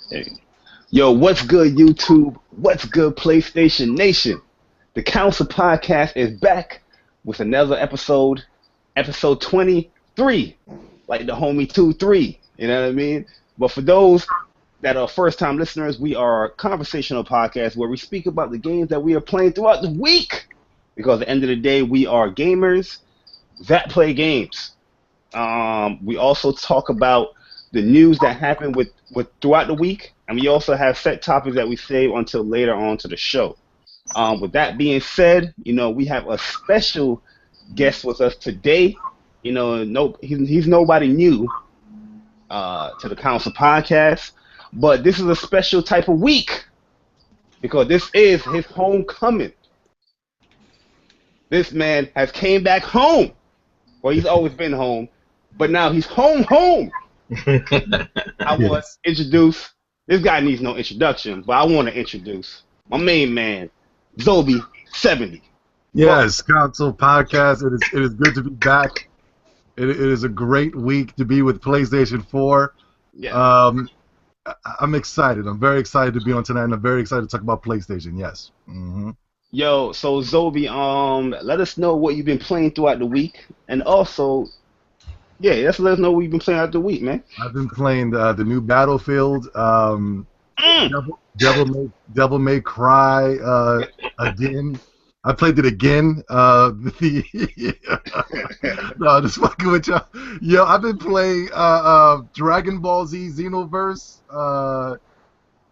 Hey. Yo, what's good, YouTube? What's good, PlayStation Nation? The Council Podcast is back with another episode 23, like the homie 2-3. You know what I mean? But for those that are first-time listeners, we are a conversational podcast where we speak about the games that we are playing throughout the week. Because at the end of the day, we are gamers that play games. We also talk about the news that happened with throughout the week, and we also have set topics that we save until later on to the show. With that being said, we have a special guest with us today. He's nobody new to the Council Podcast, but this is a special type of week because this is his homecoming. This man has came back home. Well, he's always been home, but now he's home. I want to introduce, this guy needs no introduction, but I want to introduce my main man, Zobi70. Yes, Council Podcast. It is good to be back. It is a great week to be with PlayStation 4. Yeah. I'm excited. I'm very excited to be on tonight, and I'm very excited to talk about PlayStation. Yes. Mm-hmm. Yo, so Zobi, let us know what you've been playing throughout the week, and also, let us know what you've been playing throughout the week, man. I've been playing the new Battlefield. Devil May Cry again. I played it again. No, just fucking with y'all. Yo, I've been playing Dragon Ball Z Xenoverse.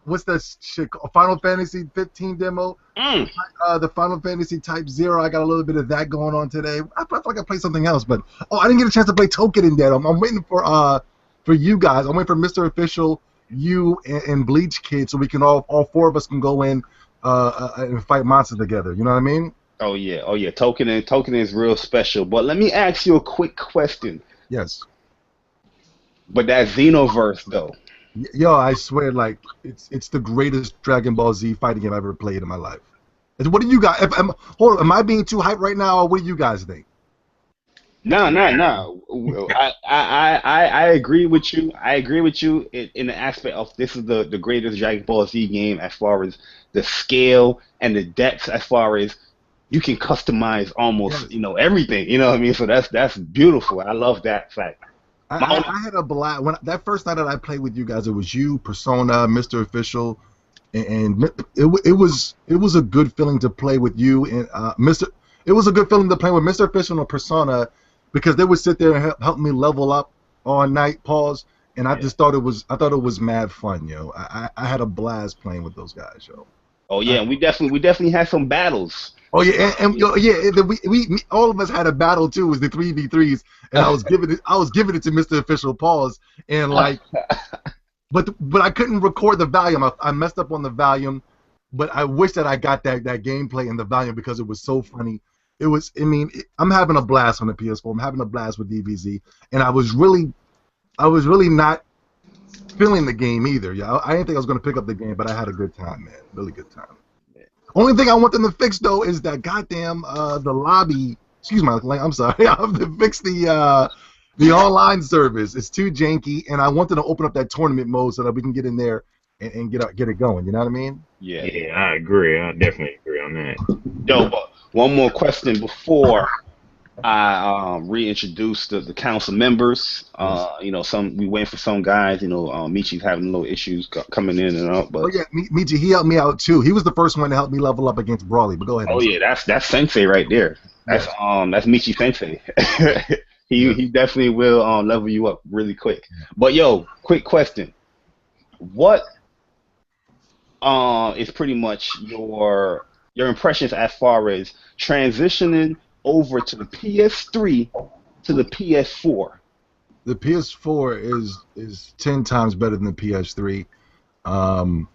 What's that shit called? Final Fantasy 15 demo. The Final Fantasy Type 0. I got a little bit of that going on today. I feel like I played something else, but I didn't get a chance to play Token in that. I'm waiting for you guys. I'm waiting for Mr. Official, you, and Bleach Kid, so we can all four of us can go in and fight monsters together. You know what I mean? Oh yeah. Token is real special. But let me ask you a quick question. Yes. But that Xenoverse though. Yo, I swear, like it's the greatest Dragon Ball Z fighting game I've ever played in my life. What do you guys? Hold on, am I being too hyped right now, or what do you guys think? No. I agree with you. I agree with you in the aspect of this is the greatest Dragon Ball Z game as far as the scale and the depth, as far as you can customize almost everything. You know what I mean? So that's beautiful. I love that fact. I had a blast when that first night that I played with you guys. It was you, Persona, Mr. Official, and it was a good feeling to play with you and Mr. It was a good feeling to play with Mr. Official and Persona because they would sit there and help me level up all night. Pause, and I just thought it was mad fun, yo. I had a blast playing with those guys, yo. Oh yeah, and we definitely had some battles. Oh yeah, and we all of us had a battle too. It was the 3v3s, and I was giving it to Mr. Official. Pause, and like, but I couldn't record the volume. I messed up on the volume, but I wish that I got that gameplay in the volume because it was so funny. It was. I mean, I'm having a blast on the PS4. I'm having a blast with DBZ, and I was really not feeling the game either. Yeah, I didn't think I was gonna pick up the game, but I had a good time, man. Really good time. Only thing I want them to fix though is that goddamn the lobby. Excuse my I'm sorry. I have to fix the online service. It's too janky, and I want them to open up that tournament mode so that we can get in there and get it going. You know what I mean? Yeah, I agree. I definitely agree on that. Yo, but one more question before I reintroduce the council members. We waiting for some guys. Michy's having little issues coming in and out. But Michy, he helped me out too. He was the first one to help me level up against Brawley. But go ahead. Oh yeah, that's Sensei right there. That's Michy Sensei. He definitely will level you up really quick. But yo, quick question: what is pretty much your impressions as far as transitioning over to the PS3 to the PS4? The PS4 is 10 times better than the PS3. I'm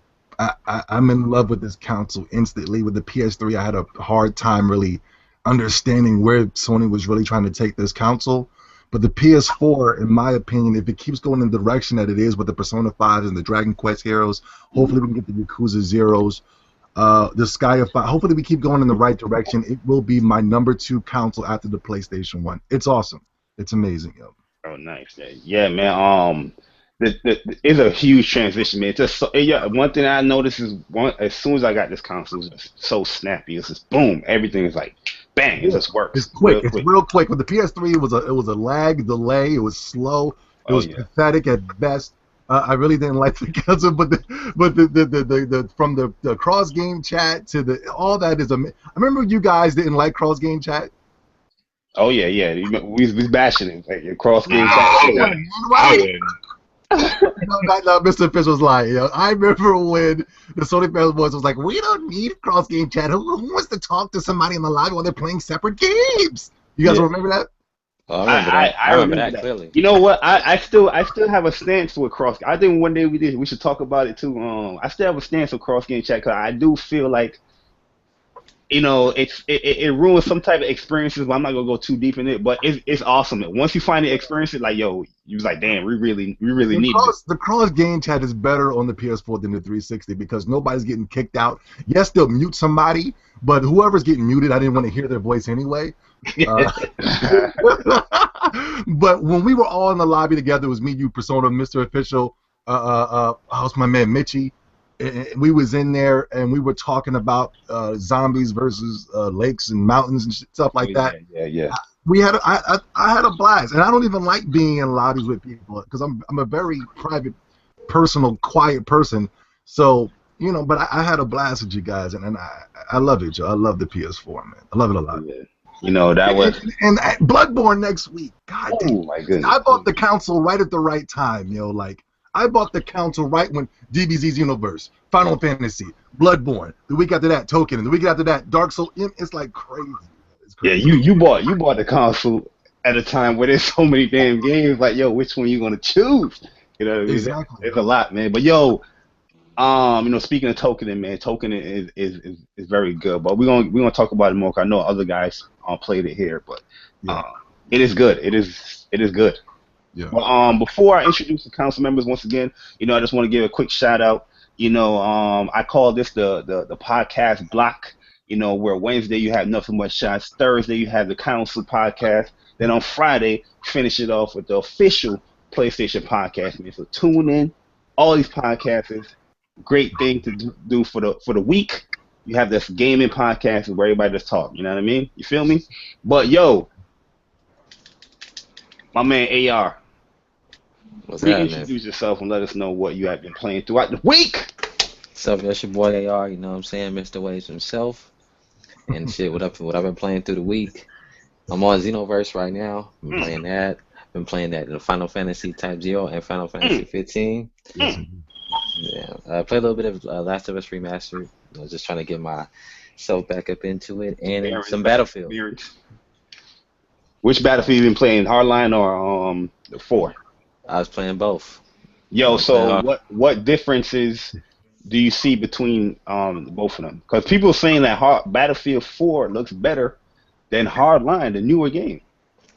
in love with this console instantly. With the PS3, I had a hard time really understanding where Sony was really trying to take this console. But the PS4, in my opinion, if it keeps going in the direction that it is with the Persona 5s and the Dragon Quest heroes, hopefully we can get the Yakuza Zeros. The Sky of Fire. Hopefully we keep going in the right direction. It will be my number 2 console after the PlayStation 1. It's awesome. It's amazing, yo. Oh, nice. Yeah, man. it's a huge transition, man. Just so, yeah, one thing I noticed is as soon as I got this console, it was just so snappy. It's just boom, everything is like bang, it Yeah. just works It's quick. real It's quick. real quick. With the PS3, it was a lag delay. It was slow. It Oh was yeah, pathetic at best. I really didn't like the Killzone, but from the cross game chat to the all that is amazing. I remember you guys didn't like cross game chat. oh yeah, yeah. We was bashing it like cross game chat. I Right? wouldn't. I Right? wouldn't. No, Mr. Official's lying. I remember when the Sony fans was like, "We don't need cross game chat. Who wants to talk to somebody in the lobby while they're playing separate games?" You guys Yeah. remember that? Oh, I remember that. I remember that clearly. You know what? I still have a stance with cross. I think one day we should talk about it too. I still have a stance with cross game chat because I do feel like it ruins some type of experiences. But I'm not gonna go too deep in it. But it's awesome. Once you find the experience, it like yo, you was like, damn, we really need it. The cross game chat is better on the PS4 than the 360 because nobody's getting kicked out. Yes, they'll mute somebody, but whoever's getting muted, I didn't want to hear their voice anyway. But when we were all in the lobby together, it was me, you, Persona, Mr. Official, how's my man Michy, and we was in there and we were talking about zombies versus lakes and mountains and stuff like that. Yeah. I had a blast, and I don't even like being in lobbies with people because I'm a very private, personal, quiet person. So but I had a blast with you guys, and I love it, Joe. I love the PS4, man. I love it a lot. Yeah. That was and Bloodborne next week. God damn. oh my goodness. I bought the console right at the right time, like I bought the console right when DBZ's Universe, Final Fantasy, Bloodborne. The week after that, Token, and the week after that, Dark Souls. It's like crazy. It's crazy. Yeah, you bought the console at a time where there's so many damn games. Like, yo, which one you gonna choose? You know what I mean? Exactly. It's a lot, man. But yo, speaking of Token, man, Token is very good. But we're gonna talk about it more. 'Cause I know other guys played it here, but it is good. It is good. Yeah. But before I introduce the council members once again, I just want to give a quick shout out. I call this the podcast block. Where Wednesday you have Nothing But Shots, Thursday you have the council podcast, then on Friday finish it off with the official PlayStation podcast. Man. So tune in. All these podcasts is great thing to do for the week. You have this gaming podcast where everybody just talk. You know what I mean? You feel me? But yo, my man AR. What's that, man? Reintroduce yourself and let us know what you have been playing throughout the week. So that's your boy AR, you know what I'm saying? Mr. Waves himself. And shit, what I've been playing through the week. I'm on Xenoverse right now. I've been playing that. I've been playing that in Final Fantasy Type 0 and Final Fantasy 15. Yeah. I played a little bit of Last of Us Remastered. I was just trying to get myself back up into it. And some Battlefield. Which Battlefield you been playing? Hardline or the 4? I was playing both. Yo, so what differences do you see between both of them? Because people are saying that Battlefield 4 looks better than Hardline, the newer game.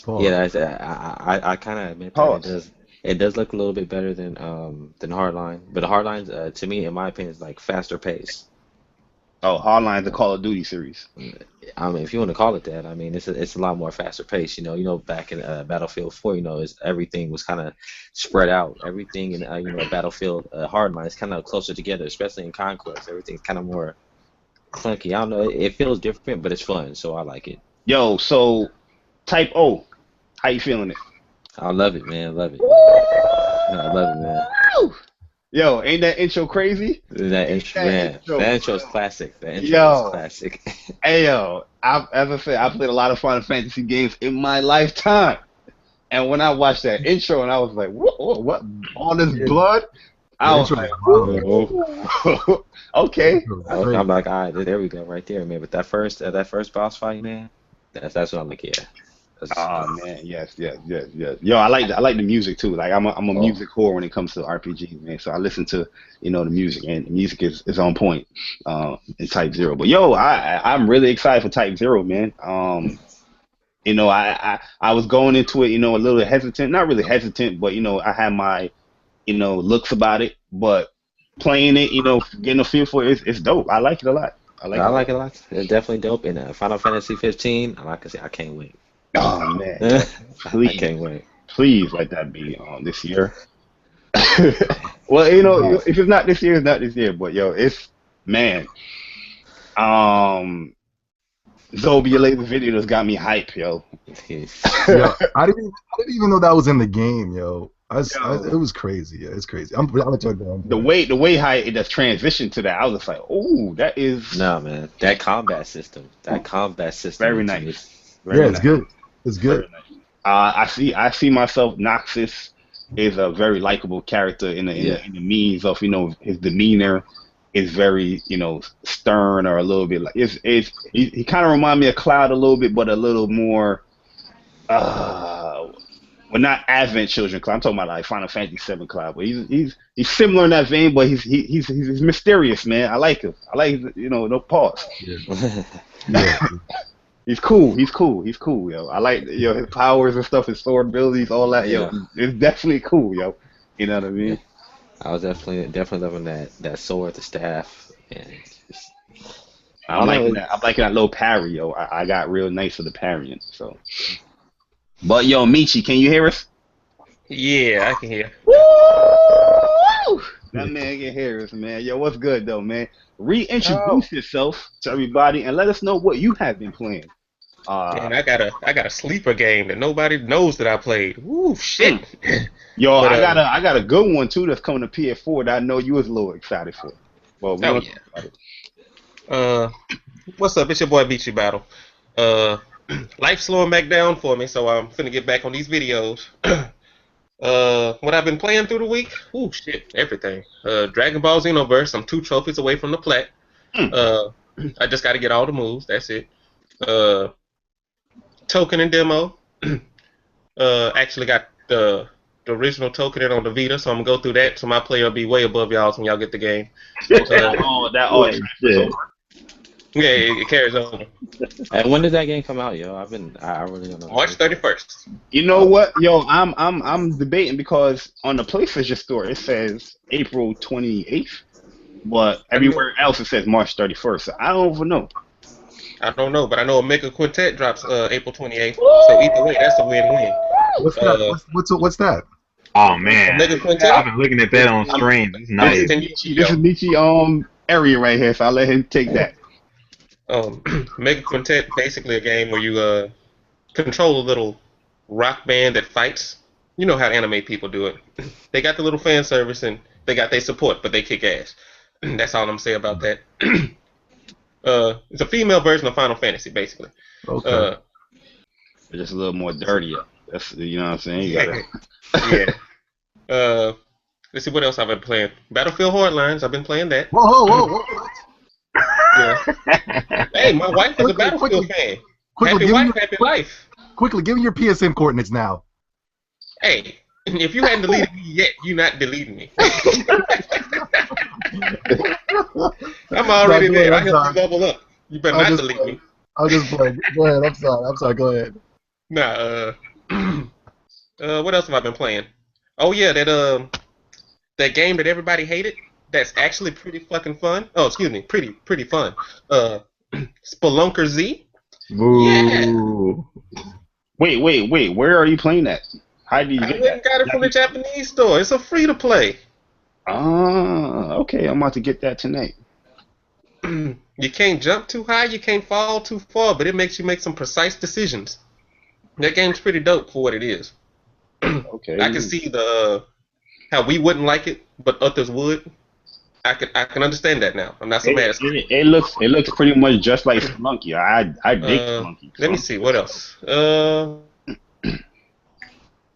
Pause. Yeah, I kind of admit that it does look a little bit better than Hardline, but Hardline, to me, in my opinion, is like faster pace. Oh, Hardline's the Call of Duty series. I mean, if you want to call it that, I mean, it's a lot more faster pace. Back in Battlefield 4, everything was kind of spread out. Everything in Battlefield Hardline is kind of closer together, especially in Conquest. Everything's kind of more clunky. I don't know. It feels different, but it's fun, so I like it. Yo, so Type O, how you feeling it? I love it, man. I love it. I love it, man. Yo, ain't that intro crazy? That intro's classic. That intro is classic. Hey, yo, as I said, I played a lot of Final Fantasy games in my lifetime. And when I watched that intro and I was like, what? All this blood? I was like, okay. I'm like, all right, there we go, right there, man. But that first boss fight, man, that's what I'm like, yeah. Oh man, yes. Yo, I like the music too. Like I'm a music whore when it comes to RPGs, man. So I listen to the music, and the music is on point in Type 0. But yo, I'm really excited for Type 0, man. I was going into it, a little hesitant, not really hesitant, but I had my looks about it, but playing it, getting a feel for it, it's dope. I like it a lot. I like it a lot. It's definitely dope. And Final Fantasy 15, like I said, I can't wait. Oh man, please, I can't wait. Please let that be this year. Well, if it's not this year, it's not this year. But yo, it's man. Zoe, your latest video just got me hype, yo. Yo, I didn't even know that was in the game, yo. Yo. It was crazy. Yeah, it's crazy. I'll let you go. The way how it just transitioned to that, I was just like, oh, that is man. That combat system. very nice. It's good. It's good. Nice. I see myself. Noxus is a very likable character in the means of his demeanor is very stern or a little bit like he kind of remind me of Cloud a little bit, but a little more. Well, not Advent Children Cloud. I'm talking about like Final Fantasy VII Cloud, but he's similar in that vein, but he's mysterious, man. I like him. I like no pause. Yeah. He's cool, yo. I like his powers and stuff, his sword abilities, all that, yo. It's definitely cool, yo. You know what I mean? Yeah. I was definitely loving that sword, the staff, and I'm liking that little parry, yo. I got real nice with the parrying, so. But yo, Michy, can you hear us? Yeah, I can hear. Woo! That man can hear us, man. Yo, what's good though, man? Reintroduce yourself to everybody and let us know what you have been playing. And I got a sleeper game that nobody knows that I played. Woo, shit. Yo, but, I got a good one too that's coming to PS4 that I know you was a little excited for. Well, what's up? It's your boy Michy Battle. Life's slowing back down for me, so I'm finna get back on these videos. What I've been playing through the week? Ooh, shit, everything. Dragon Ball Xenoverse. I'm 2 trophies away from the plat. I just got to get all the moves. That's it. Token and demo. Actually got the original token on the Vita, so I'm gonna go through that. So my player will be way above y'all's when y'all get the game. Yeah, it carries over. And when did that game come out, yo? I really don't know. March 31st. You know what, yo? I'm debating because on the PlayStation Store it says April 28th, but everywhere else it says March 31st. So I don't even know. I don't know, but I know Omega Quintet drops April 28th. So either way, that's a win-win. What's that? What's that? Oh man, Omega Quintet. I've been looking at that on stream. It's nice. This is Michy area right here, so I'll let him take that. Omega Quintet, basically a game where you control a little rock band that fights. You know how anime people do it. They got the little fan service and they got their support, but they kick ass. That's all I'm saying about that. It's a female version of Final Fantasy, basically. Okay. Just a little more dirtier. That's what I'm saying. Yeah. Let's see what else I've been playing. Battlefield Hardlines. I've been playing that. Whoa. Yeah. Hey, my wife is a Battlefield fan. Happy wife, happy life. Quickly, give me your PSN coordinates now. Hey, if you hadn't deleted me yet, you're not deleting me. I'm already there. I helped you level up. You better not delete me. I'll just play. Go ahead. I'm sorry. Go ahead. Nah. What else have I been playing? Oh yeah, that game that everybody hated. That's actually pretty fucking fun. Oh, excuse me, pretty fun. Spelunker Z. Ooh. Yeah. Wait. Where are you playing that? How do you get that? I got it from the Japanese store. It's a free to play. Okay. I'm about to get that tonight. You can't jump too high, you can't fall too far, but it makes you make some precise decisions. That game's pretty dope for what it is. Okay. I can see how we wouldn't like it, but others would. I can understand that now. I'm not so mad. It looks pretty much just like Spelunky. I dig Spelunky. Let me see what else.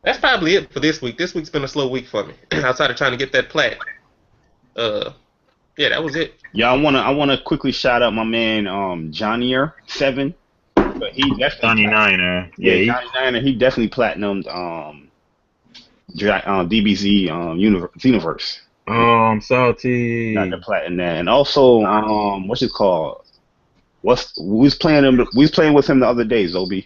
That's probably it for this week. This week's been a slow week for me. Outside of trying to get that plat. Yeah, that was it. Yeah, I wanna quickly shout out my man Johnnier7. But that's Johnny Niner. Yeah, Johnny Niner. He definitely platinumed DBZ Xenoverse. Oh, I'm salty. Got the platinum that, and also what's it called? We was playing with him the other day, Zobi.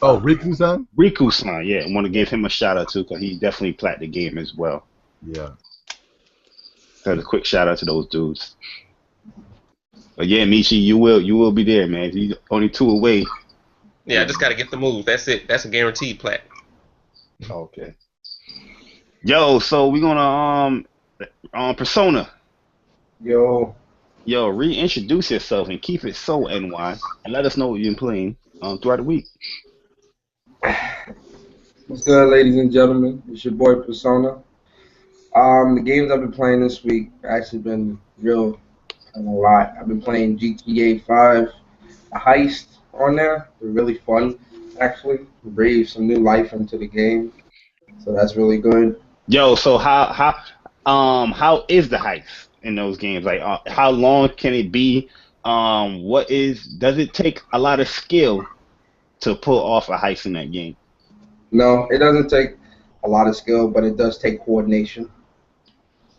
Oh, Riku-san? Riku-san, yeah. I want to give him a shout out too, because he definitely plat the game as well. Yeah. So a quick shout out to those dudes. But yeah, Michy, you will be there, man. You're only 2 away. Yeah, I just gotta get the move. That's it. That's a guaranteed plat. Okay. Yo, so we're gonna Persona. Yo, Yo, reintroduce yourself and keep it so NY, and let us know what you've been playing throughout the week. what's good, ladies and gentlemen? It's your boy Persona. The games I've been playing this week actually been a lot. I've been playing GTA 5, a heist on there. They're really fun, actually. Breathe some new life into the game, so that's really good. Yo, so how is the heist in those games? Like, how long can it be? Does it take a lot of skill to pull off a heist in that game? No, it doesn't take a lot of skill, but it does take coordination.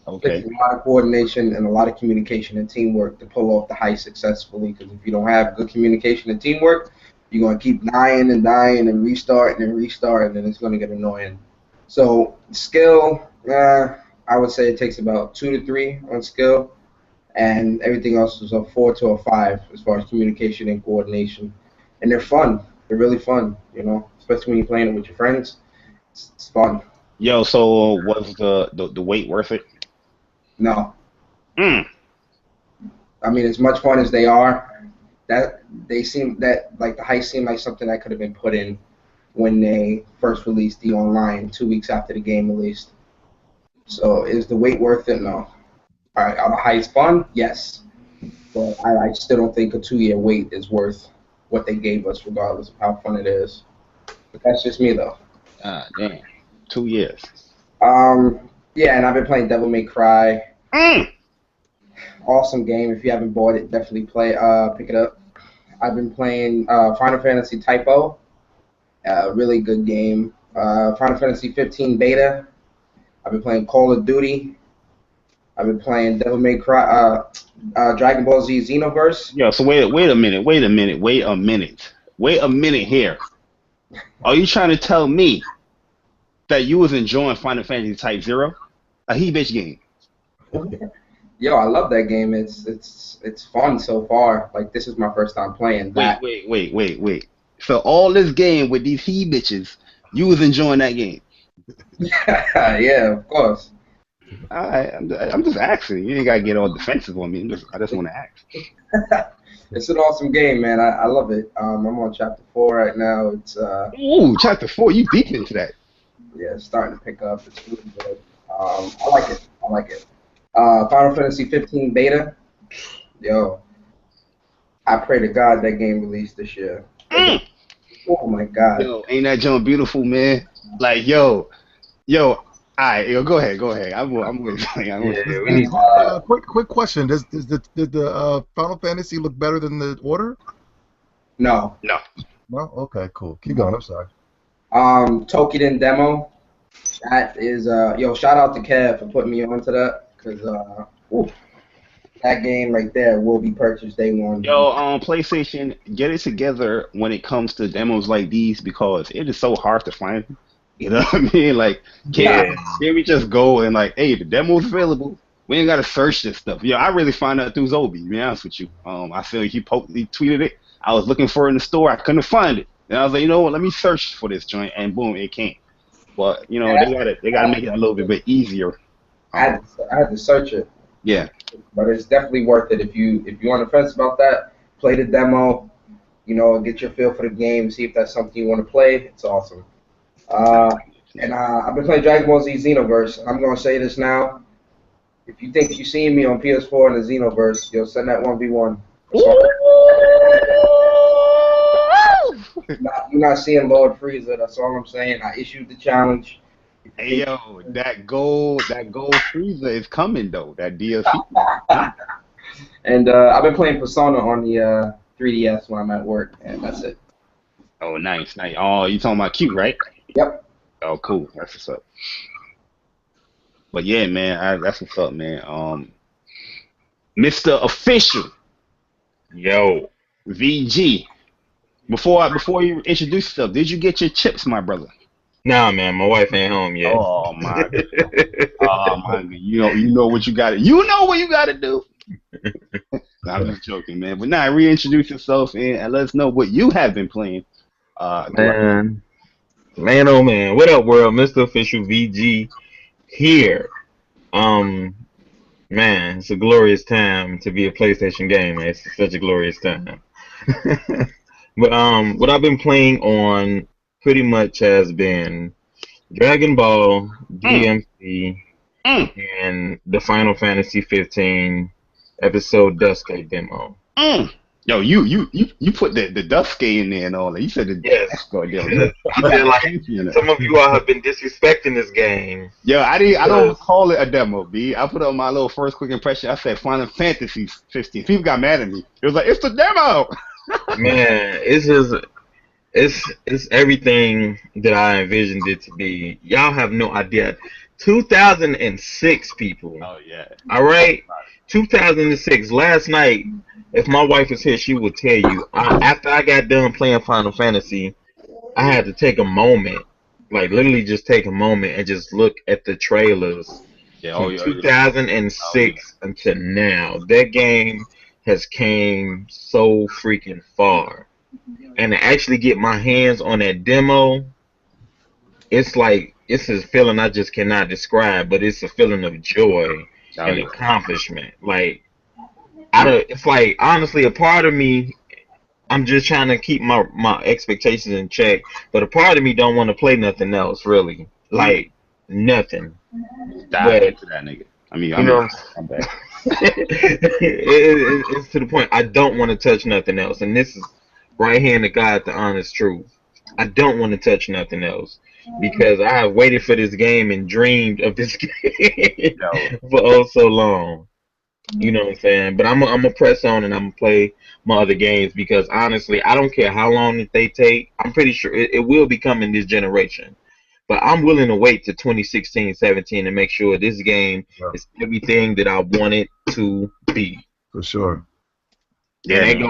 It takes Okay. a lot of coordination and a lot of communication and teamwork to pull off the heist successfully. Because if you don't have good communication and teamwork, you're going to keep dying and restarting and restarting, and it's going to get annoying. So skill, I would say it takes about 2 to 3 on skill, and everything else is a 4 to a 5 as far as communication and coordination. And they're fun. They're really fun, especially when you're playing it with your friends. It's fun. Yo, so was the wait worth it? No, Mm. I mean, as much fun as they are, that they seem that like the heist seemed like something that could have been put in when they first released the online 2 weeks after the game released. So is the wait worth it? No. Are the heists fun? Yes. But I still don't think a 2 year wait is worth what they gave us, regardless of how fun it is. But that's just me though. Ah, damn. 2 years. Yeah, and I've been playing Devil May Cry. Mm. Awesome game. If you haven't bought it, definitely pick it up. I've been playing Final Fantasy Typo. Really good game. Final Fantasy 15 beta. I've been playing Call of Duty. I've been playing Devil May Cry, Dragon Ball Z Xenoverse. Yo, so wait a minute here. Are you trying to tell me that you was enjoying Final Fantasy Type Zero, a he-bitch game? Yo, I love that game. It's fun so far. Like, this is my first time playing that. Wait. So all this game with these he-bitches, you was enjoying that game? Yeah, of course. I'm just asking. You ain't gotta get all defensive on me. I just want to ask. It's an awesome game, man. I love it. I'm on chapter 4 right now. It's Ooh, chapter 4. You deep into that? yeah, it's starting to pick up. It's really good. I like it. Final Fantasy 15 beta. Yo, I pray to God that game released this year. Mm. Oh my God. Yo, ain't that joint beautiful, man? Like, yo. Alright, yo, go ahead. I'm waiting. Yeah, we need. Quick question: Did the Final Fantasy look better than the Order? No. No. No. Okay, cool. Keep going. I'm sorry. Tokiden demo. That is yo. Shout out to Kev for putting me onto that, because that game right there will be purchased day one. Yo, PlayStation, get it together when it comes to demos like these, because it is so hard to find. You know what I mean? Like, can't we just go and like, hey, the demo's available. We ain't gotta search this stuff. Yo, I really found out through Zobi, to be honest with you. I feel he tweeted it. I was looking for it in the store. I couldn't find it. And I was like, you know what? Let me search for this joint, and boom, it came. But you know, they gotta make it a little bit easier. I had to search it. Yeah. But it's definitely worth it if you're on the fence about that. Play the demo. Get your feel for the game. See if that's something you want to play. It's awesome. And I've been playing Dragon Ball Z Xenoverse. I'm gonna say this now. If you think you seen me on PS4 in the Xenoverse, you'll send that 1v1. You're not seeing Lord Frieza. That's all I'm saying. I issued the challenge. Hey yo, that gold freezer is coming though. That DLC. And I've been playing Persona on the 3DS when I'm at work, and that's it. Oh, nice. Oh, you talking about cute, right? Yep. Oh, cool. That's what's up. But yeah, man, that's what's up, man. Mr. Official Yo. VG. Before you introduce yourself, did you get your chips, my brother? Nah, man, my wife ain't home yet. Oh my God. Oh my God. You know what you gotta. You know what you gotta do. Nah, I'm just joking, man. But now, reintroduce yourself and let us know what you have been playing. Man, oh man, what up, world? Mr. Official VG here. Man, it's a glorious time to be a PlayStation gamer. It's such a glorious time. But what I've been playing on pretty much has been Dragon Ball, Mm, DMC, mm, and the Final Fantasy 15 episode Duskay demo. mm. Yo, you put the Dusky in there and all that. You said the Yes. goddamn. I feel like some of you all have been disrespecting this game. Yo, I don't Because, call it a demo, B. I put up my little first quick impression. I said Final Fantasy 15. People got mad at me. It was like, it's the demo. man, it's just it's everything that I envisioned it to be. Y'all have no idea. 2006 people. Oh yeah. All right, 2006. Last night, if my wife was here, she would tell you. After I got done playing Final Fantasy, I had to take a moment, like literally just take a moment and just look at the trailers Yeah. from 2006 until now. That game has came so freaking far, and to actually get my hands on that demo, it's like it's a feeling I just cannot describe, but it's a feeling of joy Oh, and yeah. accomplishment. Like it's like honestly, a part of me, I'm just trying to keep my expectations in check, but a part of me don't want to play nothing else really, like nothing. Dive But into that nigga. you know, I'm back. it's to the point I don't want to touch nothing else, and this is right hand to God, the honest truth. I don't want to touch nothing else because I have waited for this game and dreamed of this game Yo. for oh so long. You know what I'm saying? But I'm gonna press on and I'm gonna play my other games because honestly, I don't care how long that they take. I'm pretty sure it will be coming this generation. But I'm willing to wait to 2016, 17 to make sure this game is everything that I want it to be. For sure. Yeah. And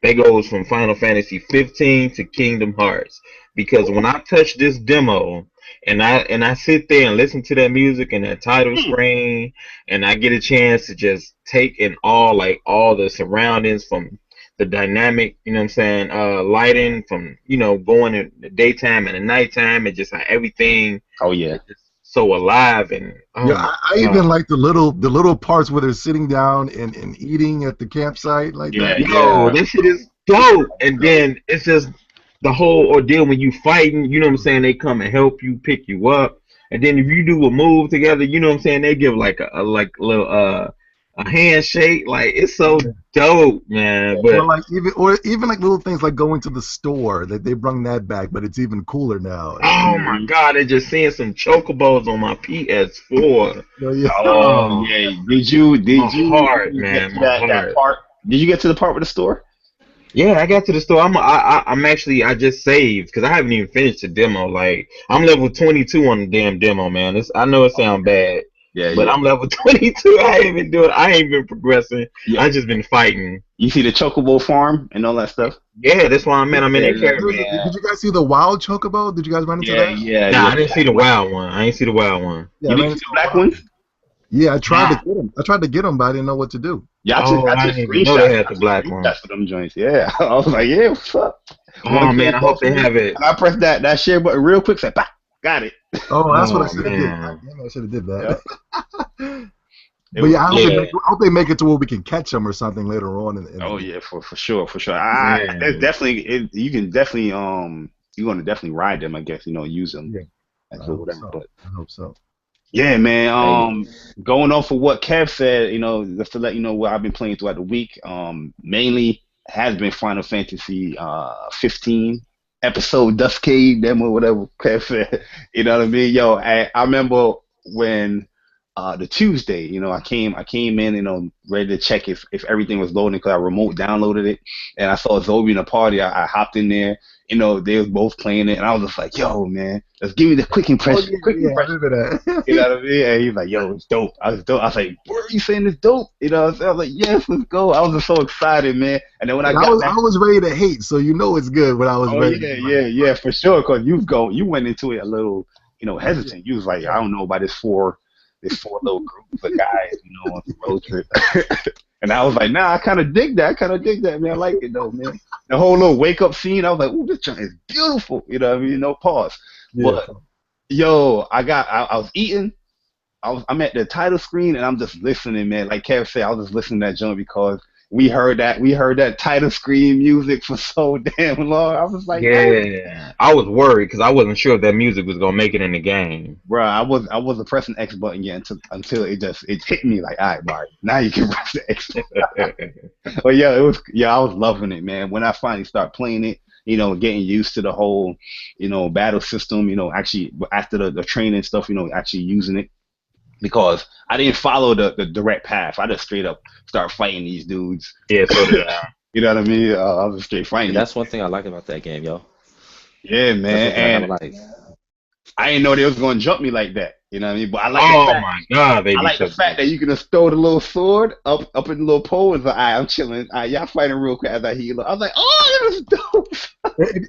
that goes from Final Fantasy 15 to Kingdom Hearts. Because when I touch this demo and I sit there and listen to that music and that title screen and I get a chance to just take in all the surroundings from the dynamic, you know what I'm saying, lighting from, going in the daytime and the nighttime and just how everything Oh yeah. is so alive and Yeah, I even like the little parts where they're sitting down and eating at the campsite like Yeah, that. yo, this shit is dope. And then it's just the whole ordeal when you fighting, you know what I'm saying, they come and help you, pick you up. And then if you do a move together, you know what I'm saying, they give like a little a handshake. Like it's so dope, man. But Or even like little things like going to the store, that they bring that back, but it's even cooler now. oh my god, I just seeing some chocobos on my PS4. Yeah. Yeah. Did you My heart, get man, to my that heart. part? Did you get to the part with the store? Yeah, I got to the store. I'm actually I just saved because I haven't even finished the demo. Like I'm level 22 on the damn demo, man. I know it sounds bad, Yeah. but I'm level 22. I ain't been doing. I ain't been progressing. Yeah. I just been fighting. You see the chocobo farm and all that stuff? Yeah, that's why I'm in that Yeah, caravan. Did you guys see the wild chocobo? Did you guys run into that? Nah, I didn't see the wild one. I ain't see the wild one. Yeah, You I ran didn't see into the black ones? Yeah, I tried to get him. I tried to get him, but I didn't know what to do. Yeah, I I took didn't even know they had the black screenshots one. for them joints. Yeah. I was like, yeah, what's up? Oh man, I hope they have it. And I pressed that share button real quick, said, bah, got it. Oh, that's what I Oh, should have did. man. Damn, I should have did that. It But yeah, I Yeah. hope they make it to where we can catch them or something later on. Oh yeah, for sure. Yeah. There's definitely you can definitely you're gonna definitely ride them, I guess, use them. Yeah. As I well, hope whatever. so. But I hope so. yeah, man. Going off of what Kev said, just to let you know what I've been playing throughout the week. Mainly has been Final Fantasy 15 episode Duskade demo, whatever Kev said. You know what I mean? Yo, I remember when the Tuesday, I came in, ready to check if everything was loading because I remote downloaded it, and I saw Zoe in a party. I hopped in there. They was both playing it, and I was just like, "Yo, man, let's give me the quick impression." I remember that. You know what I mean? And he's like, "Yo, it's dope." I was like, "Where are you saying it's dope?" I was like, "Yes, let's go." I was just so excited, man. And then when I was ready to hate, so it's good when I was ready. Yeah, for sure. Because you went into it a little, hesitant. You was like, "I don't know about this four little groups of guys, on the road trip." And I was like, "Nah, I kind of dig that, man. I like it though, man." The whole little wake up scene, I was like, "Ooh, this joint is beautiful." You know what I mean? No pause. Yeah. But yo, I was eating, I'm at the title screen and I'm just listening, man. Like Kev said, I was just listening to that joint because we heard that title screen music for so damn long. I was like, dang. Yeah, I was worried because I wasn't sure if that music was gonna make it in the game. Bro, I wasn't pressing X button yet until it hit me like, all right, now you can press the X button. But I was loving it, man. When I finally start playing it, getting used to the whole, battle system, actually after the training stuff, actually using it because I didn't follow the direct path. I just straight up start fighting these dudes. Yeah, so did I. You know what I mean? I was straight fighting. And that's one thing I like about that game, yo. Yeah, That's man. one thing I And never like. I didn't know they was gonna jump me like that. You know what I mean? But I like the Oh fact my God, they I be like so the fact that you can just throw the little sword up in the little pole and say, "Alright, I'm chilling. Y'all fighting real quick as I heal up." I was like, "Oh, that was dope."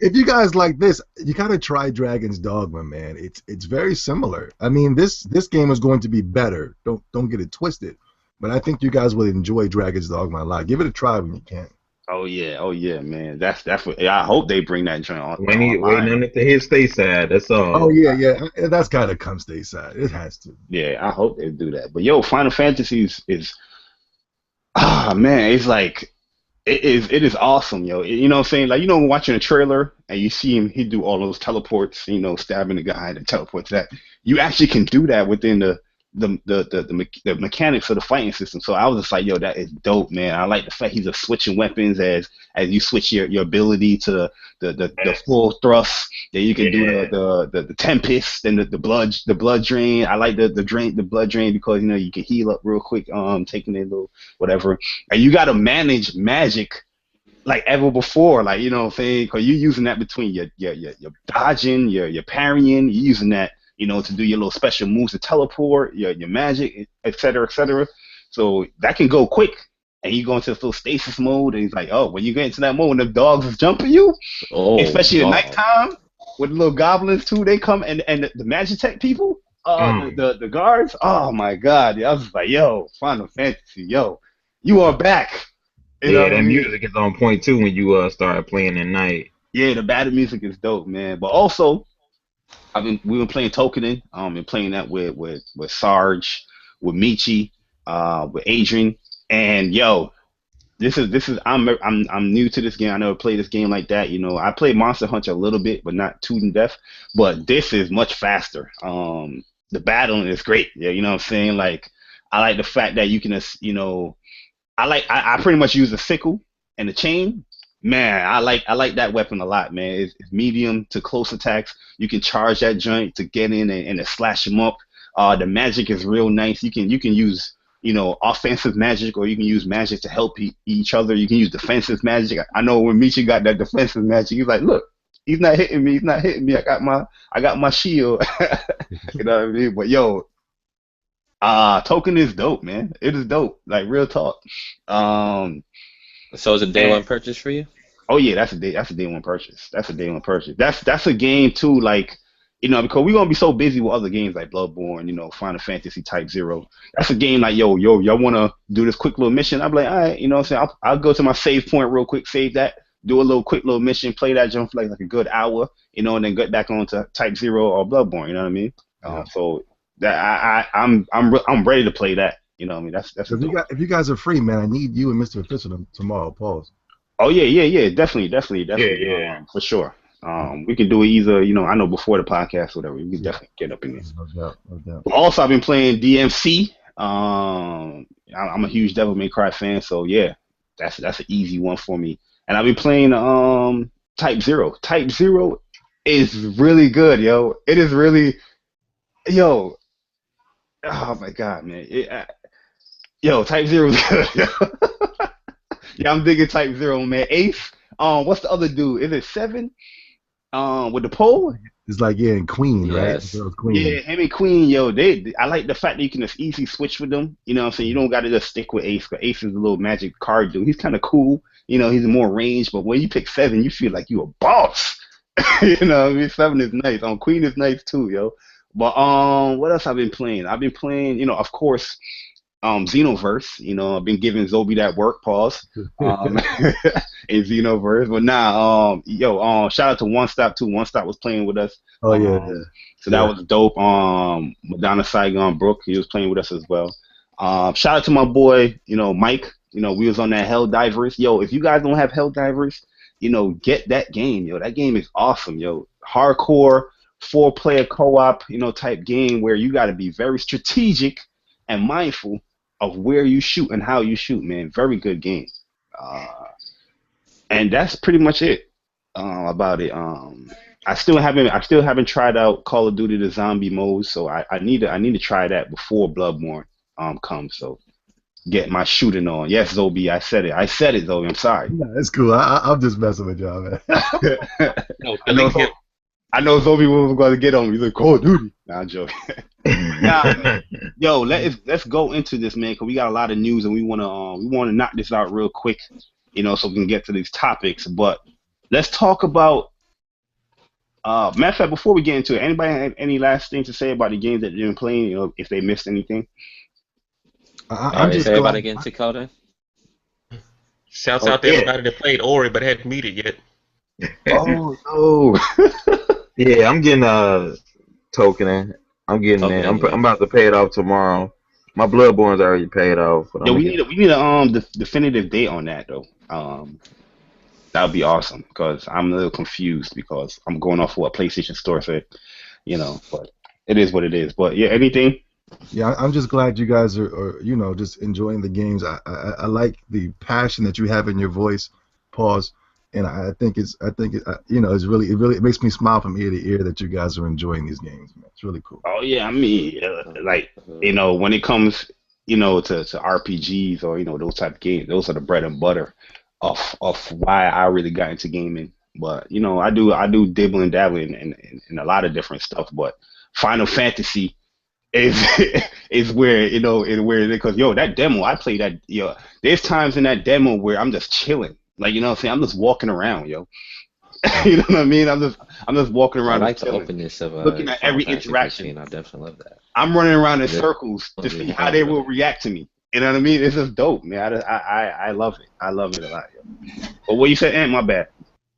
If you guys like this, you gotta try Dragon's Dogma, man. It's very similar. I mean, this game is going to be better. Don't get it twisted. But I think you guys will enjoy Dragon's Dogma a lot. Give it a try when you can. Oh yeah, man. That's what I hope they bring that joint waiting online. on it to hit stateside. That's all. Oh yeah. That's gotta come stateside. It has to. Yeah, I hope they do that. But Final Fantasy is man, it's like it is awesome, yo. You know what I'm saying? Like watching a trailer and you see he do all those teleports, stabbing the guy that teleports that. You actually can do that within the mechanics of the fighting system. So I was just like, yo, that is dope, man. I like the fact he's just switching weapons as you switch your ability to the full thrust. Then you can do the tempest and the blood drain. I like the blood drain because you can heal up real quick, taking a little whatever. And you gotta manage magic like ever before, like what I'm saying, because you're using that between your dodging, your parrying, you're using that to do your little special moves to teleport, your magic, et cetera, et cetera. So that can go quick. And you go into this little stasis mode, and he's like, oh, when you get into that mode, when the dogs is jumping you, especially at nighttime, with the little goblins too, they come and the Magitech people, the guards, oh my God. I was like, yo, Final Fantasy, yo, you are back. That music is on point too when you start playing at night. Yeah, the battle music is dope, man. But also, we've been playing Tokening. Been playing that with Sarge, with Michy, with Adrian, and this is I'm new to this game. I never played this game like that. I played Monster Hunter a little bit, but not too in depth. But this is much faster. The battling is great. Yeah, you know what I'm saying? Like I like the fact that you can I pretty much use a sickle and a chain. Man, I like that weapon a lot, man. It's medium to close attacks. You can charge that joint to get in and to slash them up. The magic is real nice. You can use offensive magic, or you can use magic to help each other. You can use defensive magic. I know when Michy got that defensive magic, he's like, look, he's not hitting me. I got my shield. You know what I mean? But Token is dope, man. It is dope. Like real talk. So is it day one purchase for you? Oh yeah, that's a day one purchase. That's a day one purchase. That's a game too, like because we're gonna be so busy with other games like Bloodborne, Final Fantasy Type 0. That's a game like y'all wanna do this quick little mission? I'm like, all right, what I'm saying, I'll go to my save point real quick, save that, do a little quick little mission, play that jump for like a good hour, and then get back on to Type 0 or Bloodborne. You know what I mean? Yeah. So that I'm ready to play that. You know what I mean? That's if you guys are free, man, I need you and Mr. Official tomorrow. Pause. Oh yeah, definitely, Yeah. for sure. We can do it either, I know before the podcast or whatever. We can definitely get up in this. No doubt. But also, I've been playing DMC. I'm a huge Devil May Cry fan, so yeah, that's an easy one for me. And I've been playing Type 0. Type 0 is really good, yo. It is really, yo. Oh my God, man. Type 0 is good. Yo. Yeah, I'm digging Type 0, man. Ace. What's the other dude? Is it 7? With the pole? It's like and Queen, Yes. right? Queen. Yeah, him and Queen, yo. I like the fact that you can just easily switch with them. You know what I'm saying? You don't got to just stick with Ace, because Ace is a little magic card dude. He's kind of cool. He's more range, but when you pick 7, you feel like you a boss. You know what I mean? 7 is nice. Queen is nice too, yo. But what else I've been playing? I've been playing, of course, Xenoverse. You know, I've been giving Zobi that work, pause. In Xenoverse. But nah, shout out to One Stop too. One Stop was playing with us. Oh yeah, So that was dope. Madonna Saigon Brook, he was playing with us as well. Shout out to my boy, Mike. We was on that Helldivers. Yo, if you guys don't have Helldivers, get that game, yo. That game is awesome, yo. Hardcore 4-player co-op, type game where you got to be very strategic and mindful of where you shoot and how you shoot, man. Very good game. And that's pretty much it about it. I still haven't tried out Call of Duty the zombie mode, so I need to try that before Bloodborne comes. So get my shooting on. Yes, Zobi, I said it, Zobi. I'm sorry. Yeah, it's cool. I'm just messing with y'all, man. I know Zobi was going to get on me. He's like, Call of Duty. Nah, I'm joking. Yo, let's go into this, man, because we got a lot of news and we want to knock this out real quick, so we can get to these topics. But let's talk about. Matter of fact, before we get into it, anybody have any last thing to say about the games that they've been playing? If they missed anything. I'm just everybody getting to Coda. Shouts out to everybody that played Ori but hadn't beat it yet. Oh no. Yeah, I'm getting tokening. I'm getting it. I'm about to pay it off tomorrow. My Bloodborne's already paid off. Yo, we need a definitive date on that though. That would be awesome because I'm a little confused because I'm going off what PlayStation Store said, but it is what it is. But yeah, anything? Yeah, I'm just glad you guys are just enjoying the games. I like the passion that you have in your voice, pause, and I think it's really it makes me smile from ear to ear that you guys are enjoying these games, man. It's really cool. Oh yeah, I mean, when it comes, to RPGs or those type of games, those are the bread and butter of why I really got into gaming. But I do dibble and dabble in a lot of different stuff. But Final Fantasy is where because that demo I played that there's times in that demo where I'm just chilling, like I'm saying, I'm just walking around, you know what I mean? I'm just walking around. I like the openness of looking at every interaction. 15, I definitely love that. I'm running around in circles to see how they will react to me. You know what I mean? It's just dope, man. I love it. I love it a lot. But what you said, Ant, my bad.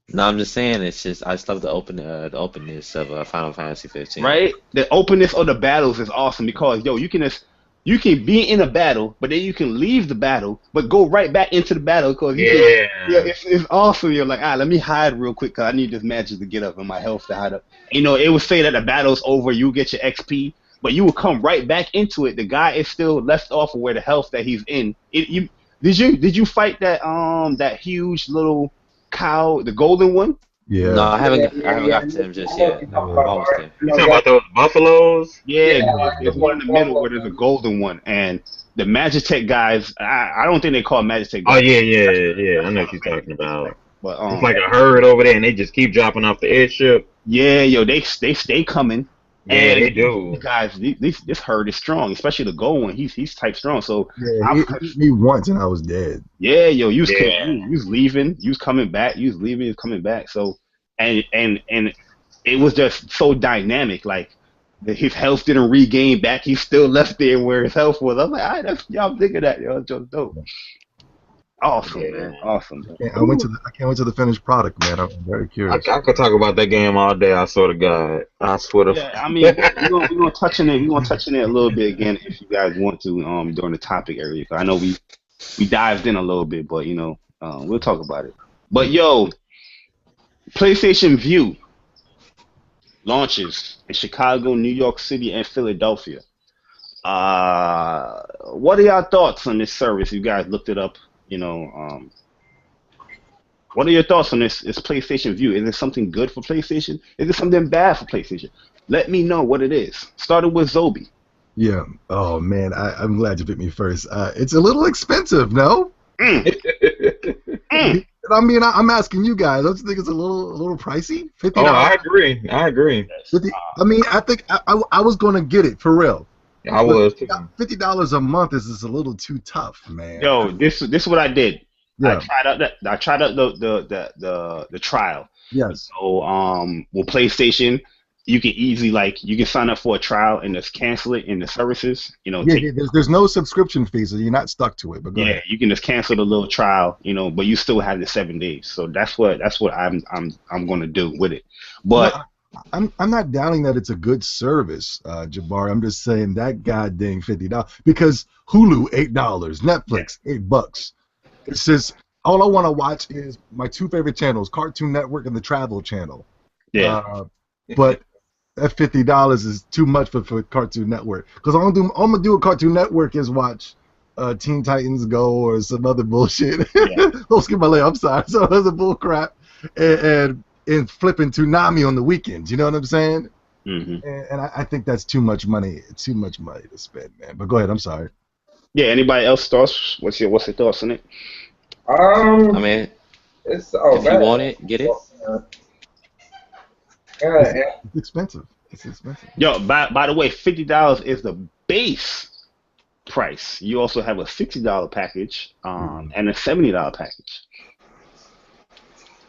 No, I'm just saying I just love the openness of Final Fantasy 15. Right? The openness of the battles is awesome because you can be in a battle, but then you can leave the battle, but go right back into the battle because it's awesome. You're like, let me hide real quick because I need this magic to get up and my health to hide up. It would say that the battle's over, you get your XP, but you will come right back into it. The guy is still left off of where the health that he's in. Did you fight that huge little cow, the golden one? Yeah. No, I haven't got to him just yet. You talking about those buffaloes? Yeah, there's one in the middle where there's a golden one, and the Magitech guys. I don't think they call Magitech guys. Oh yeah. I know what you're talking about. But it's like a herd over there, and they just keep dropping off the airship. Yeah, they stay coming. Yeah, and they do. Guys, this herd is strong, especially the gold one. He's type strong. So yeah, he hit me once and I was dead. Yeah, you was leaving, you was coming back, you was leaving, you was coming back. So and it was just so dynamic. Like his health didn't regain back. He still left there where his health was. I'm like, y'all think of that, it's just dope. Awesome, man. Awesome. I can't wait to the finished product, man. I'm very curious. I could talk about that game all day. I swear to God. I swear to. Yeah, I mean, we're gonna touch on it. We're gonna touch on it a little bit again if you guys want to during the topic area. I know we dived in a little bit, but we'll talk about it. But PlayStation View launches in Chicago, New York City, and Philadelphia. What are y'all thoughts on this service? You guys looked it up. What are your thoughts on this? It's PlayStation View. Is it something good for PlayStation? Is it something bad for PlayStation? Let me know what it is. Started with Zobi. Yeah. Oh man, I'm glad you picked me first. It's a little expensive, no? I mean, I'm asking you guys. Don't you think it's a little pricey? $50. Oh, I agree. 50. I mean, I think I was gonna get it for real. I was too. $50 a month is just a little too tough, man. Yo, this is what I did. Yeah. I tried out the trial. Yes. So with PlayStation, you can easily you can sign up for a trial and just cancel it in the services. Yeah, there's no subscription fee, so you're not stuck to it. But go ahead. You can just cancel the little trial, but you still have the 7 days. So that's what I'm gonna do with it. But no, I'm not doubting that it's a good service, Jabari. I'm just saying that goddamn $50 because Hulu $8, Netflix $8. It's just all I want to watch is my two favorite channels, Cartoon Network and the Travel Channel. Yeah. But that $50 is too much for Cartoon Network because all I'm gonna do with Cartoon Network is watch Teen Titans Go or some other bullshit. Yeah. Don't skip my leg. I'm sorry. So that's a bull crap. And flipping Toonami on the weekends. You know what I'm saying? Mm-hmm. And I think that's too much money. It's too much money to spend, man. But go ahead. I'm sorry. Yeah. Anybody else thoughts? What's your thoughts on it? I mean, if you want it, get it. It's expensive. It's expensive. Yo, by the way, $50 is the base price. You also have a $60 package, and a $70 package.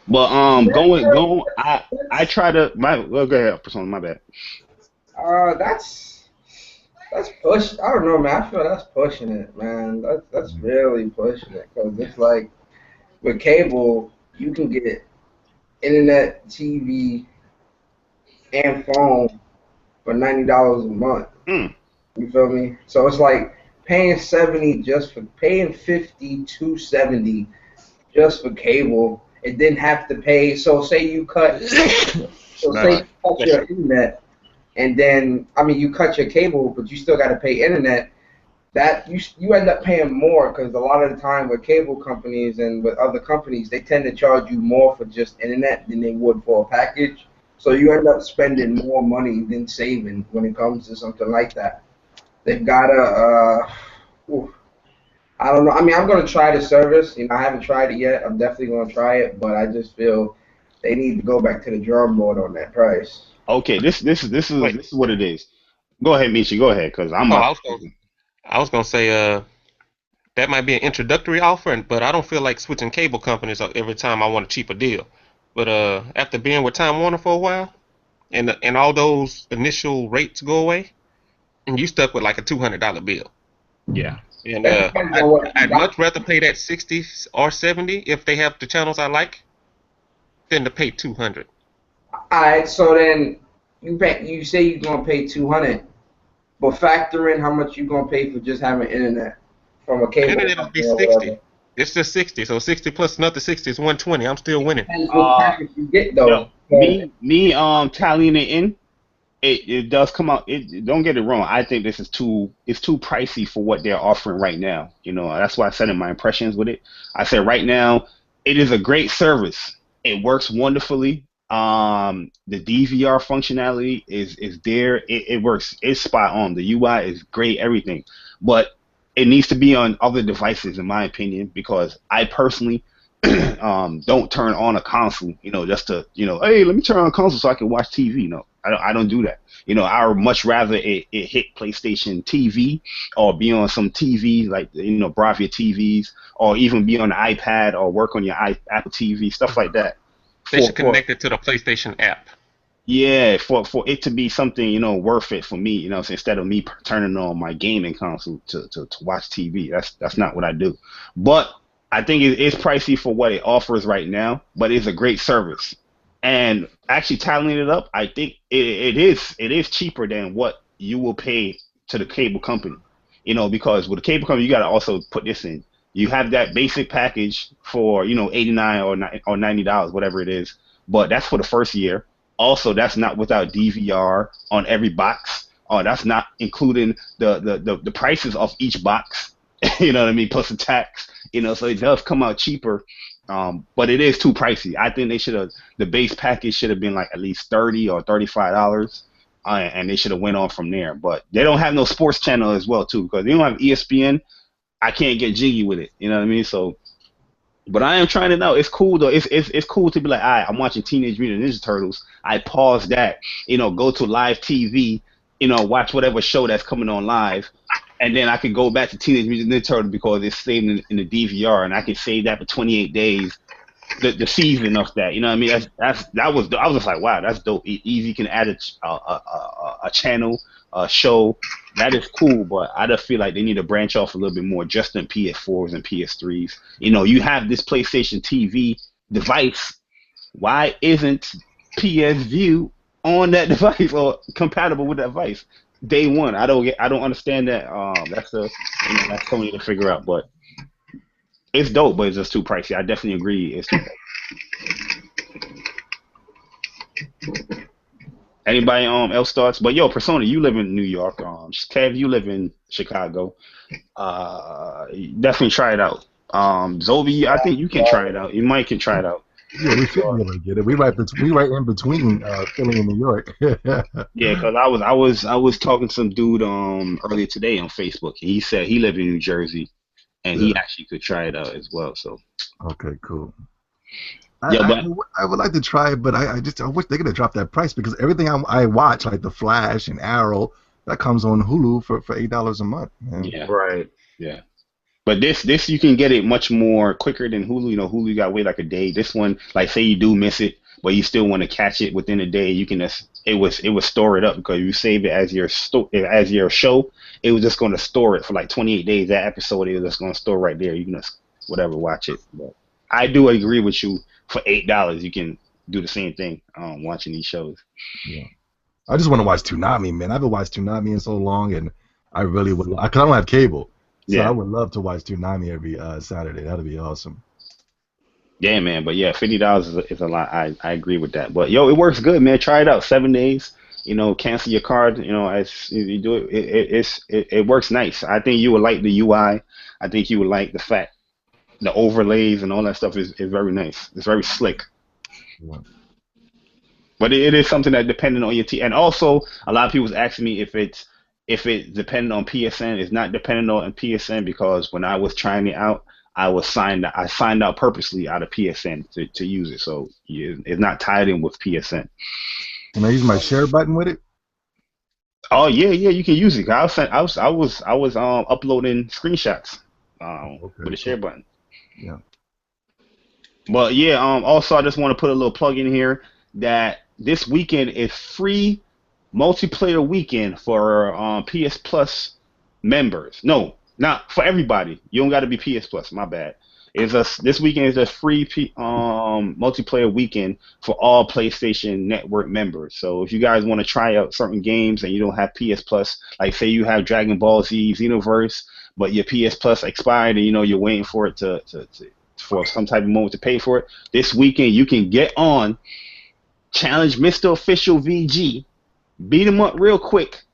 But going, I try to go ahead, Persona, my bad. That's push. I don't know, man. I feel that's pushing it, man. That's really pushing it because it's like with cable, you can get internet, TV, and phone for $90 a month. You feel me? So it's like paying $50 to $70 just for cable. It didn't have to pay. So say you cut. Your internet, and then you cut your cable, but you still got to pay internet. That you end up paying more because a lot of the time with cable companies and with other companies, they tend to charge you more for just internet than they would for a package. So you end up spending more money than saving when it comes to something like that. They've got to, I don't know. I'm going to try the service. I haven't tried it yet. I'm definitely going to try it, but I just feel they need to go back to the drawing board on that price. Okay, this is what it is. Go ahead, Michy. Go ahead, because I was going to say that might be an introductory offer, but I don't feel like switching cable companies every time I want a cheaper deal. But after being with Time Warner for a while, and all those initial rates go away, and you stuck with like a $200 bill. Yeah. And I'd much rather pay that $60 or $70 if they have the channels I like, than to pay $200. All right, so then you say you're gonna pay $200, but factor in how much you're gonna pay for just having internet from a cable. Internet will be $60. It's just $60, so $60 plus another $60 is $120. I'm still winning. Depends what package you get though. Me tallying it in, it does come out. Don't get it wrong. I think this is too pricey for what they're offering right now. That's why I said in my impressions with it. I said right now it is a great service. It works wonderfully. The DVR functionality is there. It works. It's spot on. The UI is great. Everything, but it needs to be on other devices, in my opinion, because I personally don't turn on a console, just to, hey, let me turn on a console so I can watch TV. No, I don't do that. I would much rather it hit PlayStation TV or be on some TV like, Bravia TVs, or even be on the iPad or work on your Apple TV, stuff like that. They should connect it to the PlayStation app. Yeah, for it to be something, worth it for me, so instead of me turning on my gaming console to watch TV. That's not what I do. But I think it is pricey for what it offers right now, but it's a great service. And actually tallying it up, I think it is cheaper than what you will pay to the cable company. Because with the cable company, you got to also put this in. You have that basic package for, $89 or $90, whatever it is. But that's for the first year. Also, that's not without DVR on every box. That's not including the prices of each box. You know what I mean? Plus the tax. So it does come out cheaper. But it is too pricey. I think the base package should have been like at least $30 or $35. And they should have went on from there. But they don't have no sports channel as well, too. Because they don't have ESPN. I can't get jiggy with it. You know what I mean? So, but I am trying it out. It's cool though. It's cool to be like, all right, I'm watching Teenage Mutant Ninja Turtles. I pause that. Go to live TV. Watch whatever show that's coming on live, and then I can go back to Teenage Mutant Ninja Turtles because it's saved in the DVR, and I can save that for 28 days. the season of that. You know what I mean? I was just like, wow, that's dope. Easy can add a channel, a show. That is cool, but I just feel like they need to branch off a little bit more, just in PS4s and PS3s. You know, you have this PlayStation TV device. Why isn't PS View on that device or compatible with that device? Day one, I don't understand that. That's something to figure out, but it's dope, but it's just too pricey. I definitely agree. It's too pricey. Anybody else thoughts? But yo, Persona, you live in New York. Kev, you live in Chicago. Definitely try it out. Zobi, I think you can try it out. You might can try it out. Yeah, we should be able to get it. We right in between Philly and New York. Yeah, because I was talking to some dude earlier today on Facebook. He said he lived in New Jersey, and he actually could try it out as well. So okay, cool. Yeah, but I would like to try it, but I wish they could have dropped that price, because everything I watch, like The Flash and Arrow, that comes on Hulu for $8 a month. Man. Yeah, Right. yeah. But this you can get it much more quicker than Hulu. You know, Hulu you got to wait like a day. This one, like say you do miss it, but you still want to catch it within a day, you can just it would store it up, because you save it as your show. It was just going to store it for like 28 days. That episode, it was just going to store right there. You can just whatever watch it. But I do agree with you. For $8, you can do the same thing watching these shows. Yeah. I just want to watch Toonami, man. I haven't watched Toonami in so long, and I really would, because I don't have cable. So I would love to watch Toonami every Saturday. That'd be awesome. Yeah, man. But yeah, $50 is a lot. I agree with that. But yo, it works good, man. Try it out. 7 days. You know, cancel your card. You know, as you do it, it works nice. I think you would like the UI. I think you would like the fact the overlays and all that stuff is very nice. It's very slick. Yeah. But it is something that depending on your team. And also, a lot of people's asking me if it's dependent on PSN. It's not dependent on PSN, because when I was trying it out, I signed out purposely out of PSN to use it. So it's not tied in with PSN. Can I use my share button with it? Oh yeah, you can use it. I was uploading screenshots with the share button. Yeah. But yeah, also I just want to put a little plug in here that this weekend is free multiplayer weekend for PS Plus members. No, not for everybody. You don't got to be PS Plus. My bad. This weekend is a free multiplayer weekend for all PlayStation Network members. So if you guys want to try out certain games and you don't have PS Plus, like say you have Dragon Ball Z Xenoverse, but your PS Plus expired and you know you're waiting for it for some type of moment to pay for it. This weekend you can get on, challenge MistaOfficialVG, beat him up real quick,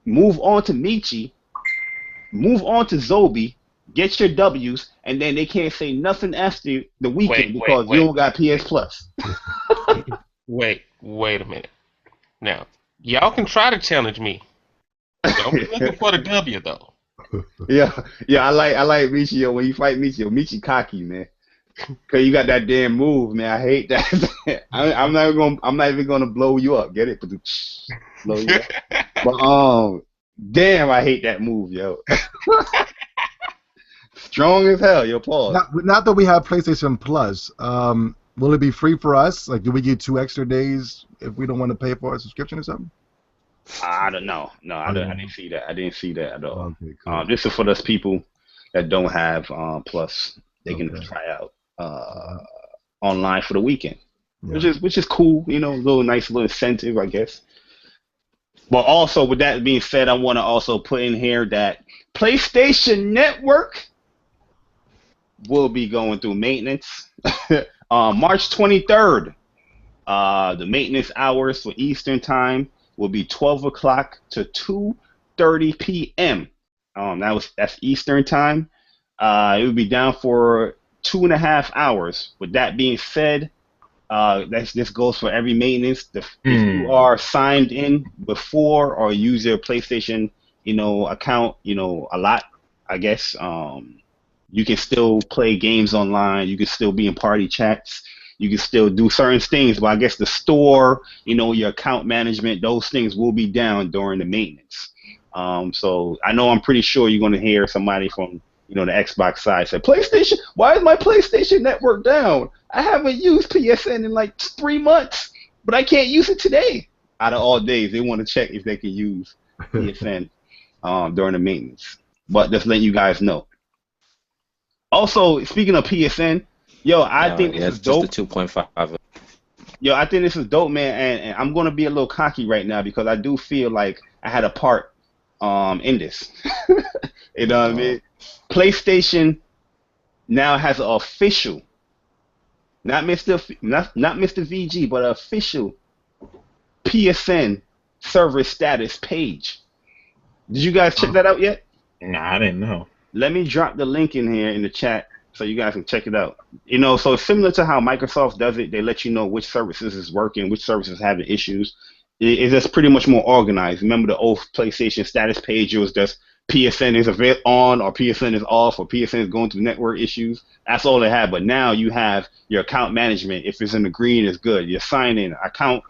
move on to Michy, move on to Zobi, get your W's, and then they can't say nothing after the weekend because you don't got PS Plus. Wait a minute. Now, y'all can try to challenge me. Don't be looking for the W though. Yeah, I like Michy. When you fight Michy cocky, man. Cause you got that damn move, man. I hate that. I'm not even gonna blow you up. Get it? Blow you up. But damn, I hate that move, yo. Strong as hell, yo. Pause. Not that we have PlayStation Plus. Will it be free for us? Like, do we get 2 extra days if we don't want to pay for a subscription or something? I don't know. No, I didn't see that. I didn't see that at all. Okay, cool. This is for those people that don't have Plus. They can try out online for the weekend, which is cool. You know, nice little incentive, I guess. But also, with that being said, I want to also put in here that PlayStation Network will be going through maintenance. March 23rd, the maintenance hours for Eastern Time will be 12 o'clock to 2:30 p.m. That's Eastern Time. It will be down for 2.5 hours. With that being said, this goes for every maintenance. If you are signed in before or use your PlayStation, account, a lot, I guess. You can still play games online. You can still be in party chats. You can still do certain things, but I guess the store, your account management, those things will be down during the maintenance. So I know I'm pretty sure you're going to hear somebody from the Xbox side said, PlayStation, why is my PlayStation network down? I haven't used PSN in like 3 months, but I can't use it today. Out of all days, they want to check if they can use PSN during the maintenance. But just letting you guys know. Also, speaking of PSN, I think this is dope. Just the 2.5. Yo, I think this is dope, man, and I'm gonna be a little cocky right now because I do feel like I had a part in this. You know what I mean? PlayStation now has an official, not Mr. VG, but an official PSN server status page. Did you guys check that out yet? Nah, I didn't know. Let me drop the link in here in the chat so you guys can check it out. So it's similar to how Microsoft does it. They let you know which services is working, which services having issues. It's just pretty much more organized. Remember the old PlayStation status page? It was just PSN is on or PSN is off or PSN is going through network issues. That's all they had. But now you have your account management. If it's in the green, it's good. Your sign in, account,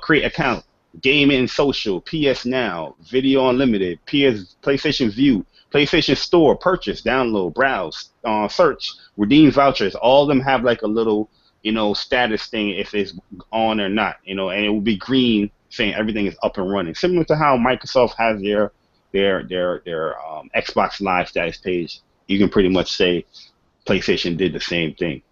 create account, gaming, social, PS Now, Video Unlimited, PlayStation View, PlayStation Store, purchase, download, browse, search, redeem vouchers. All of them have like a little, status thing if it's on or not, and it will be green saying everything is up and running. Similar to how Microsoft has their Xbox Live status page. You can pretty much say PlayStation did the same thing,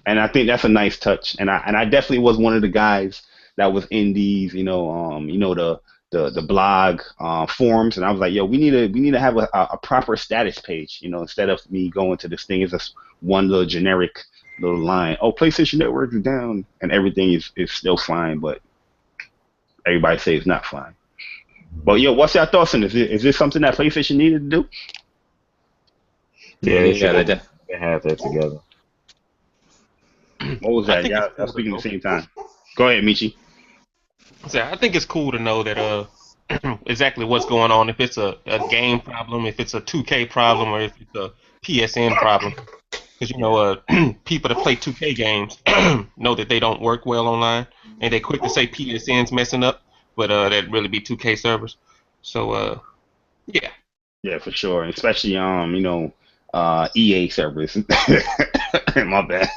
and I think that's a nice touch. And I definitely was one of the guys that was in these, the blog forums, and I was like, yo, we need to have a proper status page, instead of me going to this thing is just one little generic little line. Oh, PlayStation Network is down, and everything is still fine, but everybody say it's not fine. But what's your thoughts on this? Is this something that PlayStation needed to do? Yeah, they have that together. What was that? Yeah, I was speaking at the same time. Go ahead, Michy. I think it's cool to know that exactly what's going on. If it's a game problem, if it's a 2K problem, or if it's a PSN problem. Because people that play 2K games know that they don't work well online, and they quick to say PSN's messing up, but that really be 2K servers. So yeah. Yeah, for sure, especially EA servers. My bad.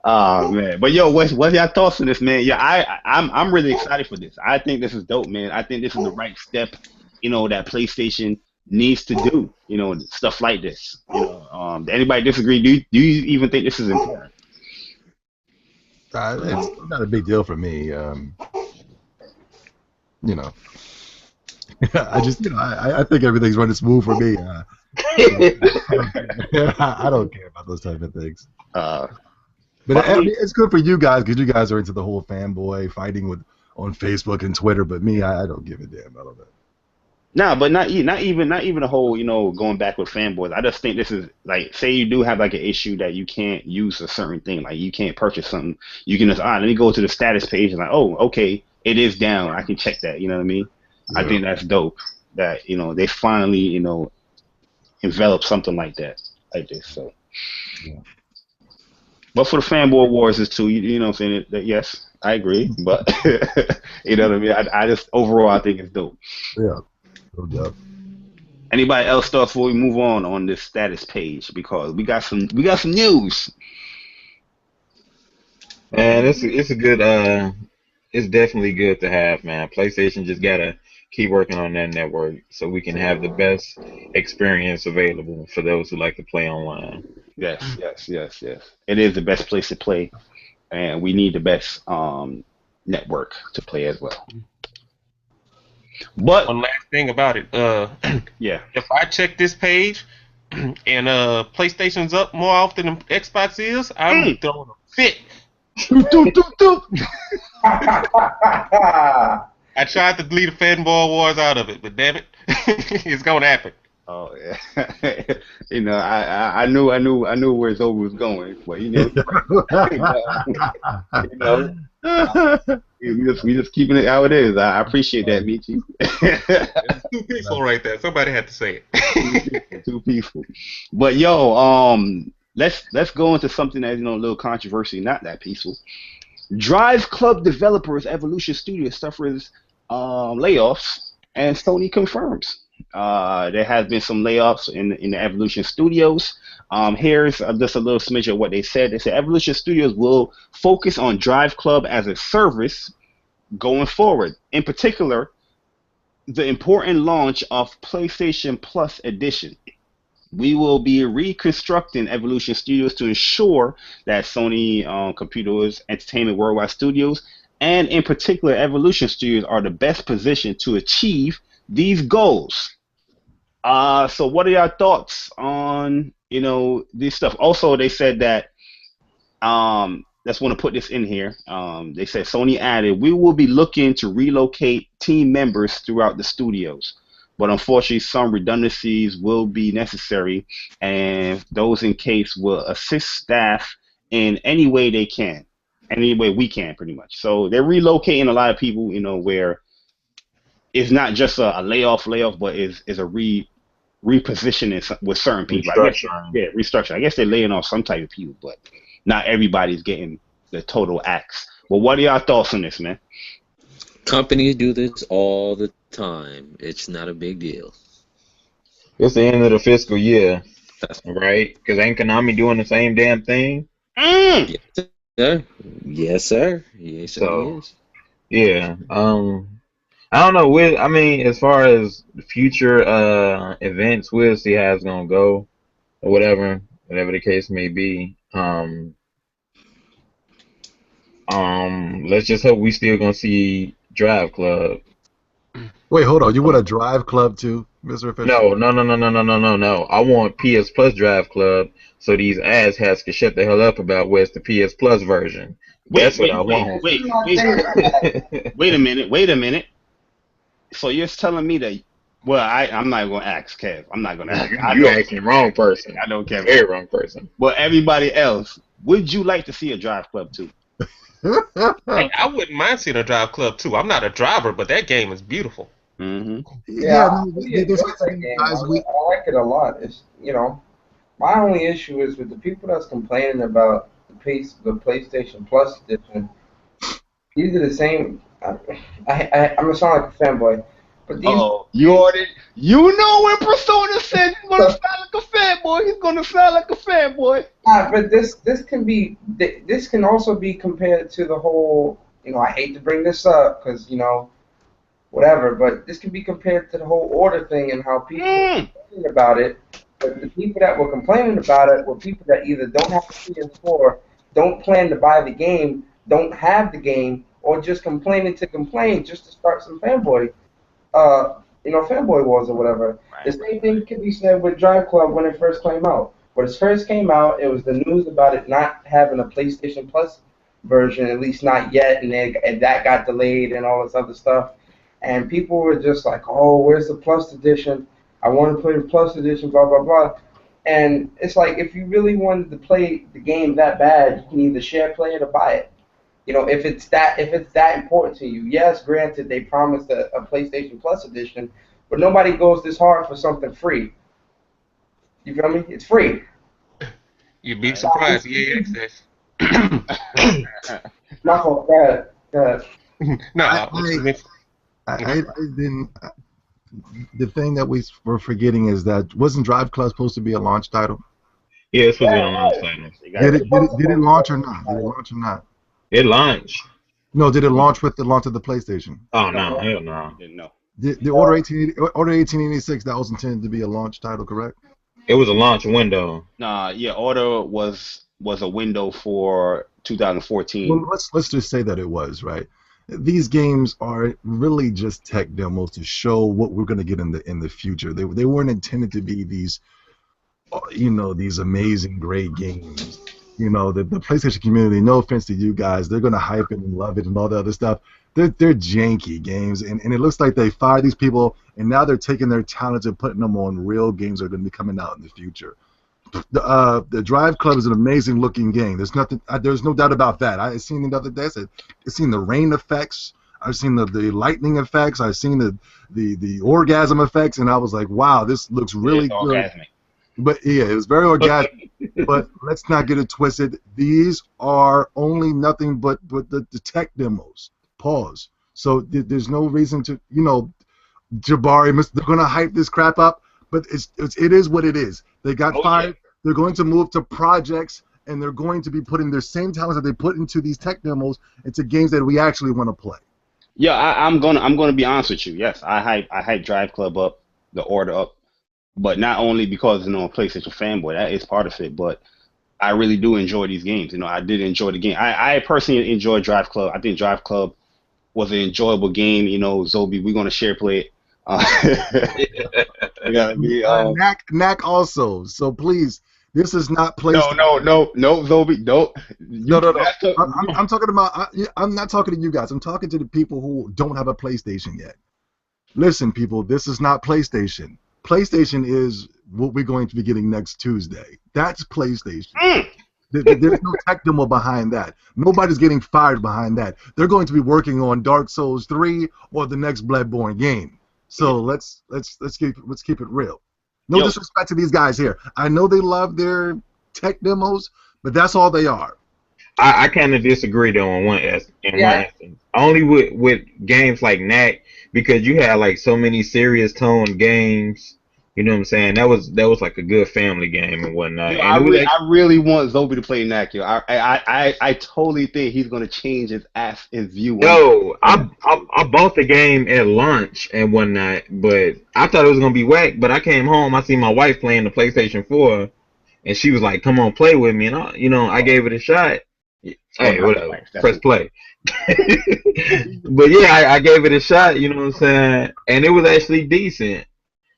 Oh man, but what's your thoughts on this, man? Yeah, I'm really excited for this. I think this is dope, man. I think this is the right step, that PlayStation needs to do, stuff like this. Anybody disagree? Do you even think this is important? It's not a big deal for me. I just, I think everything's running smooth for me. I don't care about those type of things. But it's good for you guys because you guys are into the whole fanboy fighting on Facebook and Twitter. But me, I don't give a damn about that. Nah, but not even a whole going back with fanboys. I just think this is like, say you do have like an issue that you can't use a certain thing, like you can't purchase something. You can just let me go to the status page and like, oh, okay, it is down. I can check that. You know what I mean? Yeah. I think that's dope. That they finally envelop something like that, like this. So. Yeah. But for the fanboy wars is too, you know what I'm saying? That yes, I agree. But you know what I mean? I just overall I think it's dope. Yeah. No doubt. Anybody else thoughts before we move on this status page, because we got some news. Man, it's a good it's definitely good to have, man. PlayStation just gotta keep working on that network so we can have the best experience available for those who like to play online. Yes. It is the best place to play, and we need the best network to play as well. But one last thing about it, yeah. If I check this page and PlayStation's up more often than Xbox is, I'm throwing a fit. I tried to delete the fanboy wars out of it, but damn it, it's gonna happen. Oh yeah, I knew where it's over was going, but we just keeping it how it is. I appreciate that, Michy. It's too peaceful right there. Somebody had to say it. Too peaceful. But let's go into something that's a little controversy, not that peaceful. Drive Club developers Evolution Studios suffers layoffs, and Sony confirms. There has been some layoffs in the Evolution Studios. Here's just a little smidge of what they said. They said Evolution Studios will focus on Drive Club as a service going forward. In particular, the important launch of PlayStation Plus Edition. We will be reconstructing Evolution Studios to ensure that Sony Computers Entertainment Worldwide Studios, and in particular Evolution Studios, are the best positioned to achieve these goals. So what are your thoughts on this stuff? Also, they said that let's want to put this in here. They said Sony added, we will be looking to relocate team members throughout the studios, but unfortunately some redundancies will be necessary, and those in case will assist staff in any way they can, any way we can, pretty much. So they're relocating a lot of people, where it's not just a layoff, but is a repositioning with certain people. Restructuring. Restructuring. I guess they're laying off some type of people, but not everybody's getting the total axe. Well, what are y'all thoughts on this, man? Companies do this all the time. It's not a big deal. It's the end of the fiscal year, right? Because ain't Konami doing the same damn thing? Mm. Yes, sir. Yes, sir. Yes, So, it is. yeah. I don't know. I mean, as far as future events, we'll see how it's gonna go, or whatever the case may be. Let's just hope we still gonna see Drive Club. Wait, hold on. You want a Drive Club too, Mr. Official? No. I want PS Plus Drive Club, so these asshats can shut the hell up about where's the PS Plus version. That's what I want. Wait a minute. So you're telling me that? Well, I'm not gonna ask Kev. I'm not gonna ask. You asking the wrong person. I don't care. Very wrong person. Well, everybody else, would you like to see a Drive Club too? Hey, I wouldn't mind seeing a Drive Club too. I'm not a driver, but that game is beautiful. Mm-hmm. Yeah, no, I like it a lot. It's my only issue is with the people that's complaining about the PlayStation Plus edition. These are the same. I'm gonna sound like a fanboy, but these. Oh, you know when Persona said he's gonna sound like a fanboy, he's gonna sound like a fanboy. But this can also be compared to the whole. I hate to bring this up because whatever, but this can be compared to the whole order thing and how people were complaining about it. But the people that were complaining about it were people that either don't have a PS4, don't plan to buy the game, don't have the game, or just complaining to complain just to start some fanboy wars or whatever. Right. The same thing can be said with Drive Club when it first came out. When it first came out, it was the news about it not having a PlayStation Plus version, at least not yet, and that got delayed and all this other stuff. And people were just like, oh, where's the Plus edition? I want to play the Plus edition, blah, blah, blah. And it's like, if you really wanted to play the game that bad, you can either share play it or buy it. If it's that important to you. Yes, granted, they promised a PlayStation Plus edition, but nobody goes this hard for something free. You feel me? It's free. You'd be surprised. EA Access. My fault. Go ahead. No, I didn't. The thing that we were forgetting is that wasn't Drive Club supposed to be a launch title? Yeah, it's supposed to be a launch title. Did it launch or not? It launched. No, did it launch with the launch of the PlayStation? Oh no, hell no. Didn't know. The Order 1886, that was intended to be a launch title, correct? It was a launch window. Nah, yeah, Order was a window for 2014. Well, let's just say that it was, right? These games are really just tech demos to show what we're going to get in the future. They weren't intended to be these amazing great games. The PlayStation community, no offense to you guys, they're going to hype it and love it and all the other stuff. They're janky games, and it looks like they fired these people, and now they're taking their talents and putting them on real games that are going to be coming out in the future. The Drive Club is an amazing looking game. There's no doubt about that. I've seen it the other day. I've seen the rain effects. I've seen the lightning effects. I've seen the orgasm effects, and I was like, wow, this looks really good. Orgasmic. But yeah, it was very orgasmic. But let's not get it twisted. These are only nothing but the tech demos. Pause. So there's no reason to Jabari, they're gonna hype this crap up, but it is what it is. They got fired. Yeah. They're going to move to projects, and they're going to be putting their same talents that they put into these tech demos into games that we actually want to play. Yeah, I'm gonna be honest with you. Yes, I hype Drive Club up, the Order up, but not only because I'm a PlayStation fanboy. That is part of it, but I really do enjoy these games. I did enjoy the game. I personally enjoy Drive Club. I think Drive Club was an enjoyable game. Zobi, we're gonna share play it. Knack also. So please, this is not PlayStation. No, Zobi, no. I'm talking about. I'm not talking to you guys. I'm talking to the people who don't have a PlayStation yet. Listen, people, this is not PlayStation. PlayStation is what we're going to be getting next Tuesday. That's PlayStation. There's no tech demo behind that. Nobody's getting fired behind that. They're going to be working on Dark Souls 3 or the next Bloodborne game. So let's keep it real. No disrespect to these guys here. I know they love their tech demos, but that's all they are. I kind of disagree though in one instance. Only with games like Knack, because you had like so many serious tone games. You know what I'm saying? That was like a good family game and whatnot. I really want Zobi to play Knack. I totally think he's gonna change his view. I bought the game at launch and whatnot, but I thought it was gonna be whack. But I came home, I see my wife playing the PlayStation 4, and she was like, "Come on, play with me," and I gave it a shot. Hey, whatever. Press play. But yeah, I gave it a shot. You know what I'm saying? And it was actually decent.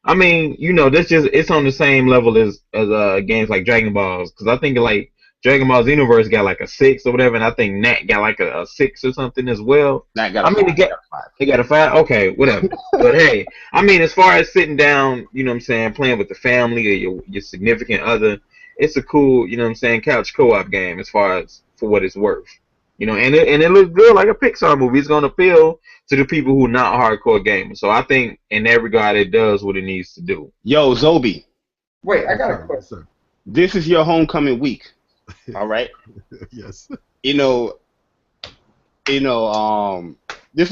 I mean, it's on the same level as games like Dragon Balls, because I think like Dragon Ball Xenoverse got like a 6 or whatever, and I think Knack got like a 6 or something as well. Knack got a 5. They got a 5. Okay, whatever. But hey, I mean, as far as sitting down, you know what I'm saying, playing with the family or your significant other, it's a cool, you know what I'm saying, couch co-op game as far as for what it's worth. And it looks good like a Pixar movie. It's gonna appeal to the people who are not hardcore gamers. So I think in that regard it does what it needs to do. Yo, Zobi. Wait, I got a question. This is your homecoming week. All right? Yes. This is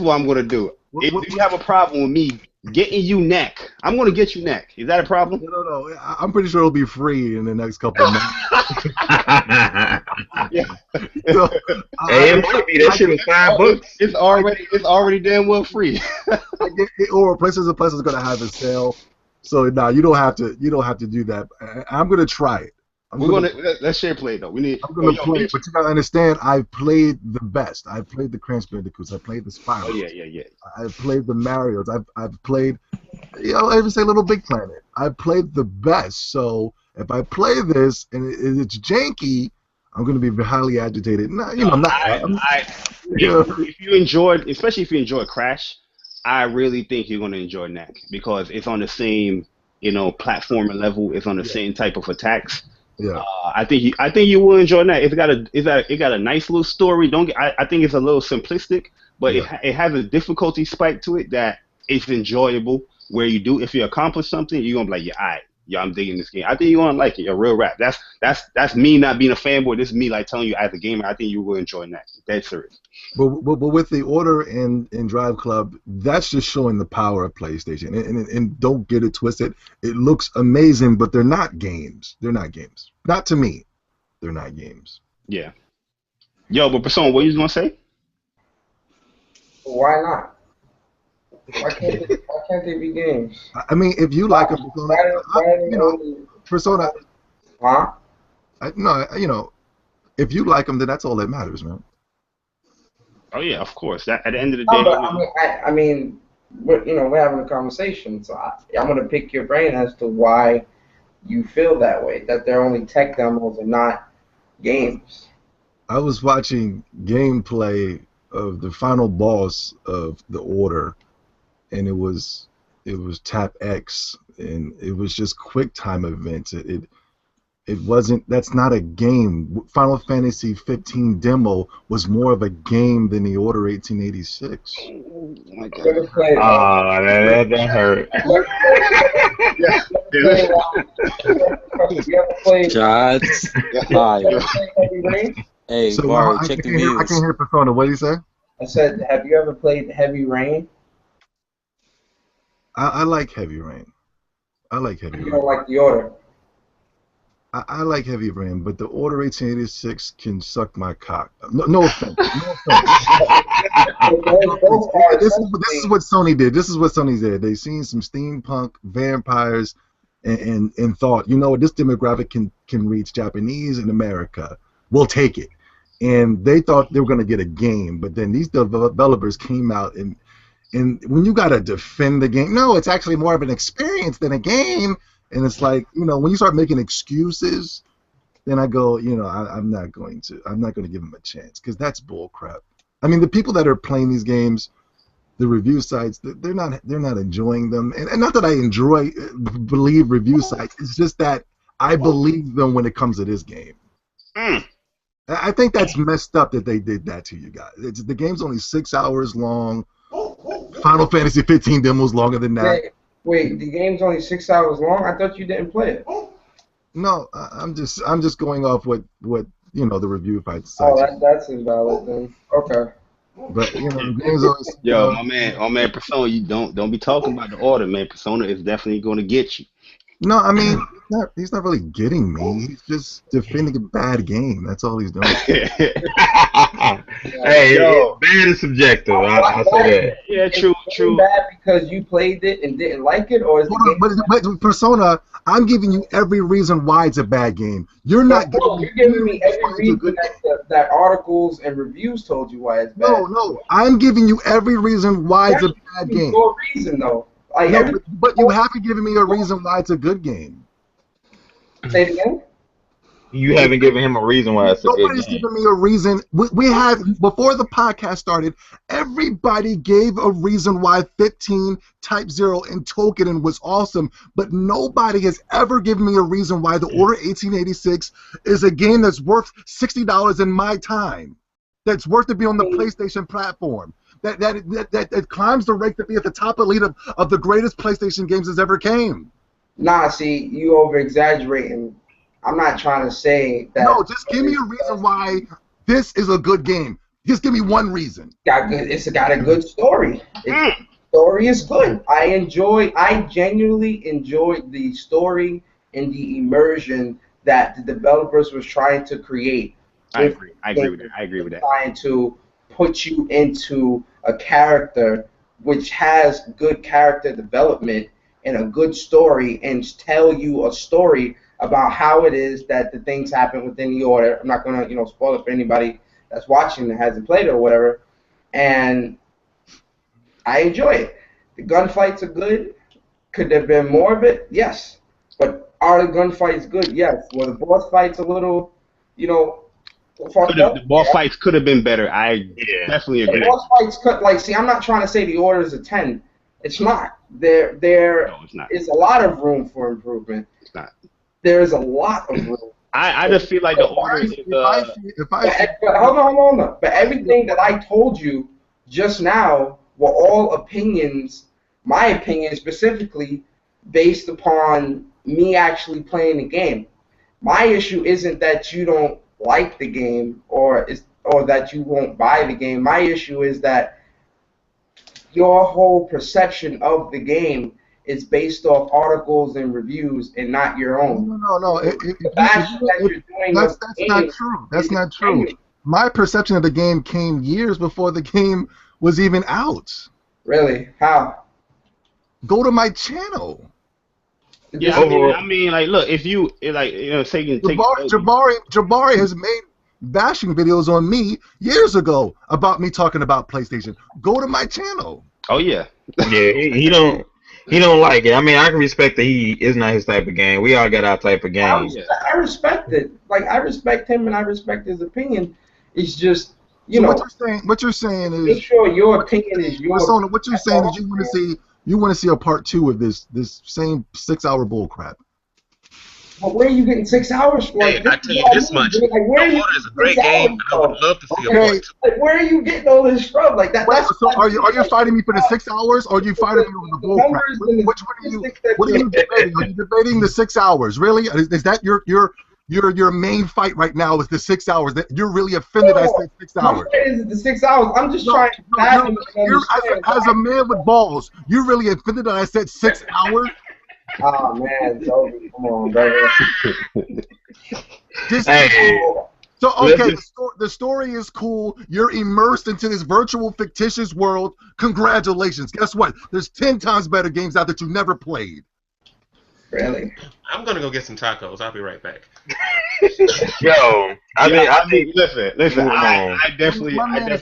what I'm gonna do. If you have a problem with me getting you Knack, I'm gonna get you Knack. Is that a problem? No. I'm pretty sure it'll be free in the next couple of months. Yeah. So, it might be. That shit was $5. It's already damn well free. Or PlayStation Plus is gonna have a sale. So you don't have to do that. I'm gonna try it. Let's share play though. I'm gonna play, but you gotta understand. I've played the best. I've played the Crash Bandicoots. I've played the Spyro. Oh yeah. I've played the Mario's. I've played, I even say Little Big Planet. I've played the best. So if I play this and it's janky, I'm gonna be highly agitated. If you enjoyed, especially if you enjoy Crash, I really think you're gonna enjoy Knack because it's on the same, platforming level. It's on the same type of attacks. Yeah. I think you will enjoy that. It got a nice little story. I think it's a little simplistic, but it has a difficulty spike to it that it's enjoyable. Where if you accomplish something, you're gonna be like, I'm digging this game. I think you're gonna like it. A real rap. That's me not being a fanboy. This is me like telling you as a gamer. I think you will enjoy that. That's serious. But with the Order and Drive Club, that's just showing the power of PlayStation. And don't get it twisted. It looks amazing, but they're not games. They're not games. Not to me. They're not games. Yeah. Yo, but Persona, what you gonna say? Why not? Why can't they be games? I mean, if you like them, Persona. Huh? If you like them, then that's all that matters, man. Oh yeah, of course. At the end of the day, I mean, we're having a conversation, so I'm gonna pick your brain as to why you feel that way. That they're only tech demos and not games. I was watching gameplay of the final boss of the Order, and it was Tap X, and it was just quick time events. It wasn't. That's not a game. Final Fantasy 15 demo was more of a game than the Order 1886. Oh my God. That hurt. You ever played Shots. Heavy Rain? Hey, So Barry, I check the can't views. hear Persona. What did you say? I said, have you ever played Heavy Rain? I like Heavy Rain. I like Heavy You Rain. don't like the order. I like Heavy Rain, but the Order 1886 can suck my cock. No offense. No offense. Those are This is what Sony did. This is what Sony did. They seen some steampunk vampires and thought, you know what, this demographic can reach Japanese in America. We'll take it. And they thought they were going to get a game, but then these developers came out and when you got to defend the game, no, it's actually more of an experience than a game. And it's like, you know, when you start making excuses, then I go, you know, I'm not going to give them a chance because that's bull crap. I mean, the people that are playing these games, the review sites, they're not enjoying them, and not that I believe review sites. It's just that I believe them when it comes to this game. I think that's messed up that they did that to you guys. The game's only 6 hours long. Final Fantasy 15 demo's longer than that. Wait, the game's only 6 hours long? I thought you didn't play it. No, I'm just going off what you know the review sites. Oh, that's invalid then. Okay. But you know, the game's always. Yo, my man, Persona, you don't be talking about the order, man. Persona is definitely going to get you. No, I mean, he's not really getting me. He's just defending a bad game. That's all he's doing. Hey, bad is subjective. I'll say that. Yeah, true. Bad because you played it and didn't like it, or is But Persona, I'm giving you every reason why it's a bad game. You're not giving me every reason that articles and reviews told you why it's bad. No, I'm giving you every reason why it's a bad game. No reason though. Like, no, but you haven't given me a reason why it's a good game. Say it again? You haven't given him a reason why it's a good game. Nobody's given me a reason. We had, before the podcast started, everybody gave a reason why 15, Type 0, and Token was awesome, but nobody has ever given me a reason why the Order 1886 is a game that's worth $60 in my time, that's worth to be on the PlayStation platform. That climbs the rank to be at the top elite of the greatest PlayStation games that's ever came. Nah, see, you over-exaggerating. I'm not trying to say that. No, just give me a reason why this is a good game. Just give me one reason. It's got a good story. The story is good. I genuinely enjoyed the story and the immersion that the developers was trying to create. I agree with that. Trying to put you into a character which has good character development and a good story, and tell you a story about how it is that the things happen within the order. I'm not gonna, spoil it for anybody that's watching that hasn't played it or whatever. And I enjoy it. The gunfights are good. Could there have been more of it? Yes. But are the gunfights good? Yes. Were the boss fights a little, the boss fights could have been better. I definitely agree. The boss fights could, I'm not trying to say the order is a 10. It's not. There it's not. is a lot of room for improvement. It's not. There is a lot of room. I just feel like the order is. But hold on. But everything that I told you just now were all opinions, my opinion specifically, based upon me actually playing the game. My issue isn't that you don't like the game or that you won't buy the game. My issue is that your whole perception of the game is based off articles and reviews and not your own. No. That's not true. That's not true. My perception of the game came years before the game was even out. Really? How? Go to my channel. Yeah, I mean, like, look, if you say you take Jabari has made bashing videos on me years ago about me talking about PlayStation. Go to my channel. Oh yeah. He don't like it. I mean, I can respect that he is not his type of game. We all got our type of games. I respect it. Like, I respect him and I respect his opinion. It's just, What you're saying is, make sure your opinion is yours. What you're saying is you want to see a part 2 of this same 6-hour bull crap. But where are you getting 6 hours for? Hey, I tell you this much. The Order is a great game, but I would love to see a part 2. Like, where are you getting all this from? Like that. So are you fighting me for the 6 hours, or are you fighting me over the bull crap? Which one are you? What are you debating? Are you debating the 6 hours? Really? Is that your Your main fight right now is the 6 hours. That you're really offended. I said 6 hours. My fight is the 6 hours. I'm just trying to fathom as a man with balls, you're really offended that I said 6 hours. Oh man, Toby, come on, brother. So okay, the story is cool. You're immersed into this virtual fictitious world. Congratulations. Guess what? There's 10 times better games out that you never played. Really? I'm gonna go get some tacos. I'll be right back. Yo, I think listen. I definitely. Like I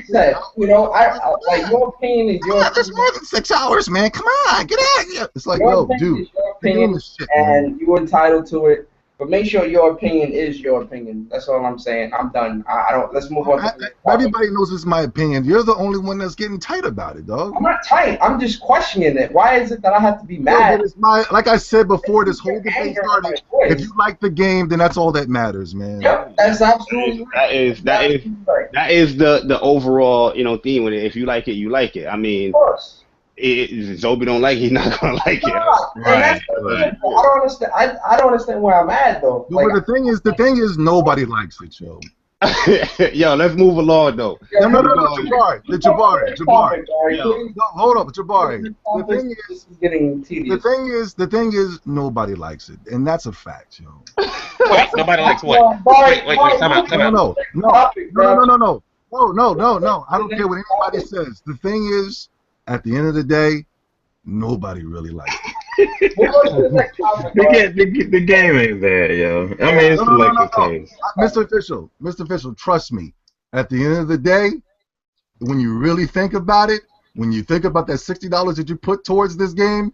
said, you know, I like your opinion is your opinion. That's more than 6 hours, man. Come on, get out here. It's like, Your yo, opinion dude, is your you're doing opinion, this shit, and man. you're entitled to it. But make sure your opinion is your opinion. That's all I'm saying. I'm done. I don't. Let's move on. Everybody knows it's my opinion. You're the only one that's getting tight about it, dog. I'm not tight. I'm just questioning it. Why is it that I have to be No, mad? but it's like I said before, this whole debate started. If you like the game, then that's all that matters, man. Yep, that's absolutely right. That is the overall theme with it. If you like it, you like it. I mean, Of course. Zobi don't like it, he's not gonna like it. Right. I don't understand. I don't understand where I'm at though. But the thing is, nobody likes it, yo. Yo, let's move along though. No, Jabari. No, hold up, Jabari. The thing is, nobody likes it, and that's a fact, yo. Wait, nobody likes what? Wait, time out. No. I don't care what anybody says. The thing is, at the end of the day, nobody really likes it. the game ain't bad, yo. I mean, it's selective taste. Mr. Official, trust me. At the end of the day, when you really think about it, when you think about that $60 that you put towards this game,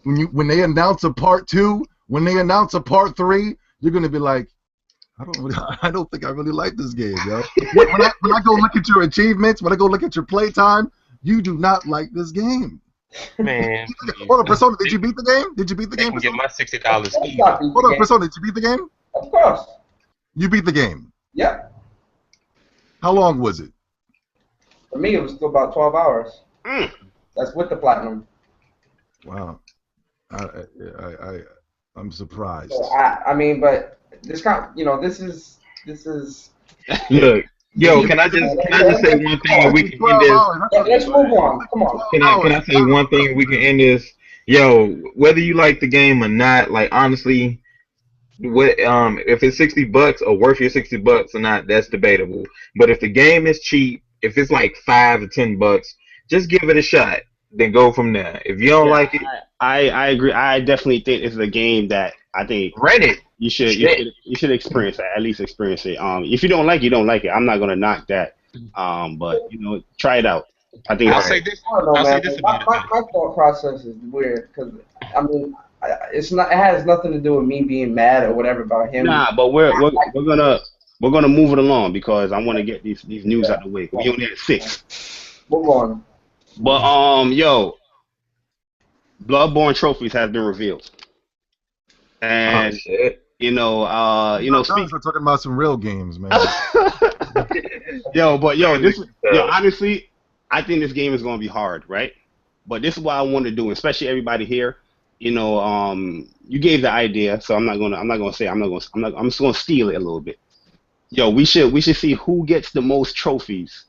when they announce a part 2, when they announce a part 3, you're gonna be like, I don't think I really like this game, yo. When I go look at your achievements, when I go look at your playtime, you do not like this game. Man. Hold on, Persona, did you beat the game? Did you beat the game? I can get my $60 easy. Hold on, Persona, did you beat the game? Of course. You beat the game? Yep. How long was it? For me, it was still about 12 hours. That's with the platinum. Wow. I'm surprised. So I mean, but this is. Look. Yo, can I just say one thing and we can end this? Let's move on. Come on. Can I say one thing and we can end this? Yo, whether you like the game or not, like honestly, if it's $60 or worth your $60 or not, that's debatable. But if the game is cheap, if it's like $5 or $10, just give it a shot. Then go from there. If you don't like it, I agree. I definitely think it's a game that I think rent it. You should experience it. At least experience it. If you don't like it, you don't like it. I'm not gonna knock that. But try it out. I think I'll say this about it. My thought process is weird because I mean, it has nothing to do with me being mad or whatever about him. Nah, but we're gonna move it along because I want to get these news out of the way. We only at 6. Move on. But yo, Bloodborne trophies have been revealed, and we're talking about some real games, man. honestly, I think this game is gonna be hard, right? But this is what I want to do, especially everybody here. You gave the idea, so I'm just gonna steal it a little bit. Yo, we should see who gets the most trophies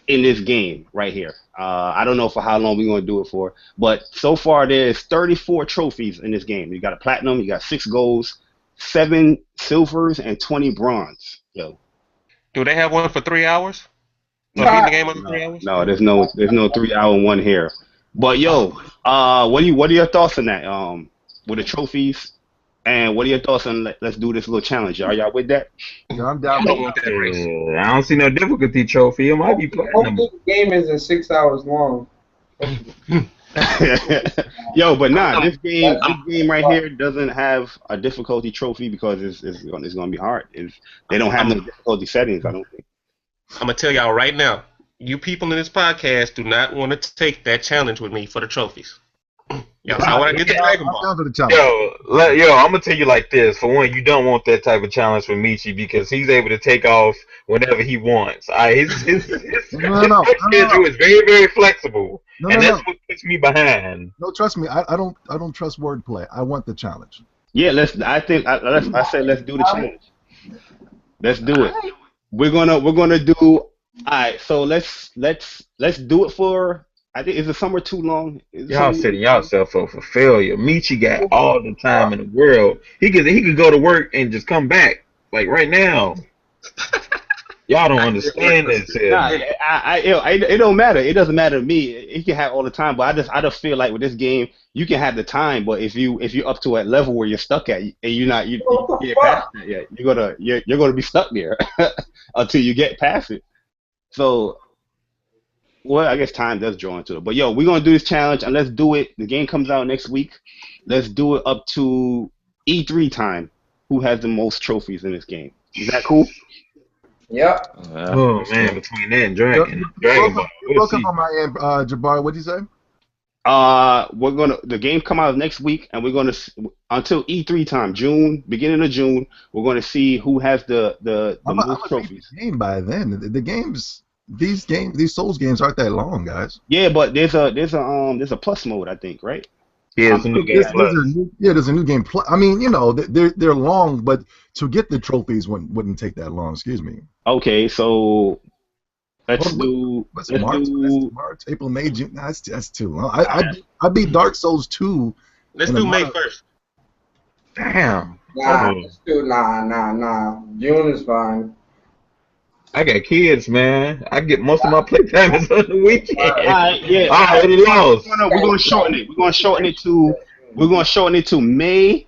in this game right here. I don't know for how long we're going to do it for, but so far there's 34 trophies in this game. You got a platinum, you got 6 golds, 7 silvers, and 20 bronze. Yo, do they have one for 3 hours? Beating the game under 3 hours? No, there's no 3-hour one here. But yo, what are your thoughts on that? With the trophies, and what are your thoughts on let's do this little challenge? Are y'all with that? Yeah, I'm down with that. I don't see no difficulty trophy. It might be platinum. Hopefully the game isn't 6 hours long. Yo, but this game right here doesn't have a difficulty trophy because it's going to be hard. They don't have no difficulty settings, I don't think. I'm going to tell y'all right now, you people in this podcast do not want to take that challenge with me for the trophies. Yo, so I want to get the Dragon Ball. Yo, I'm gonna tell you like this. For one, you don't want that type of challenge from Michy because he's able to take off whenever he wants. His schedule is very, very flexible, and that's what puts me behind. No, trust me. I don't trust wordplay. I want the challenge. Yeah, I said let's do the challenge. Let's do it. We're gonna do. All right, so let's do it for. I think is the summer too long? Is the Y'all summer setting too long? yourself up for failure. Michi got all the time in the world. He could go to work and just come back like right now. Y'all don't I can get work understand for this 6 here, Nah, man. minutes. it don't matter. It doesn't matter to me. He can have all the time, but I just feel like with this game, you can have the time, but if you're up to a level where you're stuck at, and you What the can't pass fuck? that yet, you're gonna be stuck there until you get past it. So, well, I guess time does draw into it. But yo, we're gonna do this challenge, and let's do it. The game comes out next week. Let's do it up to E3 time. Who has the most trophies in this game? Is that cool? Yep. Yeah, Oh that's man, cool. between that and You Dragon broke up. Ball, You we'll broke up see. on my end, Jabbar. What did you say? The game come out next week, and we're gonna until E3 time, June, beginning of June, we're gonna see who has the I'm most gonna beat trophies. the game by then. These Souls games aren't that long, guys. Yeah, but there's a plus mode, I think, right? Here's I'm the new pretty game sure. There's a plus. new, yeah, there's a new game. I mean, you know, they're long, but to get the trophies wouldn't take that long. Excuse me. Okay, so let's What, what, do what's let's March? That's do. March, April, May, June. Nah, that's too long. I beat Dark Souls 2 Let's in a do May month. 1st. Damn. Nah, Oh, let's do nah. June is fine. I got kids, man. I get most of my playtime is on the All weekend. right, yeah, all I right. already We're gonna lost. shorten it. We're gonna shorten it to Matter May.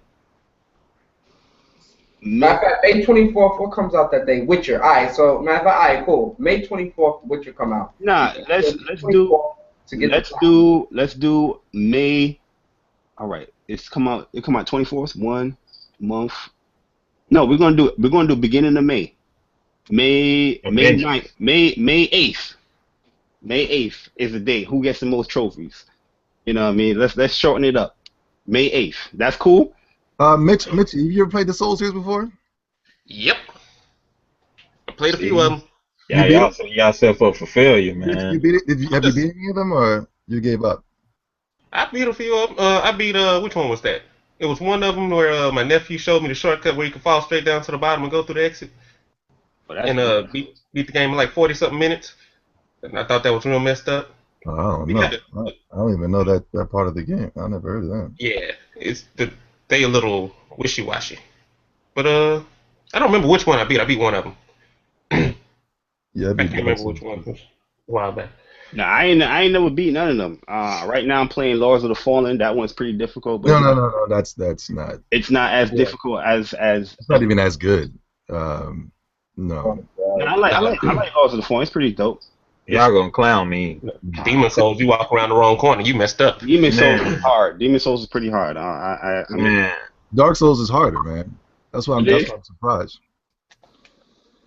of fact, May 24th, what comes out that day? Witcher. Alright, so matter of fact, alright, cool. May 24th, Witcher come out. Nah, So let's May let's do 24th to get the let's top. do let's do May. All right, It come out 24th, 1 month. No, we're gonna do beginning of May. May Avengers. 9th, May 8th. May 8th is the date. Who gets the most trophies? You know what I mean? Let's shorten it up. May 8th. That's cool. Mitch, have you ever played the Souls series before? Yep. I played a few of See? them. You Yeah, beat y'all it? setting yourself up for failure, Mitch, you man. beat it? I'm Have you just beat any of them, or you gave up? I beat a few of them. I beat which one was that? It was one of them where my nephew showed me the shortcut where you could fall straight down to the bottom and go through the exit, But that's and easy. beat the game in like 40 something minutes. And I thought that was real messed up. Oh, I don't But yeah, know. I don't even know that part of the game. I never heard of that. yeah, they a little wishy washy. But I don't remember which one I beat. I beat one of them. Yeah, that'd I be can't Dark remember which Souls one. It too. was a while back. No, I ain't never beat none of them. Right now I'm playing Lords of the Fallen. That one's pretty difficult, but No, no, no, no. That's not. it's not as Yeah. difficult as It's not even as good. Um, no. no, I like I Nah, like I like Lords of the Fallen. It's pretty dope. It's Y'all gonna clown me. Demon Souls, you walk around the wrong corner, you messed up. Demon Souls is Man, hard. Demon Souls is pretty hard. I mean, man. Dark Souls is harder, man. it That's is. why I'm surprised.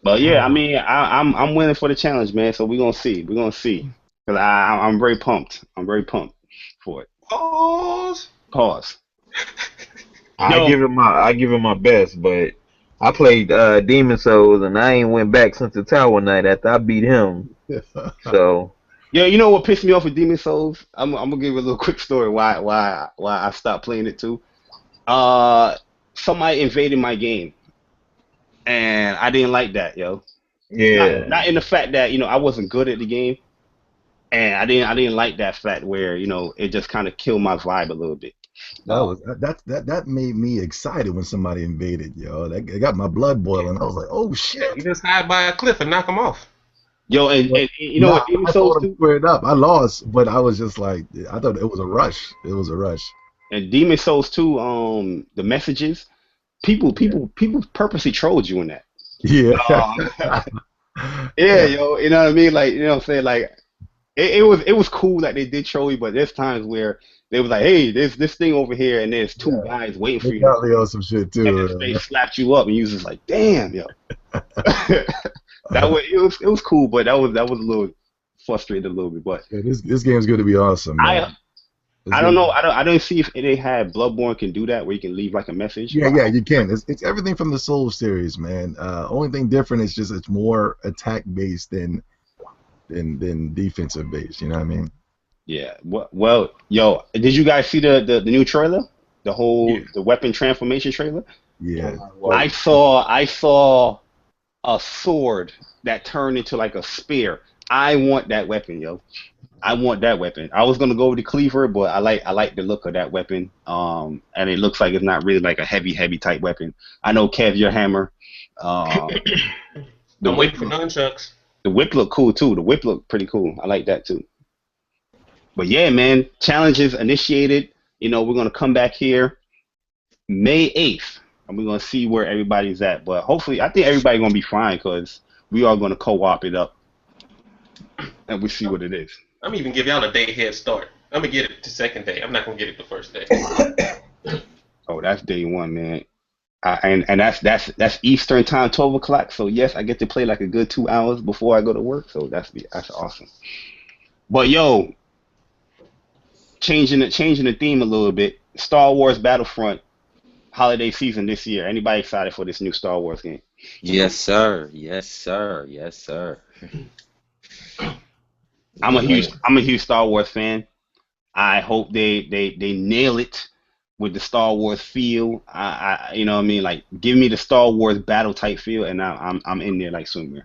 But yeah, I mean, I'm winning for the challenge, man. So we're gonna see. We're gonna see. Cause I'm very pumped. I'm very pumped for it. Pause. Pause. I Yo, give it my best, but I played Demon Souls and I ain't went back since the Tower Knight after I beat him. So yo, you know what pissed me off with Demon Souls? I'm gonna give you a little quick story why I stopped playing it too. Uh, Somebody invaded my game, and I didn't like that, yo. yeah. Not in the fact that I wasn't good at the game, and I didn't like that fact where it just kind of killed my vibe a little bit. Uh, That made me excited when somebody invaded, yo. That got my blood boiling. I was like, oh You shit. just hide by a cliff and knock them off. Yo, and you know Nah, what Demon I Souls fought him too? squared up. I lost, but I was just like, I thought it was a rush. It was a rush. And Demon Souls too. The messages, people Yeah. people people purposely trolled you in that. Yeah. Um, yeah, Yeah. yo, you know what I mean? Like, what I'm saying? Like, it was cool that they did troll you, but there's times where they was like, hey, there's this thing over here, and there's two Yeah. guys waiting They for you to got come me on in, some shit and then too. they slapped you up, and you was just like, damn, yo. It was cool, but that was a little frustrated a little bit. But Yeah, this game's going to be awesome, I man. It's I gonna don't be, know. I don't see if they had Bloodborne can do that where you can leave like a message. yeah, you can. It's everything from the Soul series, man. Only thing different is just it's more attack based than defensive based. You know what I mean? Yeah. Well, yo, did you guys see the new trailer? the weapon transformation trailer. Yeah. I saw a sword that turned into like a spear. I want that weapon, yo. I want that weapon. I was gonna go with the cleaver, but I like the look of that weapon. And it looks like it's not really like a heavy type weapon. I know Kev, your hammer. I'm waiting for nunchucks. The whip look cool too. The whip look pretty cool. I like that too. But yeah, man, challenges initiated. You know, we're gonna come back here May 8th, and we're gonna see where everybody's at. But hopefully, I think everybody's gonna be fine because we are gonna co-op it up, and we see what it is. I'm even give y'all a day head start. I'm gonna get it the second day. I'm not gonna get it the first day. Oh, that's day one, man. And that's Eastern time, 12 o'clock. So yes, I get to play like a good 2 hours before I go to work. So that's awesome. But yo, changing the theme a little bit. Star Wars Battlefront holiday season this year. Anybody excited for this new Star Wars game? Yes, sir. Yes, sir. Yes, sir. I'm a huge Star Wars fan. I hope they nail it with the Star Wars feel. I you know what I mean, like give me the Star Wars battle type feel, and I'm in there like swimwear.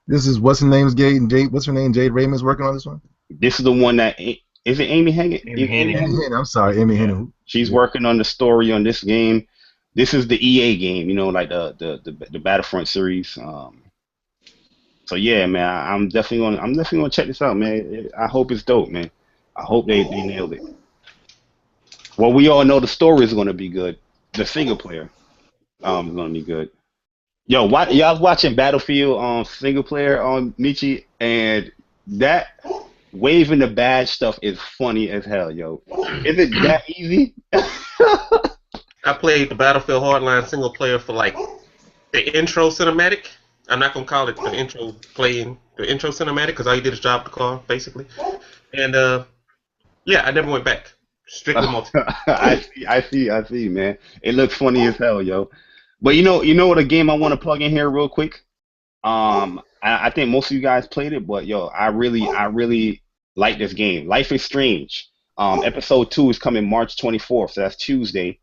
This is what's her name's Jade. What's her name? Jade Raymond's working on this one. This is the one that is it Amy Hennig? Amy Hennig. I'm sorry, Amy Hennig. She's working on the story on this game. This is the EA game, you know, like the Battlefront series. So yeah, man, I'm definitely gonna check this out, man. I hope it's dope, man. I hope they nailed it. Well, we all know the story is gonna be good. The single player, is gonna be good. Yo, y'all watching Battlefield single player on Michy, and that waving the badge stuff is funny as hell, yo. Is it that easy? I played the Battlefield Hardline single player for like the intro cinematic. I'm not gonna call it the intro cinematic because all you did is drive the car basically. And yeah, I never went back. Strictly multi. I see, man. It looks funny as hell, yo. But you know what a game I want to plug in here real quick. I think most of you guys played it, but yo, I really like this game. Life is Strange. Episode 2 is coming March 24th, so that's Tuesday.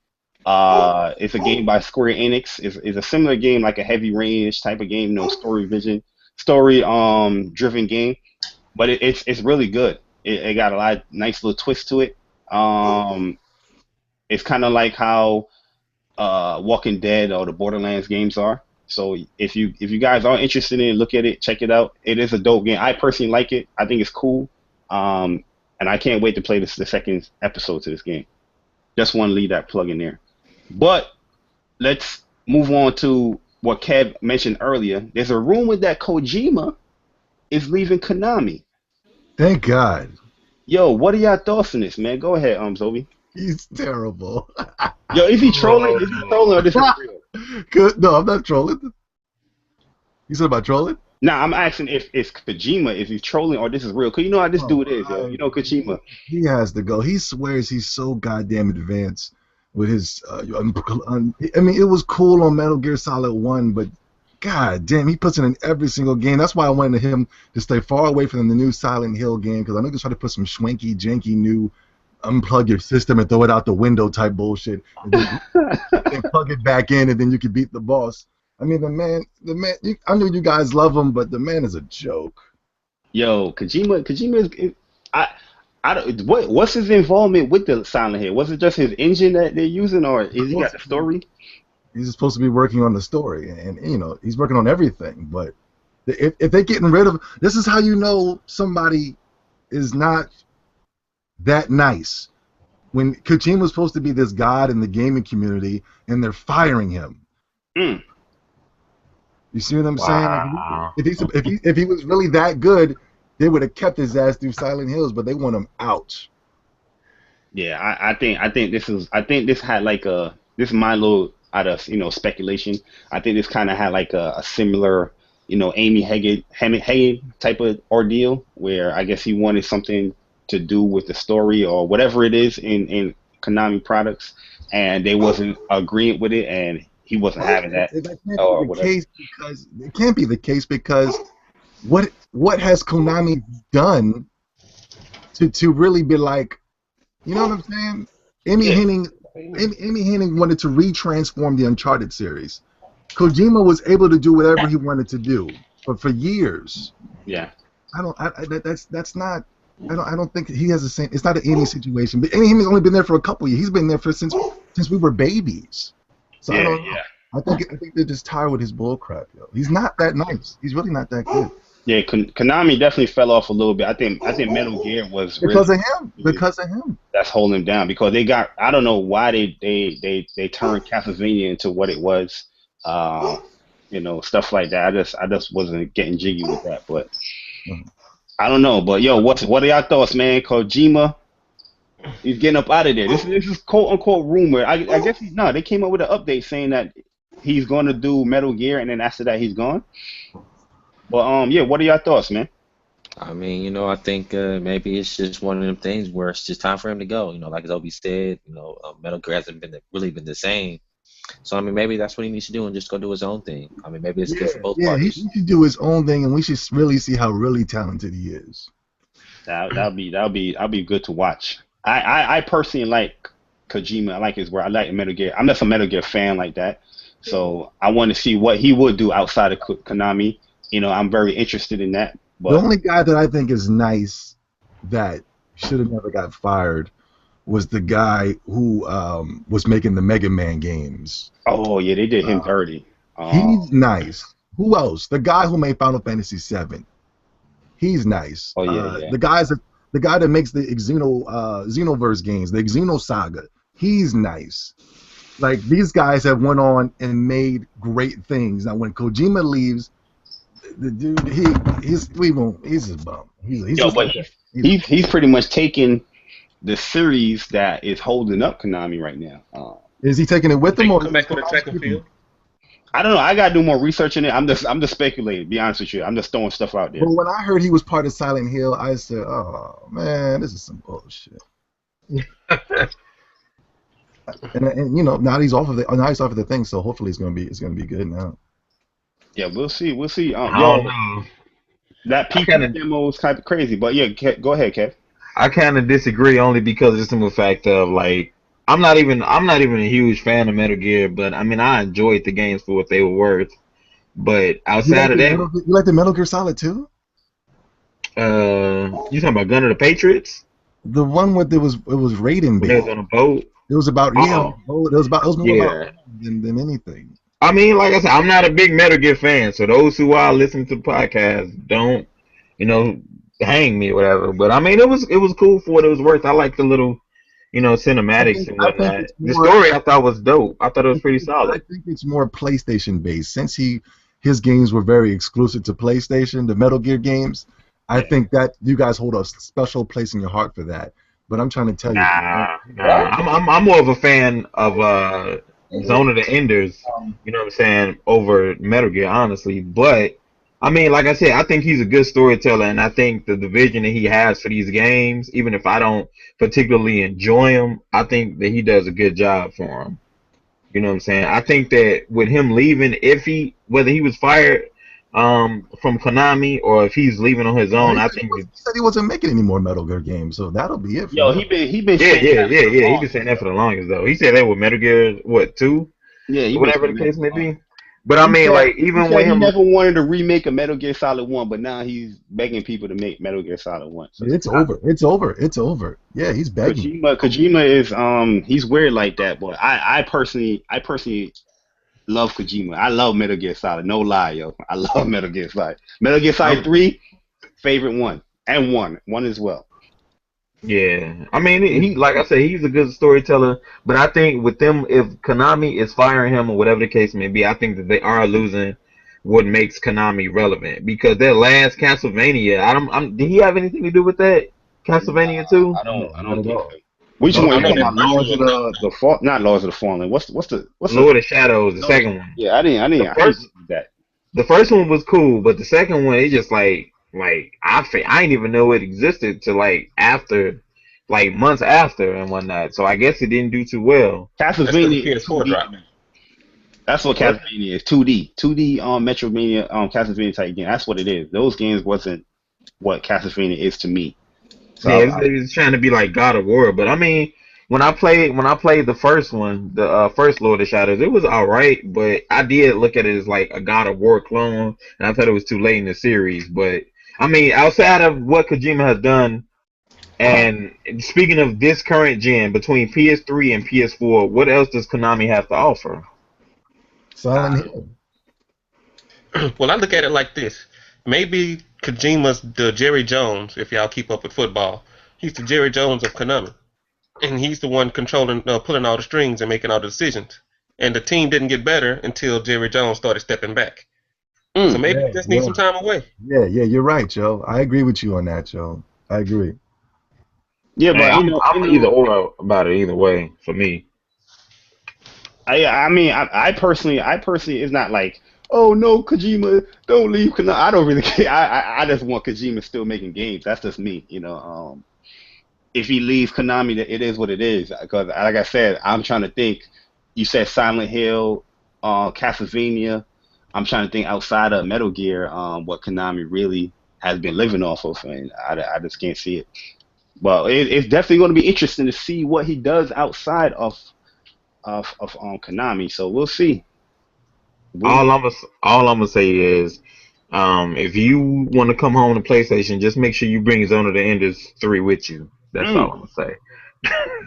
It's a game by Square Enix. It's a similar game, like a heavy range type of game, story driven game. But it's really good. It got a lot of nice little twists to it. It's kind of like how Walking Dead or the Borderlands games are. So if you guys are interested in it, look at it, check it out. It is a dope game. I personally like it. I think it's cool. And I can't wait to play the second episode to this game. Just want to leave that plug in there. But let's move on to what Kev mentioned earlier. There's a rumor that Kojima is leaving Konami. Thank God. Yo, what are y'all thoughts on this, man? Go ahead, Zobi. He's terrible. Yo, is he trolling? Is he trolling or this is real? Good. No, I'm not trolling. You said about trolling? Nah, I'm asking if Kojima, is he trolling or this is real? Cause you know how this dude is, yo. You know Kojima. He has to go. He swears he's so goddamn advanced with his. I mean, it was cool on Metal Gear Solid 1, but god damn, he puts it in every single game. That's why I wanted him to stay far away from the new Silent Hill game, because I know he's trying to put some schwanky, janky new unplug your system and throw it out the window type bullshit, and then plug it back in, and then you can beat the boss. I mean, the man. I know you guys love him, but the man is a joke. Yo, Kojima is. What's his involvement with the Silent Hill? Was it just his engine that they're using, or is he got the story? He's supposed to be working on the story, and he's working on everything. But if they're getting rid of, this is how you know somebody is not that nice. When Kojima was supposed to be this god in the gaming community, and they're firing him. Mm. You see what I'm Wow. saying? Like, if he was really that good, they would have kept his ass through Silent Hills, but they want him out. Yeah, I think this had like this is my little out of speculation. I think this kind of had like a similar Amy Hennig type of ordeal where I guess he wanted something to do with the story or whatever it is in Konami products, and they wasn't agreeing with it, and he wasn't having that. It can't be the case because what has Konami done to really be like, you know what I'm saying? Amy Hennig Amy Hennig wanted to retransform the Uncharted series. Kojima was able to do whatever he wanted to do, but for years. Yeah. That's not. I don't think he has the same. It's not an Amy situation. But Amy Hennig's only been there for a couple years. He's been there since we were babies. So I don't know. I think they're just tired with his bullcrap, yo. He's not that nice. He's really not that good. Yeah, Konami definitely fell off a little bit. I think Metal Gear was because really, of him. Because of him. That's holding him down because they got. I don't know why they turned Castlevania into what it was. You know, stuff like that. I just wasn't getting jiggy with that, but I don't know. But yo, what are y'all thoughts, man? Kojima, he's getting up out of there. This is quote unquote rumor. I guess they came up with an update saying that he's going to do Metal Gear, and then after that he's gone. But yeah, what are y'all thoughts, man? I mean, you know, I think maybe it's just one of them things where it's just time for him to go. You know, like Obi said, you know, Metal Gear hasn't really been the same. So I mean, maybe that's what he needs to do and just go do his own thing. I mean, maybe it's good for both parties. He should do his own thing, and we should really see how really talented he is. That'll be good to watch. I personally like Kojima. I like his work. I like Metal Gear. I'm just a Metal Gear fan like that. So I want to see what he would do outside of Konami. You know, I'm very interested in that. But the only guy that I think is nice that should have never got fired was the guy who was making the Mega Man games. Oh yeah, they did him dirty. He's nice. Who else? The guy who made Final Fantasy VII. He's nice. Oh yeah. The guy that makes the Xenoverse games, the Xeno Saga. He's nice. Like these guys have went on and made great things. Now when Kojima leaves, the dude he's a bum. He's pretty much taking the series that is holding up Konami right now. Is he taking it with him or come back with a track and field? I don't know. I gotta do more research in it. I'm just speculating. To be honest with you, I'm just throwing stuff out there. Well, when I heard he was part of Silent Hill, I said, "Oh man, this is some bullshit." and you know, now he's off of the thing, so hopefully it's gonna be good now. Yeah, we'll see. I don't know. That PC demo is kind of crazy, but yeah, go ahead, Kev. I kind of disagree only because of the simple fact of like I'm not even a huge fan of Metal Gear, but I mean I enjoyed the games for what they were worth. But outside of that, you like the Metal Gear Solid 2? You talking about Gun of the Patriots? The one with it was Raiden based. It was on a boat. It was about it was more about than anything. I mean, like I said, I'm not a big Metal Gear fan, so those who are listening to the podcast don't, you know, hang me or whatever. But I mean, it was cool for what it was worth. I like the little, you know, cinematics and whatnot. The story I thought was dope. I thought it was pretty solid. I think it's more PlayStation based since his games were very exclusive to PlayStation. The Metal Gear games, I think that you guys hold a special place in your heart for that. But I'm trying to tell you, I'm more of a fan of Zone of the Enders, you know what I'm saying, over Metal Gear, honestly. But I mean, like I said, I think he's a good storyteller, and I think the vision that he has for these games, even if I don't particularly enjoy them, I think that he does a good job for them. You know what I'm saying? I think that with him leaving, whether he was fired from Konami or if he's leaving on his own, I think he said he wasn't making any more Metal Gear games, so that'll be it. Yo, he been He's been saying that for the longest though. He said that with Metal Gear 2, whatever the case may be. But I mean, like even when he never wanted to remake a Metal Gear Solid 1, but now he's begging people to make Metal Gear Solid 1. So it's over. Yeah, he's begging. Kojima is he's weird like that, but I personally love Kojima. I love Metal Gear Solid. No lie, yo. I love Metal Gear Solid. Metal Gear Solid 3, favorite one. And 1 as well. Yeah. I mean, he like I said, he's a good storyteller. But I think with them, if Konami is firing him or whatever the case may be, I think that they are losing what makes Konami relevant. Because their last Castlevania, did he have anything to do with that? Castlevania 2? I don't think so. Which one? Laws of the Fallen? Not Laws of the Fallen. What's the Lord of Shadows? The second one. Yeah, I didn't that. The first one was cool, but the second one, it just like I didn't even know it existed till like after, like months after and whatnot. So I guess it didn't do too well. Castlevania is 2D. That's what Castlevania is. 2D Metroidvania Castlevania type game. That's what it is. Those games wasn't what Castlevania is to me. So yeah, it's trying to be like God of War, but I mean, when I played the first one, the first Lord of Shadows, it was alright, but I did look at it as like a God of War clone, and I thought it was too late in the series. But I mean, outside of what Kojima has done, and speaking of this current gen between PS3 and PS4, what else does Konami have to offer? Silent Hill. Well, I look at it like this. Maybe Kojima's the Jerry Jones, if y'all keep up with football. He's the Jerry Jones of Konami. And he's the one controlling, pulling all the strings and making all the decisions. And the team didn't get better until Jerry Jones started stepping back. So maybe he just needs some time away. Yeah, you're right, Joe. I agree with you on that, Joe. I agree. Yeah, Man, but I'm either or about it either way for me. I mean, I personally, it's not like, oh no, Kojima, don't leave Konami. I don't really care. I just want Kojima still making games. That's just me, you know. If he leaves Konami, it is what it is. Because, like I said, I'm trying to think. You said Silent Hill, Castlevania. I'm trying to think outside of Metal Gear, what Konami really has been living off of, and I just can't see it. But it's definitely going to be interesting to see what he does outside of Konami. So we'll see. All I'm gonna say is, if you want to come home to PlayStation, just make sure you bring Zone of the Enders 3 with you. That's all I'm gonna say.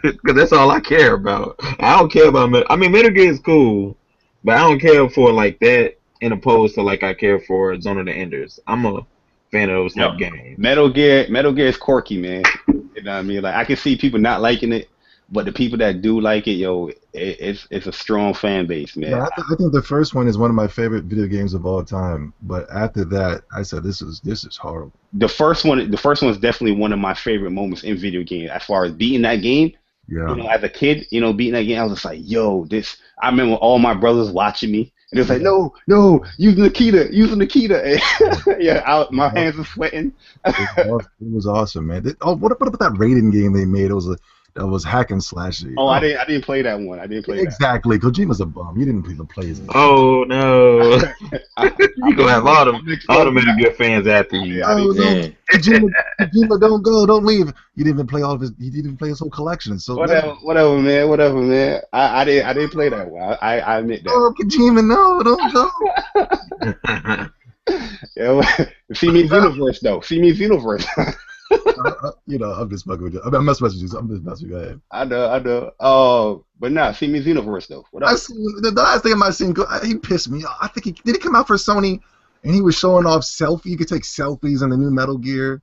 Because that's all I care about. I don't care about I mean, Metal Gear is cool, but I don't care for like that in opposed to like I care for Zone of the Enders. I'm a fan of those type games. Metal Gear is quirky, man. You know what I mean? Like I can see people not liking it, but the people that do like it, it's a strong fan base, man. Yeah, I think the first one is one of my favorite video games of all time. But after that, I said this is horrible. The first one is definitely one of my favorite moments in video games. As far as beating that game, Yeah. you know, as a kid, you know, beating that game, I was just like, yo, this. I remember all my brothers watching me, and it was like, no, use Nikita. Yeah, my hands were sweating. It was awesome, man. What about that Raiden game they made? That was hack and slash. Oh, I didn't play that one. I didn't play exactly. Kojima's a bum. You didn't even play his. Oh no! You gonna have all the Metal Gear fans after you. Oh no, Kojima, don't leave. You didn't even play He didn't even play his whole collection. So whatever, man. I didn't play that one. I admit that. Oh, Kojima, no, don't go. Yeah, see me Xenoverse though. See me Xenoverse. You know, I'm just fucking with you. I'm messing with you. I'm just messing with you. I know. But nah, see me Xenoverse though. What else? The last thing I might seen, he pissed me off. I think did he come out for Sony, and he was showing off You could take selfies in the new Metal Gear.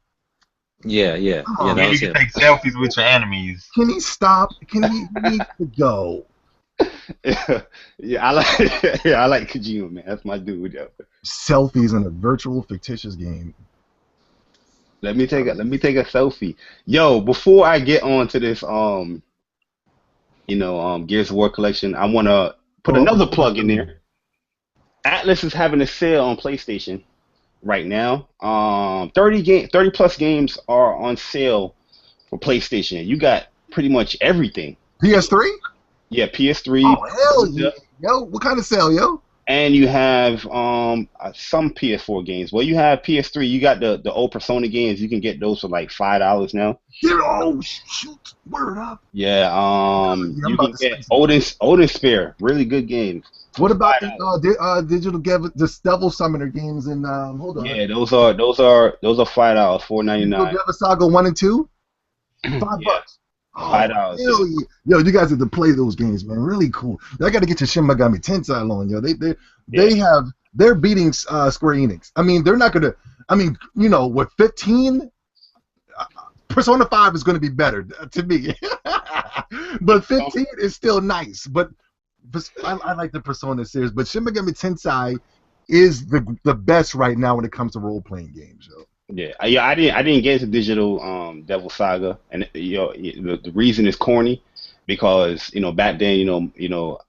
Yeah. Oh, yeah, you can take selfies with your enemies. Can he stop? He needs to go. Yeah, I like Kojima, man. That's my dude, yo. Selfies in a virtual fictitious game. Let me take a selfie. Yo, before I get on to this Gears of War collection, I wanna put another plug in there. Atlas is having a sale on PlayStation right now. 30 plus games are on sale for PlayStation. You got pretty much everything. PS3? Yeah, PS3. Oh hell yeah. Yo, what kind of sale, yo? And you have some PS4 games. Well, you have PS3. You got the old Persona games. You can get those for like $5 now. Oh shoot! Word up. Yeah. You can get Odin Sphere. Really good games. What about the digital the Devil Summoner games? And hold on. Yeah, those are $5. $4.99. Devil Saga 1 and 2. $5. $5. Yo, you guys have to play those games, man. Really cool. I got to get your Shin Megami Tensei on, yo. They're beating Square Enix. I mean, they're not gonna. I mean, you know, with 15, Persona 5 is gonna be better to me. But 15 is still nice. But I like the Persona series. But Shin Megami Tensei is the best right now when it comes to role playing games, yo. Yeah, I didn't get into digital Devil Saga, and the reason is corny, because back then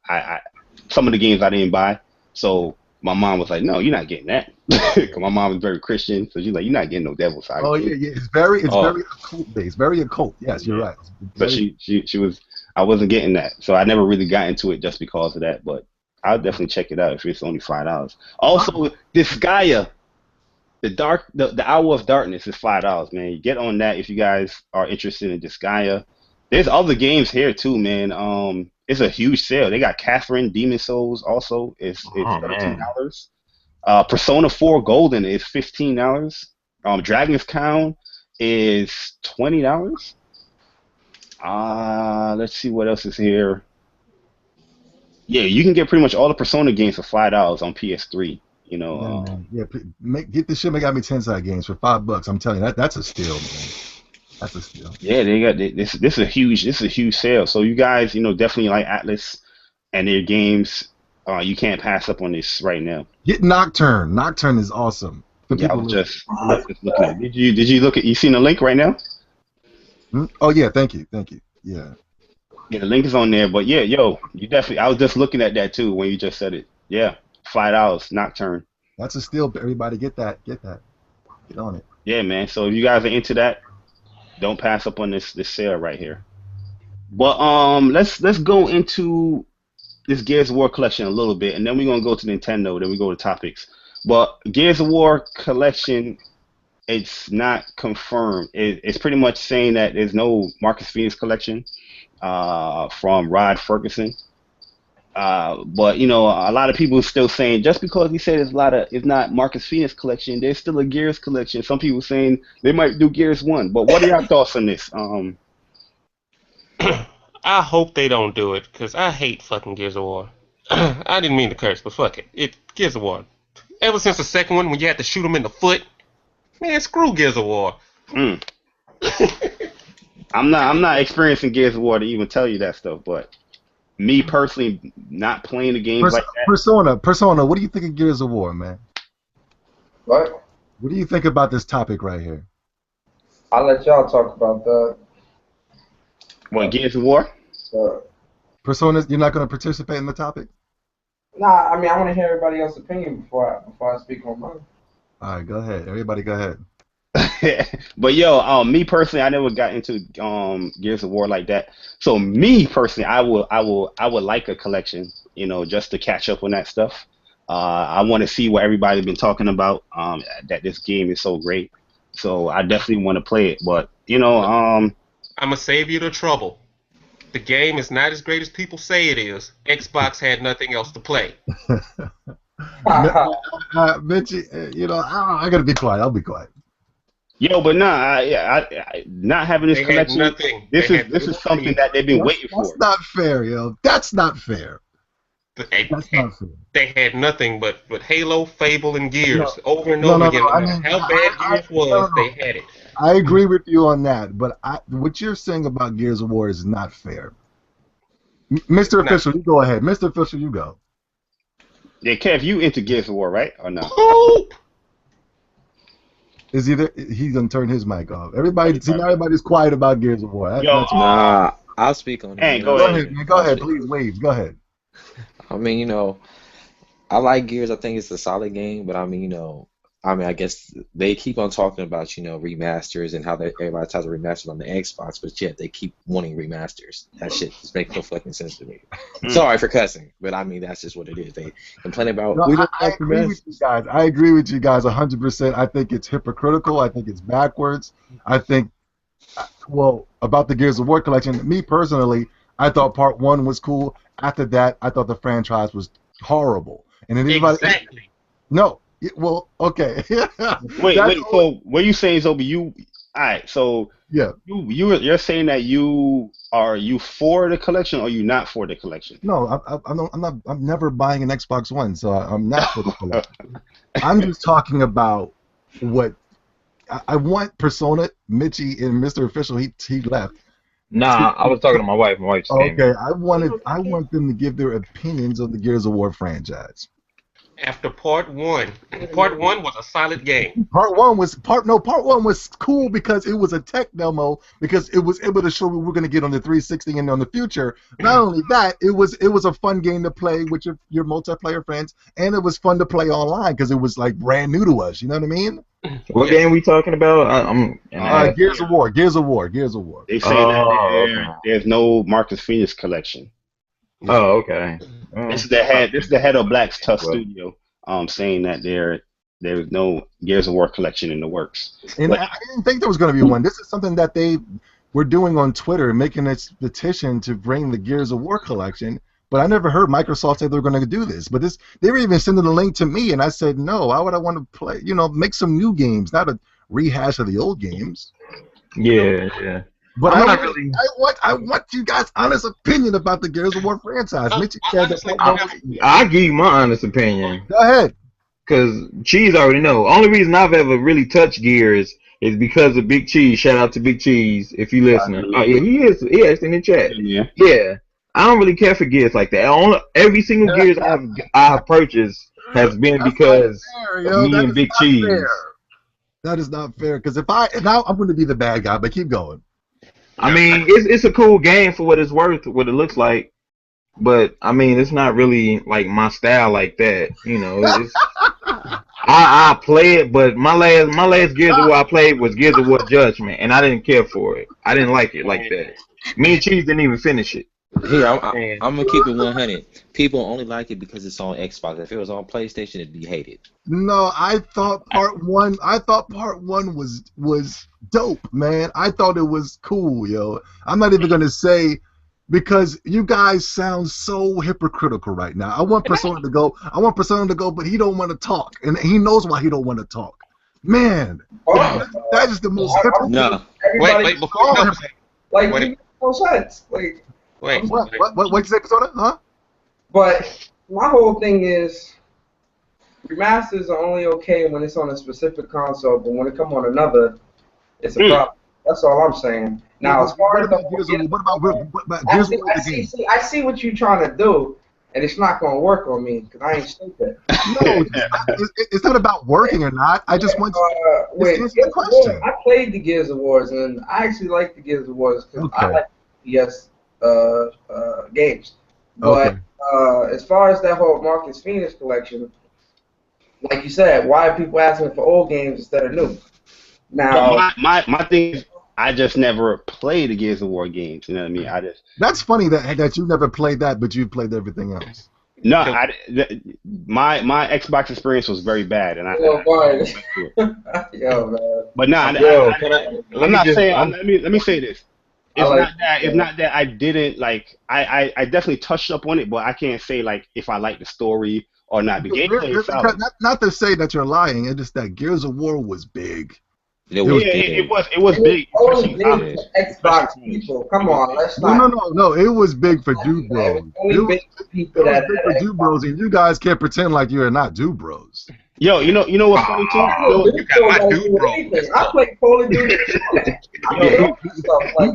I some of the games I didn't buy, so my mom was like, no, you're not getting that, because my mom was very Christian, so she's like, you're not getting no Devil Saga. Oh yeah, it's very occult based, very occult. Yes, you're right. But she was, I wasn't getting that, so I never really got into it just because of that, but I'll definitely check it out if it's only $5. Also, Disgaea. The Hour of Darkness is $5, man. You get on that if you guys are interested in Disgaea. There's other games here too, man. It's a huge sale. They got Catherine Demon Souls also. It's Oh man. $13. Persona 4 Golden is $15. Dragon's Crown is $20. Let's see what else is here. Yeah, you can get pretty much all the Persona games for $5 on PS3. You know, Yeah, man. Yeah, get the Shin Megami Tensei games for $5. I'm telling you, that's a steal, man. That's a steal. yeah, they got this. This is a huge sale. So you guys, definitely like Atlas and their games. You can't pass up on this right now. Get Nocturne. Nocturne is awesome. For Yeah, I people was who- just looking at it. Did you look at? You seen the link right now? Oh yeah, thank you. Yeah. Yeah, the link is on there. But yeah, yo, you definitely. I was just looking at that too when you just said it. Yeah, $5 Nocturne. That's a steal. Everybody get that. Get on it. Yeah, man. So if you guys are into that, don't pass up on this sale right here. But let's go into this Gears of War collection a little bit, and then we're gonna go to Nintendo. Then we go to topics. But Gears of War collection, it's not confirmed. It's pretty much saying that there's no Marcus Phoenix collection from Rod Ferguson. But a lot of people are still saying just because he said it's not Marcus Phoenix collection, there's still a Gears collection. Some people saying they might do Gears 1. But what are your thoughts on this? I hope they don't do it, because I hate fucking Gears of War. I didn't mean to curse, but fuck it. Gears of War. Ever since the second one, when you had to shoot him in the foot, man, screw Gears of War. Mm. I'm not experiencing Gears of War to even tell you that stuff, but me personally, not playing the games like that. Persona. What do you think of Gears of War, man? What? What do you think about this topic right here? I'll let y'all talk about that. What, Gears of War? Persona, you're not going to participate in the topic? Nah, I mean, I want to hear everybody else's opinion before I speak on mine. All right, go ahead. Everybody go ahead. But yo, me personally, I never got into Gears of War like that. So me personally, I would like a collection, just to catch up on that stuff. I want to see what everybody's been talking about. That this game is so great. So I definitely want to play it. But I'm gonna save you the trouble. The game is not as great as people say it is. Xbox had nothing else to play. Michy, I got to be quiet. I'll be quiet. Yo, but I not having this They collection. had nothing. This is something that they've been waiting for. That's not fair, yo. That's not fair. That's not fair. They had nothing but Halo, Fable, and Gears over and over again. No matter how bad Gears was, they had it. I agree with you on that, but what you're saying about Gears of War is not fair. Mr. Official, you go ahead. Mr. Official, you go. Yeah, Kev, you into Gears of War, right? Or no? Is he's gonna turn his mic off. Everybody's quiet about Gears of War. Nah, I'll speak on it. Hey, go ahead, man. Go ahead, please, Waves. Go ahead. I mean, I like Gears. I think it's a solid game, but I guess they keep on talking about, remasters and how everybody talks about remasters on the Xbox, but yet they keep wanting remasters. That shit just makes no fucking sense to me. Sorry for cussing, but that's just what it is. They complain about. I agree with you guys. I agree with you guys 100%. I think it's hypocritical. I think it's backwards. I think, about the Gears of War collection, me personally, I thought Part 1 was cool. After that, I thought the franchise was horrible. And then Exactly. No. Well, okay. wait. So what you saying, Zobi? All right. So yeah, you're saying that you for the collection or you not for the collection? No, I'm not. I'm never buying an Xbox One, so I'm not for the collection. I'm just talking about what I want. Persona, Michy, and Mr. Official. He left. Nah, I was talking to my wife. My wife just came in. I want them to give their opinions on the Gears of War franchise. After Part 1 was a solid game. Part one was cool because it was a tech demo, because it was able to show what we're going to get on the 360 and on the future. Not only that, it was a fun game to play with your multiplayer friends, and it was fun to play online because it was like brand new to us. You know what I mean? What game we talking about? Gears of War. They say that there's no Marcus Phoenix collection. Oh, okay. This is the head of Black's Tough Studio, saying that there is no Gears of War collection in the works. And I didn't think there was going to be one. This is something that they were doing on Twitter, making this petition to bring the Gears of War collection. But I never heard Microsoft say they were going to do this. But they were even sending the link to me, and I said, no, why would I want to play? Make some new games, not a rehash of the old games. Yeah. But I want you guys' honest opinion about the Gears of War franchise. I'll give you my honest opinion. Go ahead. Because Cheese already know. Only reason I've ever really touched Gears is because of Big Cheese. Shout out to Big Cheese if you listening. Oh yeah, he is. Yes, in the chat. Yeah. I don't really care for Gears like that. Every single Gears I've purchased has been because of me and Big Cheese. Fair. That is not fair. Because now I'm going to be the bad guy, but keep going. I mean, it's a cool game for what it's worth, what it looks like. But I mean, it's not really like my style like that. It's, I play it, but my last Gears of War I played was Gears of War Judgment, and I didn't care for it. I didn't like it like that. Me and Cheese didn't even finish it. Here, I'm gonna keep it 100. People only like it because it's on Xbox. If it was on PlayStation, it'd be hated. No, I thought part one was dope, man. I thought it was cool, yo. I'm not even gonna say, because you guys sound so hypocritical right now. I want Persona to go, but he don't want to talk, and he knows why he don't want to talk. Man, that is the most hypocritical. No. Wait, before you go, Like, it makes no sense. Like, what you say, Persona? Huh? But my whole thing is, remasters are only okay when it's on a specific console, but when it come on another, it's a problem. That's all I'm saying. Now, as far as I see what you're trying to do, and it's not going to work on me because I ain't stupid. No, it's not about working or not. I just want to answer the question. I played the Gears of War, and I actually like the Gears of War because I like PS games. But as far as that whole Marcus Phoenix collection, like you said, why are people asking for old games instead of new? Now, my thing is, I just never played the Gears of War games. You know what I mean? That's funny that you never played that, but you've played everything else. No, my Xbox experience was very bad, and But no, I'm not saying. Let me say this. It's not that I didn't like. I definitely touched up on it, but I can't say like if I like the story or not. The gameplay is solid. Not to say that you're lying. It's just that Gears of War was big. It was big. Xbox people. Come on, let's not. No. It was big for Dude Bros. It was big for Dude Bros, and you guys can't pretend like you're not Dude Bros. Yo, you know what's funny too? You got my Dude Bro. I play Call of Duty.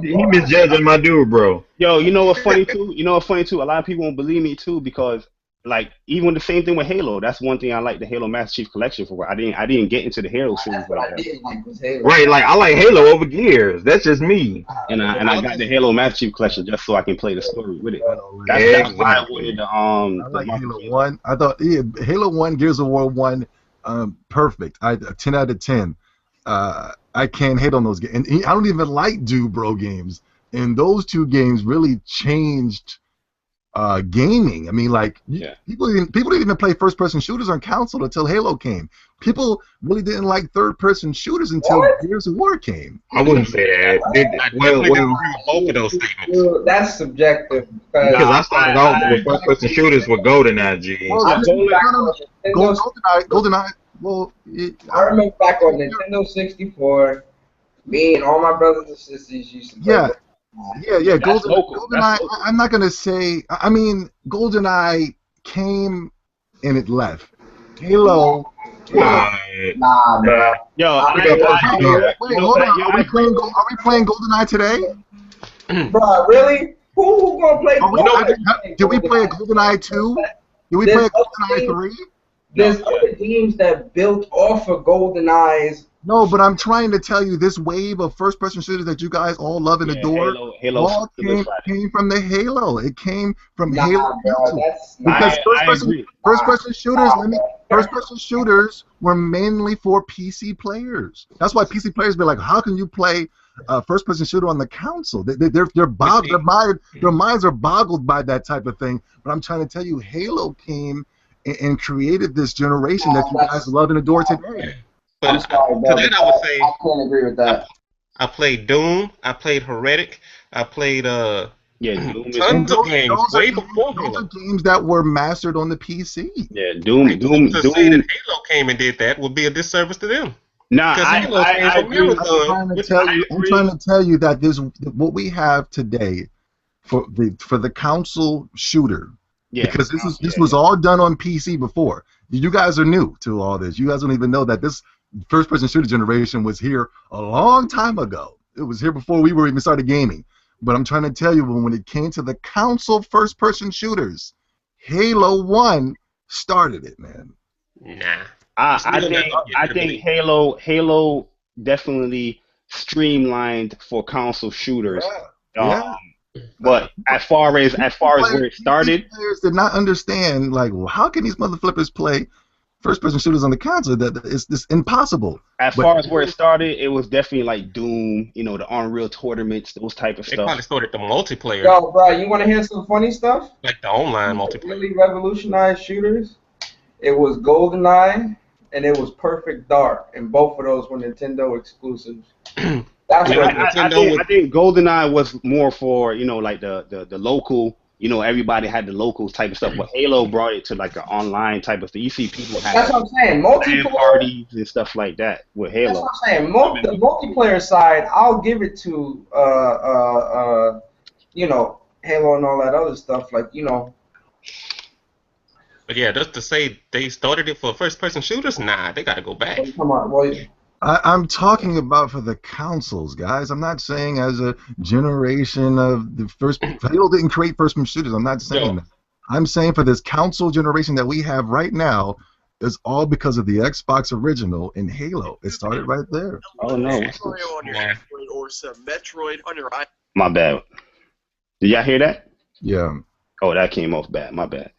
He misjudging my Dude Bro. Yo, you know what's funny too? A lot of people won't believe me too because. Like even the same thing with Halo. That's one thing I like the Halo Master Chief Collection for. I didn't get into the Halo series, but right, like I like Halo over Gears. That's just me. And I got the Halo Master Chief Collection just so I can play the story with it. That's why I wanted the I like Halo 1. I thought Halo 1, Gears of War 1, perfect. 10 out of 10. I can't hate on those games, and I don't even like Dude Bro games. And those two games really changed. Gaming. I mean, like people didn't even play first-person shooters on console until Halo came. People really didn't like third-person shooters until Gears of War came. I wouldn't say that. Both of those statements. That's subjective. Because I started off with first-person shooters with GoldenEye. GoldenEye. Well, I remember back on Nintendo 64, me and all my brothers and sisters used to play. Yeah. GoldenEye. I'm not gonna say. I mean, GoldenEye came and it left. Halo. Nah. Yo, wait, hold on. Are we playing GoldenEye today? Bro, really? Who gonna play? Did we play a GoldenEye 2? Did we play a GoldenEye 3? There's other games that built off of GoldenEye's. No, but I'm trying to tell you, this wave of first-person shooters that you guys all love and adore, all came from the Halo. It came from Halo. Because first-person shooters were mainly for PC players. That's why PC players be like, how can you play a first-person shooter on the console? They're boggled. Their minds are boggled by that type of thing. But I'm trying to tell you, Halo came and created this generation that you guys love and adore today. I'm sorry, bro. I can't agree with that. I played Doom. I played Heretic. I played Yeah, Doom is And tons of games way before those are Halo. games that were mastered on the PC. yeah Doom Right. Doom To say Doom. that Halo came and did that would be a disservice to them. Nah, Because Halo came I from agree. Marathon. I'm Which trying agree. to tell you that this what we have today for the console shooter, Yeah, because this was all done on PC before. You guys are new to all this. You guys don't even know that this first person shooter generation was here a long time ago. It was here before we were even started gaming. But I'm trying to tell you, when it came to the console first person shooters, Halo 1 started it, man. nah. I think Halo definitely streamlined for console shooters. Um, Yeah. but as far as where it started, Players did not understand, like, well, how can these mother flippers play first-person shooters on the console? That it's this impossible. as But far as where it started, it was definitely like Doom, the Unreal tournaments, those type of They probably stuff. started the multiplayer, Yo, bro, you want to hear some funny stuff? like the online What multiplayer. really revolutionized shooters? It was GoldenEye and it was Perfect Dark, and both of those were Nintendo exclusives. That's Yeah, what. Nintendo I think GoldenEye was more for like the local. Everybody had the local type of stuff, but Halo brought it to like the online type of thing. You see people That's have what I'm saying. LAN Multiplayer. parties and stuff like that with That's Halo. what I'm saying. The multiplayer side, I'll give it to Halo and all that other stuff. Like But yeah, just to say they started it for first-person shooters, nah, they got to go back. come on, boy. I'm talking about for the consoles, guys. I'm not saying as a generation of the first. Halo didn't create first-person shooters. I'm not saying that. I'm saying for this console generation that we have right now, it's all because of the Xbox original and Halo. It started right there. Oh no, Mario on your Android or some Metroid on your iPhone. my bad. Did y'all hear that? Yeah. Oh, that came off bad. My bad.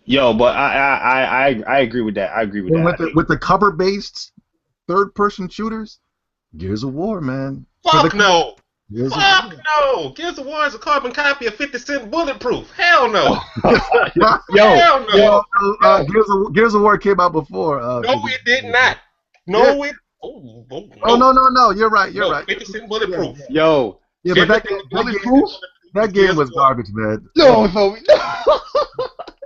Yo, but I agree with that. I agree with And that. with the cover-based third-person shooters, Gears of War, man. Fuck no. Gears of Fuck War. no. Gears of War is a carbon copy of 50 Cent Bulletproof. Hell no. Yo, Hell no. Gears of War came out before. No, it did not. No, it. Oh, No. You're right. You're right. 50 Cent Bulletproof. yo. Yeah, but Everything Bulletproof. that game was garbage, man. No, no.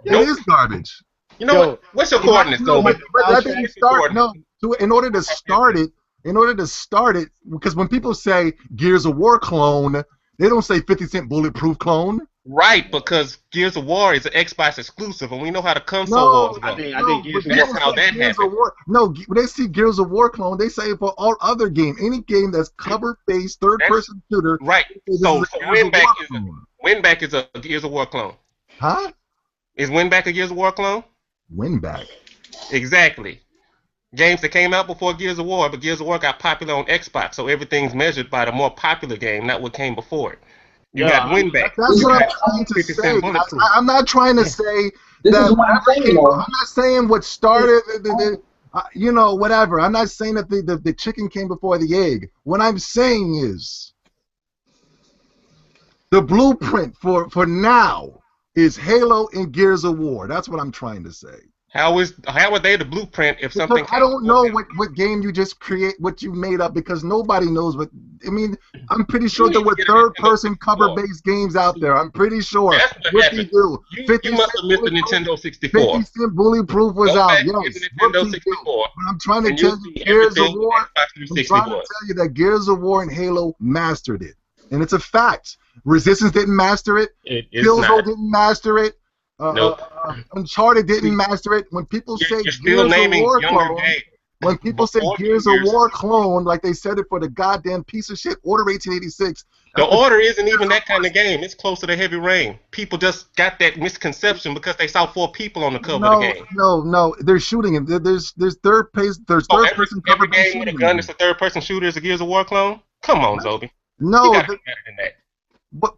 It is garbage. You know what? What's your coordinates, though? But that didn't start. No, in order to start it, because when people say Gears of War clone, they don't say 50 Cent Bulletproof clone. Right, because Gears of War is an Xbox exclusive, and we know how the console wars go. I think Gears of That's how that happened. No, when they see Gears of War clone, they say it for all other games. Any game that's cover-based third-person shooter. Right. So Winback is a Gears of War clone. Huh? Is Winback a Gears of War clone? Winback. Exactly. Games that came out before Gears of War, but Gears of War got popular on Xbox, so everything's measured by the more popular game, not what came before it. You got Winback. That's what I'm trying to say. I'm not trying to say This that. is what I'm saying, though. I'm not saying what started. Whatever. I'm not saying that the chicken came before the egg. What I'm saying is the blueprint for now is Halo and Gears of War. That's what I'm trying to say. How are they the blueprint if something? I don't know what game you just create, what you made up, because nobody knows what. I mean, I'm pretty sure there were third-person cover-based games out there. I'm pretty sure. That's What they do? You must have missed the Nintendo 64. 50 Cent Bulletproof was Go out. back Yes. to the What Nintendo they do? 64. But I'm trying to and tell you'll you, see Gears of everything War. Xbox I'm 360 trying to was. tell you that Gears of War and Halo mastered it, and it's a fact. Resistance didn't master it. It is Killzone not. didn't master it. Nope. Uncharted didn't master it. When people say You're still Gears of naming War younger clone, games. when people say Before Gears of Gears. War clone, like they said it for the goddamn piece of shit Order 1886. The Order isn't even that kind of game. It's closer to Heavy Rain. People just got that misconception because they saw 4 people on the cover of the game. No. They're shooting it. There's third person Every game with a gun that's a third-person shooter is a Gears of War clone? Come on, Zobi. No, You gotta be better than that. but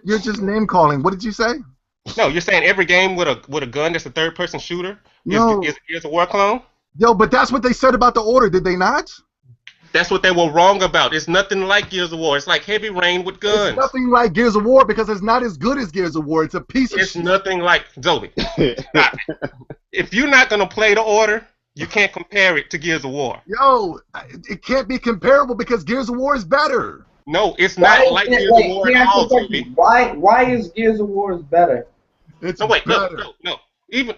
you're just name calling. What did you say? No, you're saying every game with a gun that's a third-person shooter is a War clone? Yo, but that's what they said about the Order, did they not? That's what they were wrong about. It's nothing like Gears of War. It's like Heavy Rain with guns. It's nothing like Gears of War because it's not as good as Gears of War. It's a piece of It's shit. nothing like Zobi. Stop it. If you're not gonna play the Order, You can't compare it to Gears of War. Yo, it can't be comparable because Gears of War is better. No, it's not like Gears of War at all, Toby. Why is Gears of War better? It's No, wait, better. no.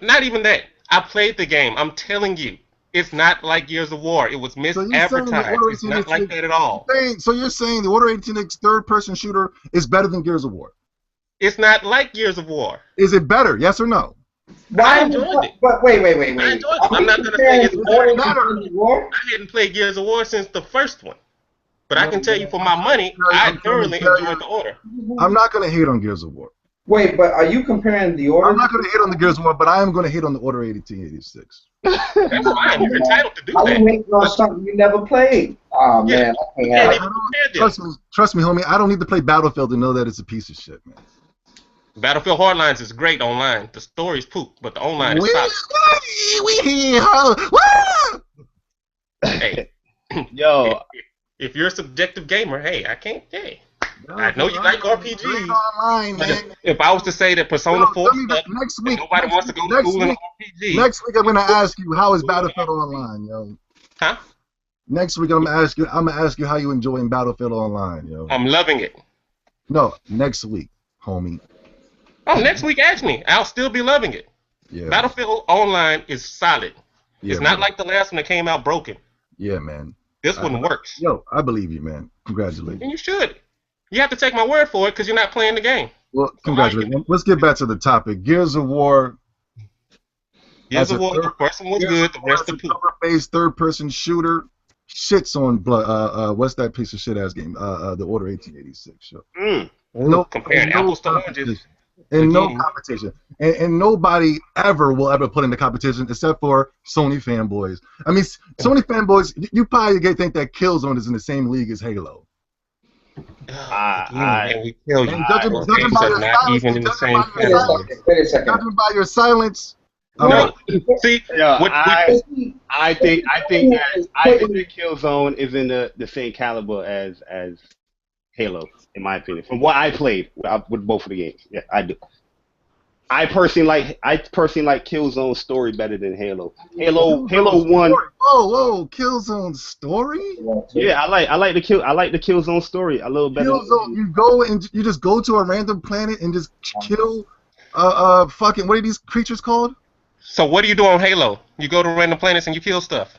Not even that. I played the game. I'm telling you, it's not like Gears of War. It was misadvertised. It's not like that at all. So you're saying the Order 1886 third-person shooter is better than Gears of War? It's not like Gears of War. Is it better? Yes or no? Why I enjoyed it. But wait. I enjoyed it. I'm not going to say it's better. War? I hadn't played Gears of War since the first one. But I can tell you for my money, I thoroughly enjoyed the Order. I'm not going to hate on Gears of War. Wait, but are you comparing the Order? I'm not going to hate on the Gears of War, but I am going to hate on the Order 1886. That's fine. You're entitled to do How you that. hating on something you never played? Oh, man. I can't have it. Trust me, homie. I don't need to play Battlefield to know that it's a piece of shit, man. Battlefield Hardlines is great online. The story's poop, but the online is solid. Hey, Yo, if you're a subjective gamer, hey, I can't. Hey, I know you like RPGs. Online, But man. if I was to say that Persona 4 stuff, Next and week, nobody wants to go to school in RPG. Next week, I'm gonna ask you how is Battlefield Online, yo. Huh? Next week, I'm gonna ask you how you enjoying Battlefield Online, yo. I'm loving it. No, next week, homie. Oh, next week, ask me. I'll still be loving it. Yeah. Battlefield Online is solid. Yeah, It's not man. like the last one that came out broken. Yeah, man. This one works. Yo, I believe you, man. Congratulations. And you should. You have to take my word for it because you're not playing the game. Well, congratulations. Let's get back to the topic. Gears of War. Gears of War, the first one was good, the rest of poop. Cover-based third-person shooter. Shits on what's that piece of shit ass game? The Order 1886. Yo. No, Comparing apples to oranges. And no competition. And nobody will ever put in the competition except for Sony fanboys. I mean, Sony fanboys, you probably think that Killzone is in the same league as Halo. And we tell you, judging by your not silence, even in the same Wait a category. second. Wait a second. Judging by your silence. No, see, yo, what, I think that Killzone is in the same caliber as Halo, in my opinion. From what I played with both of the games, yeah, I do. I personally like Killzone's story better than Halo. Halo 1. Whoa, Killzone story? Yeah, I like the Killzone story a little better. Killzone, you go and you just go to a random planet and just kill fucking what are these creatures called? So what do you do on Halo? You go to random planets and you kill stuff.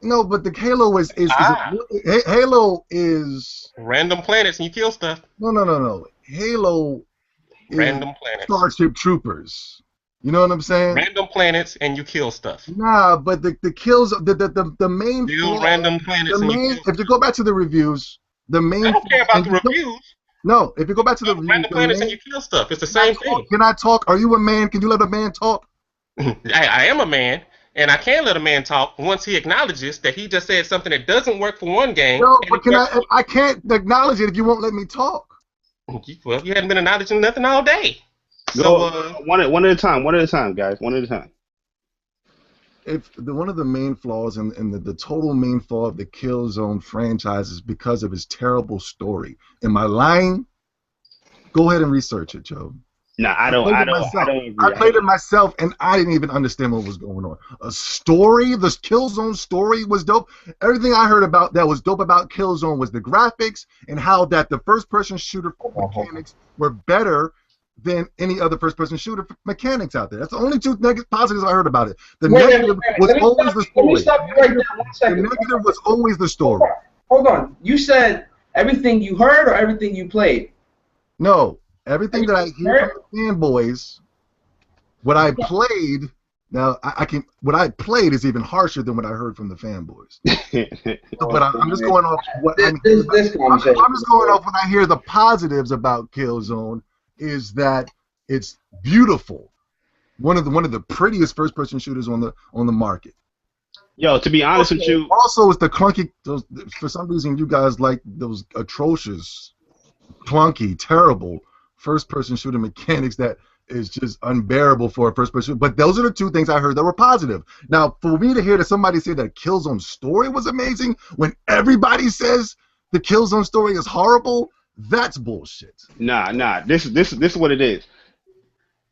No, but the Halo is Halo is Random planets and you kill stuff. no. Halo is Random planets. Starship Troopers. You know what I'm saying? Random planets and you kill stuff. Nah, but the kills the main Kill random planets and you kill if you go back to the reviews, the main I don't care about the reviews. No, if you go back to the Random reviews, planets and you kill stuff. It's the same thing. Can I talk? Are you a man? Can you let a man talk? I am a man, and I can let a man talk once he acknowledges that he just said something that doesn't work for one game. No, but I can't acknowledge it if you won't let me talk. Well, you hadn't been acknowledging nothing all day. So So, one at a time, guys, one at a time. One of the main flaws and the total main flaw of the Killzone franchise is because of its terrible story. Am I lying? Go ahead and research it, Joe. No, I don't agree. I played it myself, and I didn't even understand what was going on. A story, the Killzone story was dope. Everything I heard about that was dope about Killzone was the graphics and how that the first-person shooter mechanics were better than any other first-person shooter mechanics out there. That's the only two positives I heard about it. The negative was always the story. Let me stop you right there 1 second. The negative was always the story. Hold on. You said everything you heard or everything you played? No. Everything that I hear from the fanboys, what I played, now what I played is even harsher than what I heard from the fanboys. But I'm just going off what I'm just going off when I hear the positives about Killzone is that it's beautiful. One of the prettiest first-person shooters on the market. Yo, to be honest with you, also it's the clunky. For some reason, you guys like those atrocious, clunky, terrible first-person shooter mechanics that is just unbearable for a first-person shooter. But those are the two things I heard that were positive. Now, for me to hear that somebody say that Killzone story was amazing when everybody says the Killzone story is horrible, that's bullshit. nah. This is what it is.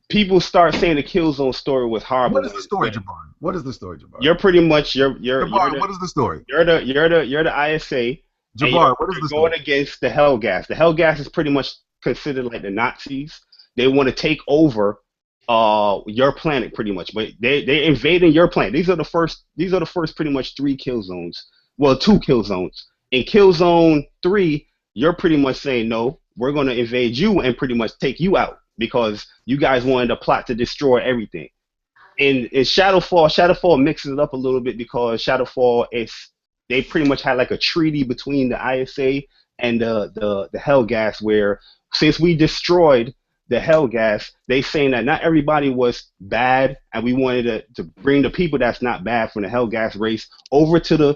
people start saying the Killzone story was horrible. What is the story, Jabbar? What is the story, Jabbar? You're pretty much Jabbar, what is the story? You're the ISA, and Jabbar, what is the you're story? going against the Hellgas. The Hellgas is pretty much considered like the Nazis. They want to take over your planet pretty much, but they're invading your planet. These are the first pretty much 3 kill zones. Well, 2 kill zones. In Killzone 3, you're pretty much saying no, we're going to invade you and pretty much take you out because you guys wanted a plot to destroy everything. In Shadowfall mixes it up a little bit because Shadowfall they pretty much had like a treaty between the ISA and the Hellgas where since we destroyed the Hellgas, they saying that not everybody was bad, and we wanted to bring the people that's not bad from the Hellgas race over to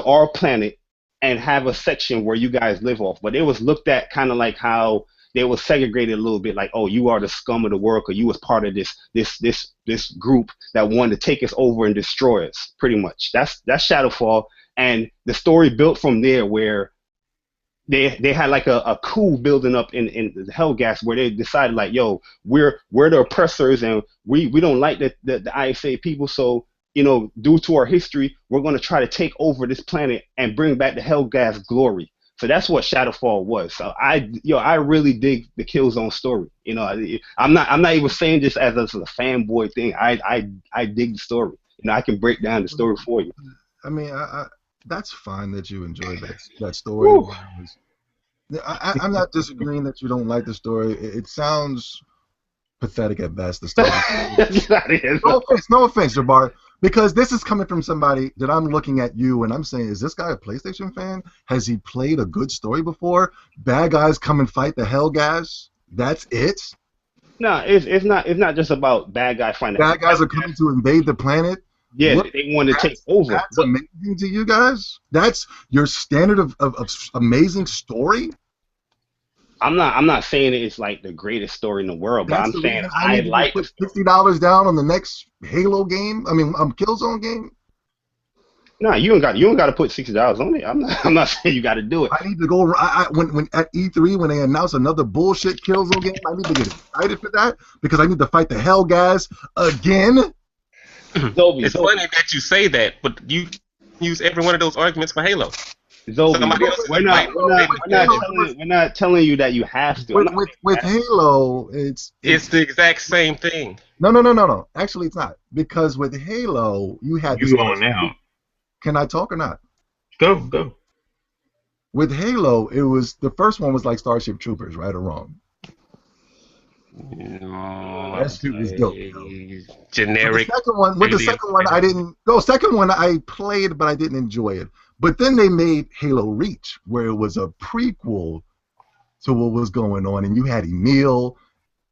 our planet and have a section where you guys live off. But it was looked at kind of like how they were segregated a little bit, like, oh, you are the scum of the world, or you was part of this group that wanted to take us over and destroy us. Pretty much, that's Shadowfall, and the story built from there where they had like a coup building up in the Hellgas where they decided like, yo, we're the oppressors and we don't like the ISA people, so due to our history, we're going to try to take over this planet and bring back the Hellgas glory. So that's what Shadowfall was. So I really dig the Killzone story. I'm not even saying this as a fanboy thing. I dig the story. I can break down the story for you. I mean, that's fine that you enjoyed that story. I'm not disagreeing that you don't like the story. It sounds pathetic at best. The story. No offense, Jabbar. Because this is coming from somebody that I'm looking at you and I'm saying, is this guy a PlayStation fan? Has he played a good story before? Bad guys come and fight the Hellgas. That's it. No, it's not just about bad guys fighting. Bad guys are coming to invade the planet. Yeah, they want to take over. That's amazing to you guys. That's your standard of amazing story. I'm not saying it's like the greatest story in the world, but I'm saying I like put $50 down on the next Halo game. I mean, Killzone game. No, you don't got to put $60 on it. I'm not saying you got to do it. I need to go. When at E3 when they announce another bullshit Killzone game, I need to get excited for that because I need to fight the Hellgas again. It's funny that you say that, but you use every one of those arguments for Halo. We're not telling you that you have to. With Halo, it's the exact same thing. No. Actually, it's not, because with Halo, you had. You going now? Can I talk or not? Go. With Halo, it was the first one was like Starship Troopers, right or wrong? No, that shit was dope. Generic. With the second one, I didn't. No, second one I played, but I didn't enjoy it. But then they made Halo Reach, where it was a prequel to what was going on, and you had Emil.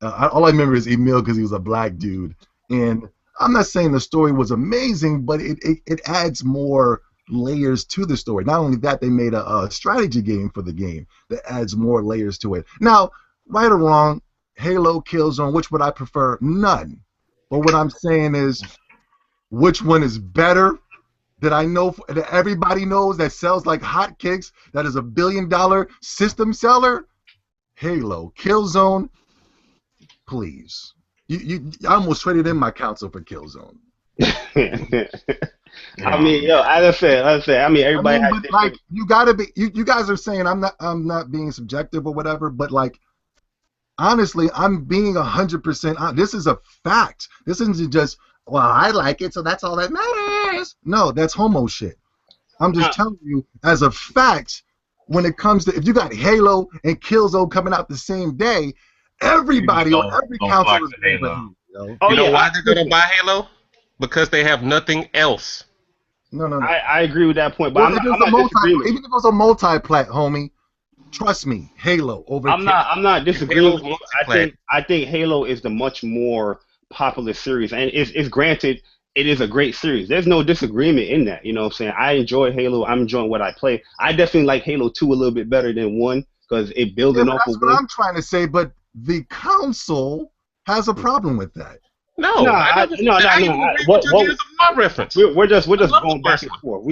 All I remember is Emil because he was a black dude. And I'm not saying the story was amazing, but it adds more layers to the story. Not only that, they made a strategy game for the game that adds more layers to it. Now, right or wrong, Halo, Killzone, which would I prefer? None. But what I'm saying is, which one is better? That I know, that everybody knows, that sells like hotcakes, that is $1 billion system seller? Halo. Killzone, please. I almost traded in my counsel for Killzone. I mean, yo, as I said, I mean, everybody has but like, you gotta be. You guys are saying I'm not being subjective or whatever, but like, honestly, I'm being 100% honest. This is a fact. This isn't just, well, I like it, so that's all that matters. No, that's homo shit. I'm just telling you, as a fact, when it comes to, if you got Halo and Killzone coming out the same day, everybody on every console is Halo. You know why they're going to buy Halo? Because they have nothing else. No. I agree with that point, but I'm not disagreeing. Even if it was a multi-plat, homie, trust me, Halo over. I'm not disagreeing with you. I think Halo is the much more popular series, and it's granted it is a great series. There's no disagreement in that. You know what I'm saying? I enjoy Halo. I'm enjoying what I play. I definitely like Halo 2 a little bit better than 1 because it builds off of 1. That's what I'm trying to say, but the console has a problem with that. No. Reference. We're just going back and forth.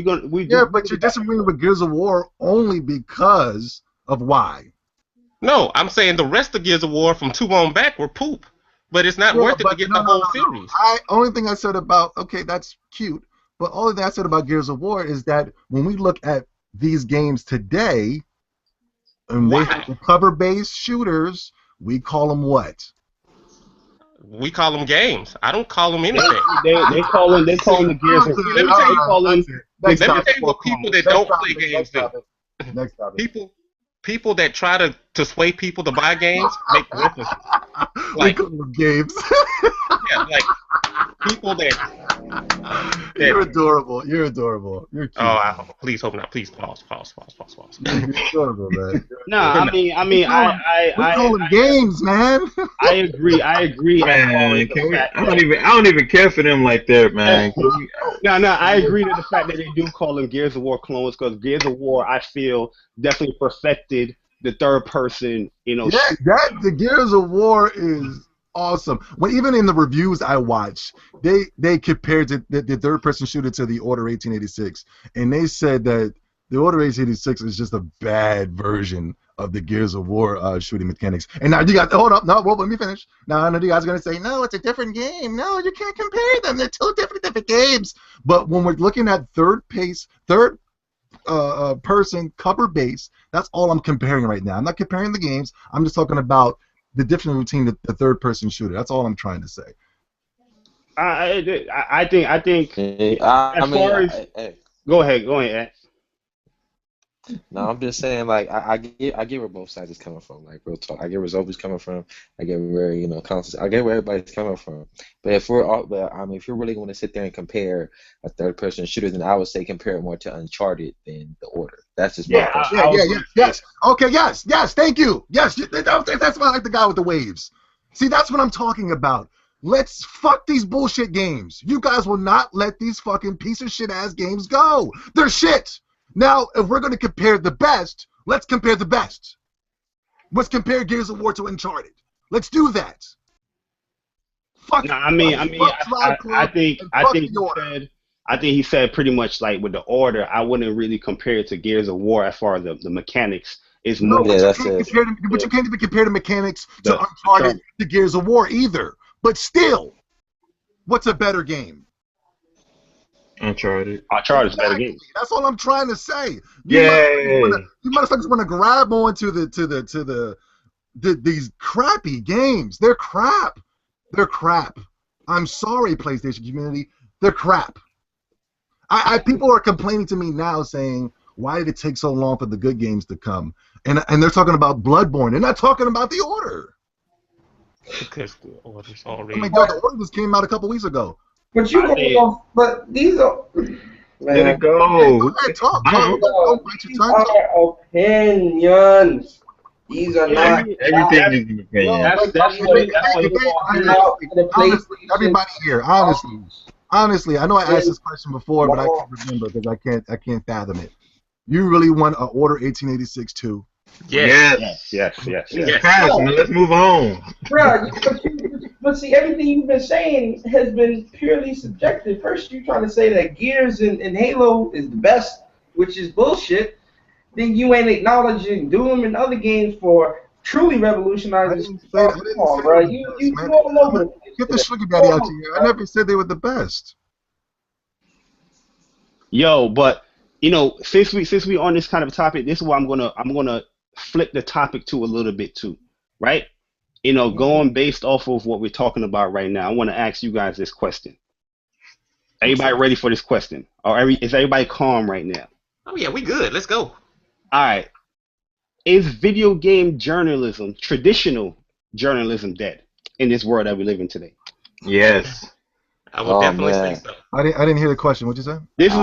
But you're disagreeing with Gears of War only because of why. No, I'm saying the rest of Gears of War from 2 on back were poop. but it's not Yeah, worth it to but get no, the no, whole no, no. series. Only thing I said about, okay, that's cute, but only thing I said about Gears of War is that when we look at these games today, and they have Why? the cover-based shooters, we call them what? We call them games. I don't call them They anything. they call them the Gears of See, let me War. tell They you. call them That's it. the Next Let me Gears topic. tell of you War what people clones. that Next don't play topic. games Next do. topic. Next topic. People that try to sway people to buy games make references. We Like, call them games. yeah, like people You're that. adorable. You're adorable. You're Oh, cute. please hope not. Please pause. You're adorable, man. Nah, But I no, mean, We call them games, man. I agree as far as Man, the can we? fact I that don't even care for them like that, man. Can we, no, I agree to the fact that they do call them Gears of War clones because Gears of War, I feel, definitely perfected the third person, Yeah, the Gears of War is awesome. When even in the reviews I watch, they compared the third person shooter to the Order 1886, and they said that the Order 1886 is just a bad version of the Gears of War shooting mechanics. And now you got hold up, no, well, let me finish. Now I know you guys are gonna say, no, it's a different game. No, you can't compare them. They're two different games. But when we're looking at third person cover base, that's all I'm comparing right now. I'm not comparing the games. I'm just talking about the difference between the third person shooter. That's all I'm trying to say. I think I as mean, far as go ahead, Ed. no, I'm just saying, like, I get where both sides is coming from, like, real talk. I get where Zobi's coming from. I get where, I get where everybody's coming from. But if you're really going to sit there and compare a third-person shooter, then I would say compare it more to Uncharted than The Order. That's just my personal. Yes. Okay, yes. Thank you. Yes, that's why I like the guy with the waves. See, that's what I'm talking about. Let's fuck these bullshit games. You guys will not let these fucking piece of shit ass games go. They're shit. Now, if we're going to compare the best, let's compare the best. Let's compare Gears of War to Uncharted. Let's do that. Fuck. No, I think he said pretty much like with The Order, I wouldn't really compare it to Gears of War as far as the mechanics. It's No, more. but you can't even compare the mechanics to Uncharted to Gears of War either. But still, what's a better game? Uncharted. Uncharted is a better game. That's all I'm trying to say. Yay! You motherfuckers want to grab onto these crappy games. They're crap. They're crap. I'm sorry, PlayStation community. They're crap. People are complaining to me now saying, why did it take so long for the good games to come? And they're talking about Bloodborne. They're not talking about The Order. because the Order's Oh already. my God, The Order just came out a couple weeks ago. But you going off, but these are, Let it go. Go ahead, talk. Don't bite your these tongue. are opinions. These are not. Everything is an opinion. That's Everybody here, honestly, I know I asked this question before, but I can't remember because I can't fathom it. You really want an Order 1886 too? Yes. Pass, man. Let's move on. Bro, but see, everything you've been saying has been purely subjective. First, you're trying to say that Gears and Halo is the best, which is bullshit. Then you ain't acknowledging Doom and other games for truly revolutionizing. Bro. all over. Get the sugar daddy out here. I never said they were the best. Yo, but since we on this kind of topic, this is why I'm gonna flip the topic to a little bit too, right? Going based off of what we're talking about right now, I want to ask you guys this question. Everybody ready for this question? Is everybody calm right now? Oh yeah, we good. Let's go. All right. Is video game journalism, traditional journalism, dead in this world that we live in today? Yes. I would definitely say so. I didn't hear the question. What'd you say? This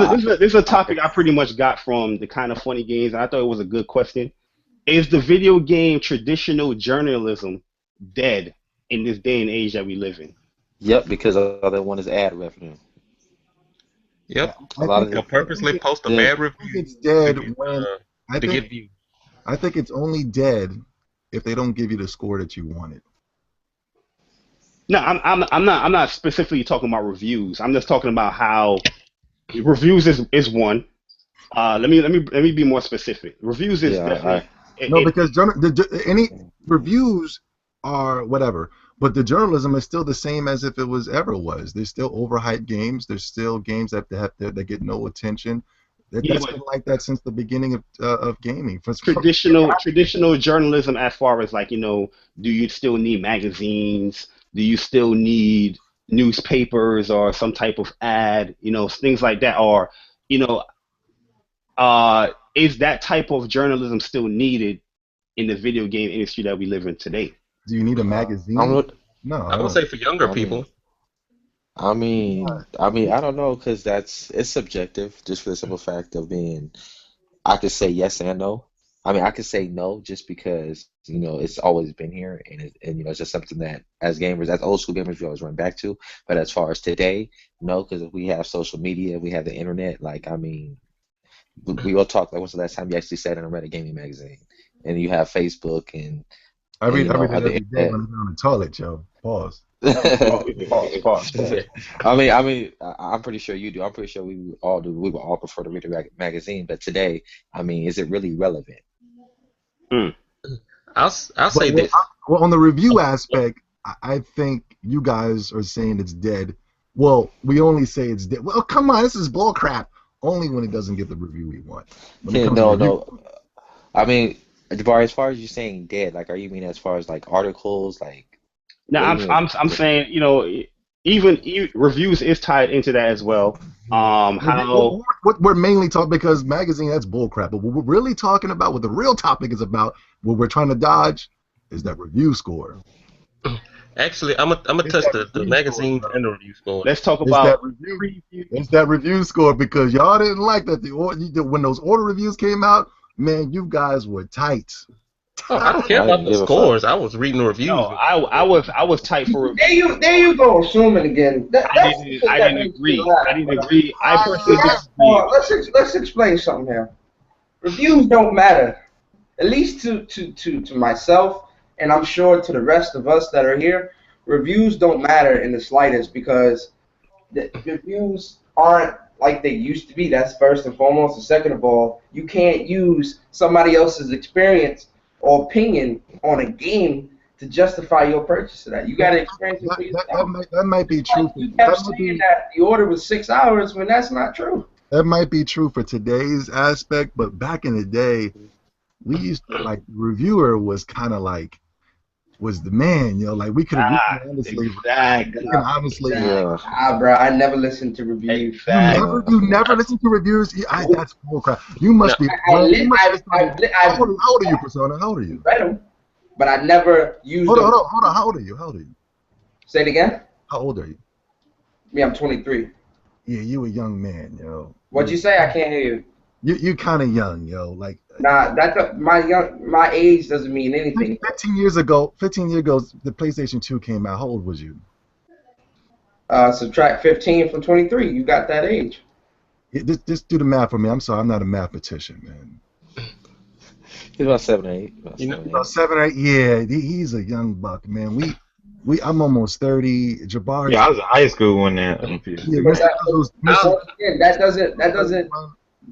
is a topic I pretty much got from the Kind of Funny Games, and I thought it was a good question. Is the video game traditional journalism dead in this day and age that we live in? Yep, because all they want is ad revenue. Yep. They'll purposely post a bad review. I think it's dead to get views. I think it's only dead if they don't give you the score that you wanted. No, I'm not specifically talking about reviews. I'm just talking about how reviews is one. Let me be more specific. Reviews is definitely. Because any reviews are whatever. But the journalism is still the same as if it was ever was. There's still overhyped games. There's still games that get no attention. Yeah, That's but been like that since the beginning of gaming. traditional journalism, as far as like, do you still need magazines? Do you still need newspapers or some type of ad? Things like that. Or, you know, is that type of journalism still needed in the video game industry that we live in today? Do you need a I'm magazine? not, No, I I would don't. say for younger I people. mean, I don't know, because it's subjective, just for the simple fact of being. I could say yes and no. I mean, I could say no just because it's always been here, and it's just something that as gamers, as old school gamers, we always run back to. But as far as today, no, because if we have social media, we have the internet. Like, I mean, we all talk. Like, when's the last time you actually sat and read a gaming magazine? And you have Facebook and I read it other every day when internet. I'm on the toilet, yo. Pause. Pause. I'm pretty sure you do. I'm pretty sure we would all do. We would all prefer to read a magazine. But today, I mean, is it really relevant? Mm. I'll say Well, this. on the review aspect, I think you guys are saying it's dead. Well, we only say it's dead. Well, come on, this is bull crap. Only when it doesn't get the review we want. When it Yeah, comes to no, review, no. I mean, Jabari, as far as you saying dead, like, are you mean as far as like articles, like, Now what do you mean? I'm saying, even reviews is tied into that as well. How what we're mainly talking, because magazine, that's bull crap. But what we're really talking about, what the real topic is about, what we're trying to dodge, is that review score. Actually, I'm gonna It's touch that the review score, magazines bro. and the review score. let's talk It's that about review. preview. It's that review score, because y'all didn't like that. When those order reviews came out, man, you guys were tight. Oh, I don't care I about didn't the give a fuck. scores. I was reading the reviews. No, I was tight for There you go, assuming again. That's the shit I that didn't makes me agree. laugh, I didn't bro. agree. I personally disagree. Let's explain something here. Reviews don't matter, at least to myself, and I'm sure to the rest of us that are here. Reviews don't matter in the slightest, because the reviews aren't like they used to be. That's first and foremost. And second of all, you can't use somebody else's experience or opinion on a game to justify your purchase of that. You got to experience it for yourself. That might be true. You kept saying that the order was 6 hours when that's not true. That might be true for today's aspect, but back in the day, we used to, like, reviewer was kind of like, was the man, like we can honestly, Exactly. Yeah. Bro, I never listened to reviews. Exactly. you never listen to reviews. That's bullcrap. You must be. How old are you, Persona? How old are you? Read them, but I never used them. Hold on. How old are you? Say it again. How old are you? Me, I'm 23. Yeah, you a young man, yo. What'd you say? I can't hear you. You kind of young, yo. Like, Nah, my age doesn't mean anything. 15 years ago, the PlayStation 2 came out. How old was you? Subtract 15 from 23. You got that age. Yeah, just do the math for me. I'm sorry, I'm not a mathematician, man. He's about 7 or 8. About 7 or 8. Yeah, he's a young buck, man. I'm almost 30. Jabari. Yeah, I was in high school when that. Yeah, That doesn't.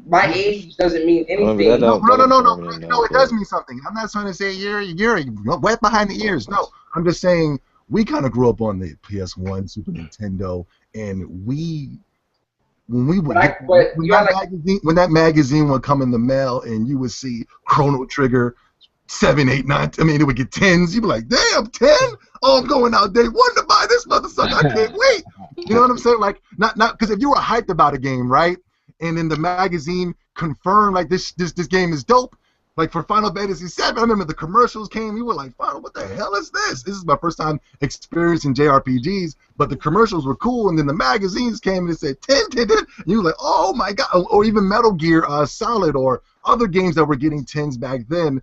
My age doesn't mean anything. No, it does mean something. I'm not trying to say you're wet behind the ears. No, I'm just saying we kind of grew up on the PS1, Super Nintendo, and when that magazine would come in the mail and you would see Chrono Trigger 7, 8, 9. I mean, it would get 10s. You'd be like, damn, 10? Oh, I'm going out day one to buy this motherfucker. I can't wait. You know what I'm saying? Like, not because if you were hyped about a game, right? And then the magazine confirmed, like, this game is dope. Like, for Final Fantasy VII, I remember the commercials came. You were like, what the hell is this? This is my first time experiencing JRPGs. But the commercials were cool, and then the magazines came and it said 10. And you were like, oh, my God. Or even Metal Gear Solid or other games that were getting 10s back then.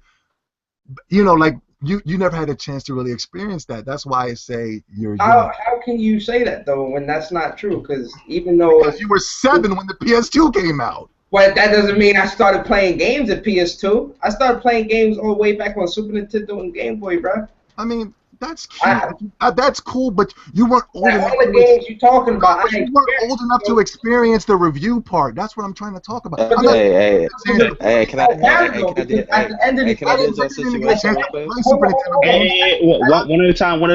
Like, you never had a chance to really experience that. That's why I say you're young. How can you say that, though, when that's not true? Because even though... Because you were 7 when the PS2 came out. But that doesn't mean I started playing games at PS2. I started playing games all the way back on Super Nintendo and Game Boy, bro. I mean, That's cute. That's cool, but you weren't old enough. All the games you talking about, But you weren't old enough to experience the review part. That's what I'm trying to talk about. Hey, can I at the end of the can I day, get your situation real quick? Super Nintendo games. Hey, one at a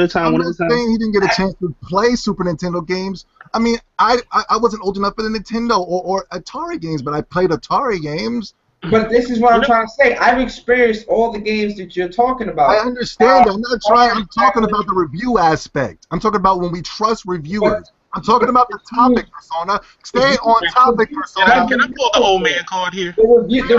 time. I'm not saying he didn't get a chance to play Super Nintendo games. I mean, I wasn't old enough for the Nintendo or Atari games, but I played Atari games. But this is what I'm trying to say. I've experienced all the games that you're talking about. I understand. I'm not trying. I'm talking about the review aspect. I'm talking about when we trust reviewers. I'm talking about the topic, Persona. Stay on topic, Persona. Can I pull the old man card here? The reviews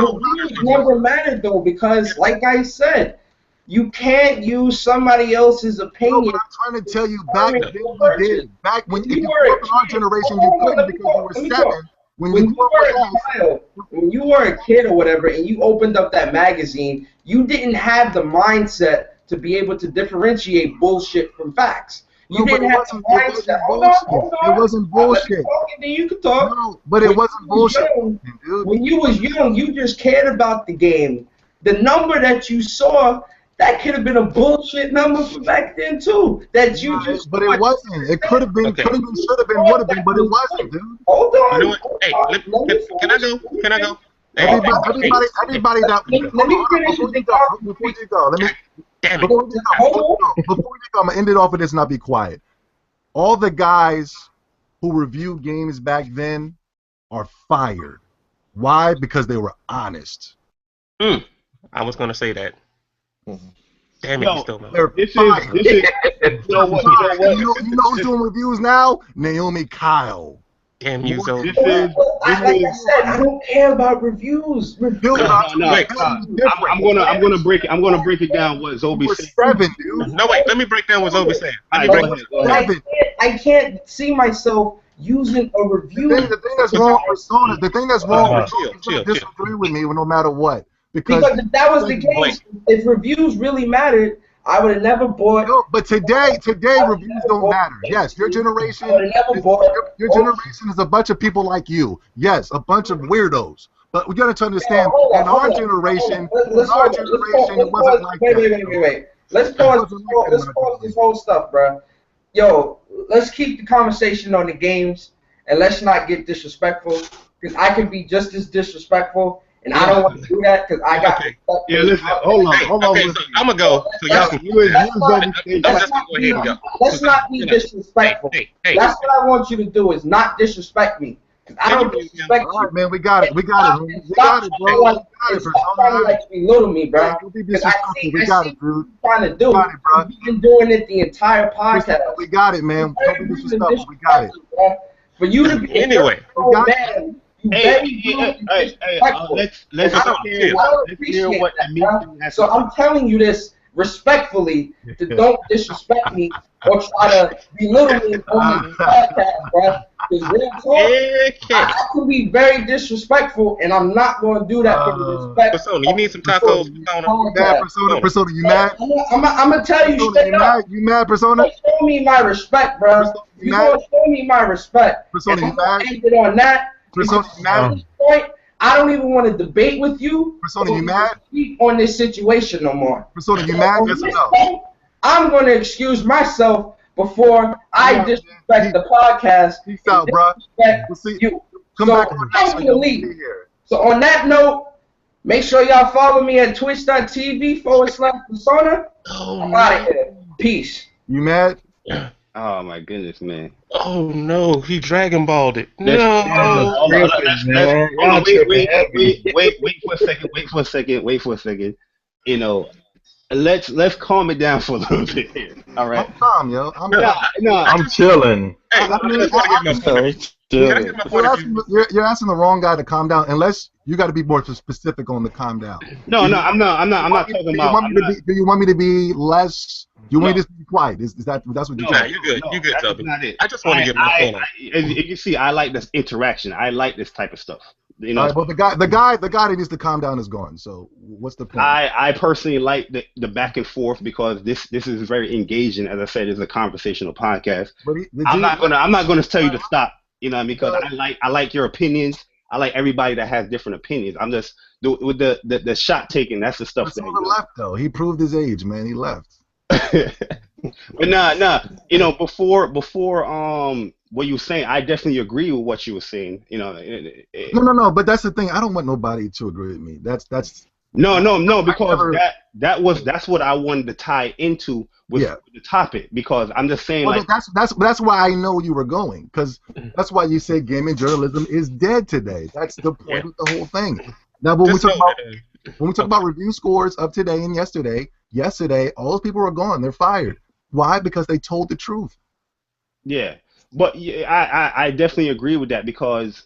never mattered, though, because, like I said, you can't use somebody else's opinion. No, but I'm trying to tell you, back then you did. Back when if you were in our generation, you couldn't because you were 7. When you were a kid or whatever, and you opened up that magazine, you didn't have the mindset to be able to differentiate bullshit from facts. You didn't have the mindset. Hold on. It wasn't bullshit. Then you could talk. No, but it wasn't bullshit. When you was young, you just cared about the game. The number that you saw, that could have been a bullshit number for back then too. That you just. But it wasn't. It could have been. Could have been. Should have been. Would have been. But it wasn't, dude. Hold on. You know what? Hey, can I go? Can I go? Everybody that. Let me finish before you go. Let me. Damn it. Before you go, I'm gonna end it off with this and I'll be quiet. All the guys who reviewed games back then are fired. Why? Because they were honest. I was gonna say that. Damn it, you still know. You know who's doing reviews now? Naomi Kyle. Damn you, Zoe. Like I said, I don't care about reviews. I'm gonna break it down what Zobi said. 7, dude. No, wait. Let me break down what Zobi said. Go ahead. I can't see myself using a review. The thing that's wrong with Persona, the thing that's wrong with you disagree with me no matter what. Because if that was the case, if reviews really mattered, I would have never bought. No, but today reviews don't matter. Yes, your generation is a bunch of people like you. Yes, a bunch of weirdos. But we got to understand, in our generation, it wasn't like that. Wait. Let's pause this whole stuff, bro. Yo, let's keep the conversation on the games, and let's not get disrespectful, because I can be just as disrespectful. And I don't want to do that because I got. Yeah, listen. Hold on. Okay, so I'm gonna go. So y'all can. I'm just gonna go ahead and go. Let's not be disrespectful. That's what I want you to do is not disrespect me. I don't disrespect you. All right, man. We got it, bro. We got it, Stop trying to like belittle me, bro. We got it, dude. Trying to do it, bro. You've been doing it the entire podcast. We got it, man. Don't be disrespectful. We got it. For you to be anyway. Let's hear what the meeting has to say. So I'm telling you this respectfully, to don't disrespect me or try to belittle me on this podcast, bro. Because real talk, I can be very disrespectful, and I'm not going to do that for the respect. Persona, you need some tacos, Persona, you mad? I'm going to tell you straight up. You mad, Persona? Show me my respect, bro. You going to show me my respect. Persona, you mad? End it on that. Persona, you mad? I don't even want to debate with you. Persona, you mad? Speak on this situation no more. Persona, you mad? Yes or no? I'm going to excuse myself before I disrespect the podcast. Peace out, bro. We'll see you. Come back. I'm going to leave. So on that note, make sure y'all follow me at twitch.tv/Persona. I'm out of here. Peace. You mad? Oh my goodness, man. Oh no, he Dragon Balled it. Wait for a second. You know, let's calm it down for a little bit here. All right. I'm calm, yo. I'm chilling. You're asking the wrong guy to calm down, unless you got to be more specific on the calm down. No, I'm not talking about. Do you want me to be less? You want me to be quiet? That's what you're saying? You're good. You're good, Tubby. I just want to get my phone on. As you see, I like this interaction. I like this type of stuff. You know. All right, well, the guy that needs to calm down is gone. So what's the point? I personally like the back and forth because this is very engaging. As I said, it's a conversational podcast. I'm not gonna tell you to stop. You know what I mean? Because I like your opinions. I like everybody that has different opinions. I'm just with the shot taking. That's the stuff. Persona left though. He proved his age, man. He left. But nah. Before what you were saying, I definitely agree with what you were saying. No. But that's the thing. I don't want nobody to agree with me. That's No, I because never. that's what I wanted to tie into with Yeah. the topic, because I'm just saying, Well, like, that's why I know you were going, because that's why you say gaming journalism is dead today. That's the Yeah. point of the whole thing. Now, when we Just talk know about that. review scores of today and yesterday, all those people are gone. They're fired. Why? Because they told the truth. yeah. But yeah, I definitely agree with that, because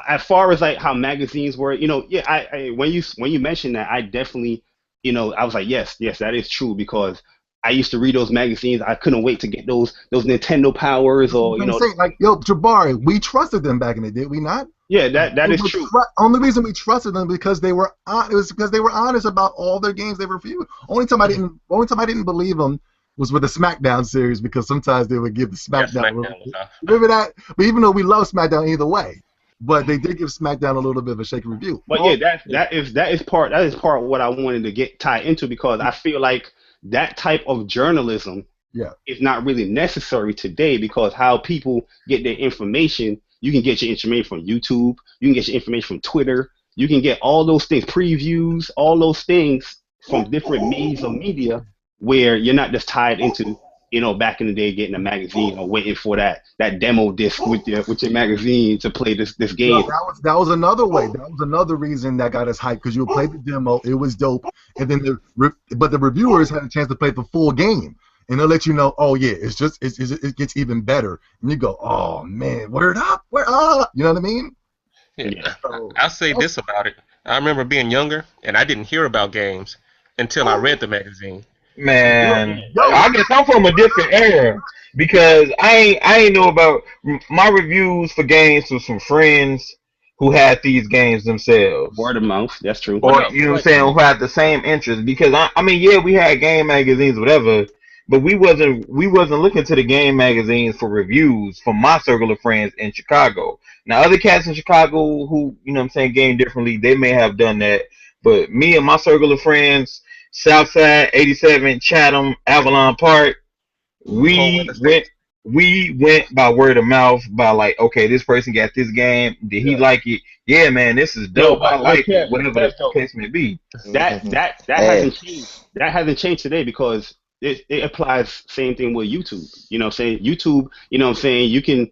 as far as like how magazines were, yeah, when you mentioned that, I definitely, I was like, yes, that is true, because I used to read those magazines. I couldn't wait to get those Nintendo powers, That's what or I'm trying to say. Like, yo, Jabari, we trusted them back in the day, did we not? yeah, that is true. Only reason we trusted them because they were it was because they were honest about all their games they reviewed. Only time I didn't believe them was with the SmackDown series, because sometimes they would give the Yeah, SmackDown. SmackDown was off. Remember that? But even though we love SmackDown either way, but they did give SmackDown a little bit of a shaky review. But yeah, that is part of what I wanted to get tied into, because I feel like that type of journalism Yeah. is not really necessary today, because how people get their information, you can get your information from YouTube, you can get your information from Twitter, you can get all those things, previews, all those things from different means of media, where you're not just tied into, back in the day, getting a magazine or waiting for that demo disc with your magazine to play this No, game. that was another way. That was another reason that got us hyped, because you played the demo, it was dope, and then but the reviewers had a chance to play the full game, and they'll let you know, oh yeah, it gets even better, and you go, oh man, word up, you know what I mean? Yeah. Yeah. So, I'll say this about it. I remember being younger, and I didn't hear about games until I read the magazine. Man, yo, I guess I'm from a different era because I ain't know about my reviews for games was from friends who had these games themselves, Word of mouth, that's true. Well, or no, you know what I'm like saying, who had the same interest. Because I mean, yeah, we had game magazines, whatever, but we wasn't looking to the game magazines for reviews from my circle of friends in Chicago. Now, other cats in Chicago who you know what I'm saying game differently, they may have done that, but me and my circle of friends, Southside, 87, Chatham, Avalon Park, cold we weather went states. we went by word of mouth, by like, okay, this person got this game, did he Yeah. like it? Yeah, man, this is No, dope, I but like it, Kev, whatever the Kev though, case may be. that Mhm. that that Hey, hasn't changed. That hasn't changed today, because it applies same thing with YouTube. You know what I'm saying? YouTube, what I'm saying, you can,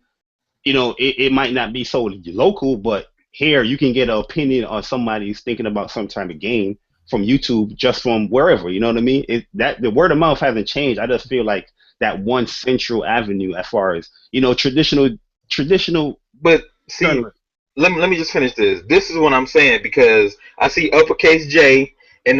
it might not be so local, but here you can get an opinion on somebody's thinking about some type of game from YouTube, just from wherever. You know what I mean? That the word of mouth hasn't changed. I just feel like that one central avenue, as far as, traditional But see, journalism. let me just finish this. This is what I'm saying, because I see uppercase J in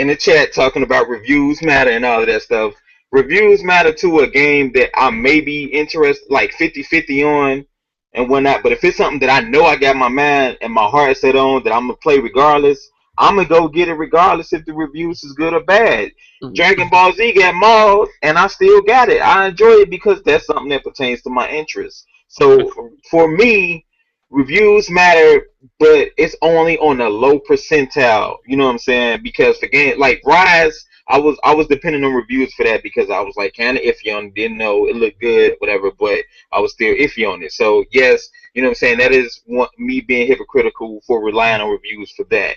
the chat talking about reviews matter and all of that stuff. Reviews matter to a game that I may be interested, like 50-50 on and whatnot. But if it's something that I know I got my mind and my heart set on that I'm gonna play regardless, I'm gonna go get it regardless if the reviews is good or bad. Dragon Ball Z got mauled and I still got it. I enjoy it because that's something that pertains to my interests. So for me, reviews matter, but it's only on a low percentile. You know what I'm saying? Because for games like Rise, I was depending on reviews for that, because I was like kind of iffy on it, didn't know it looked good, whatever, but I was still iffy on it. So yes, you know what I'm saying, that is me being hypocritical for relying on reviews for that.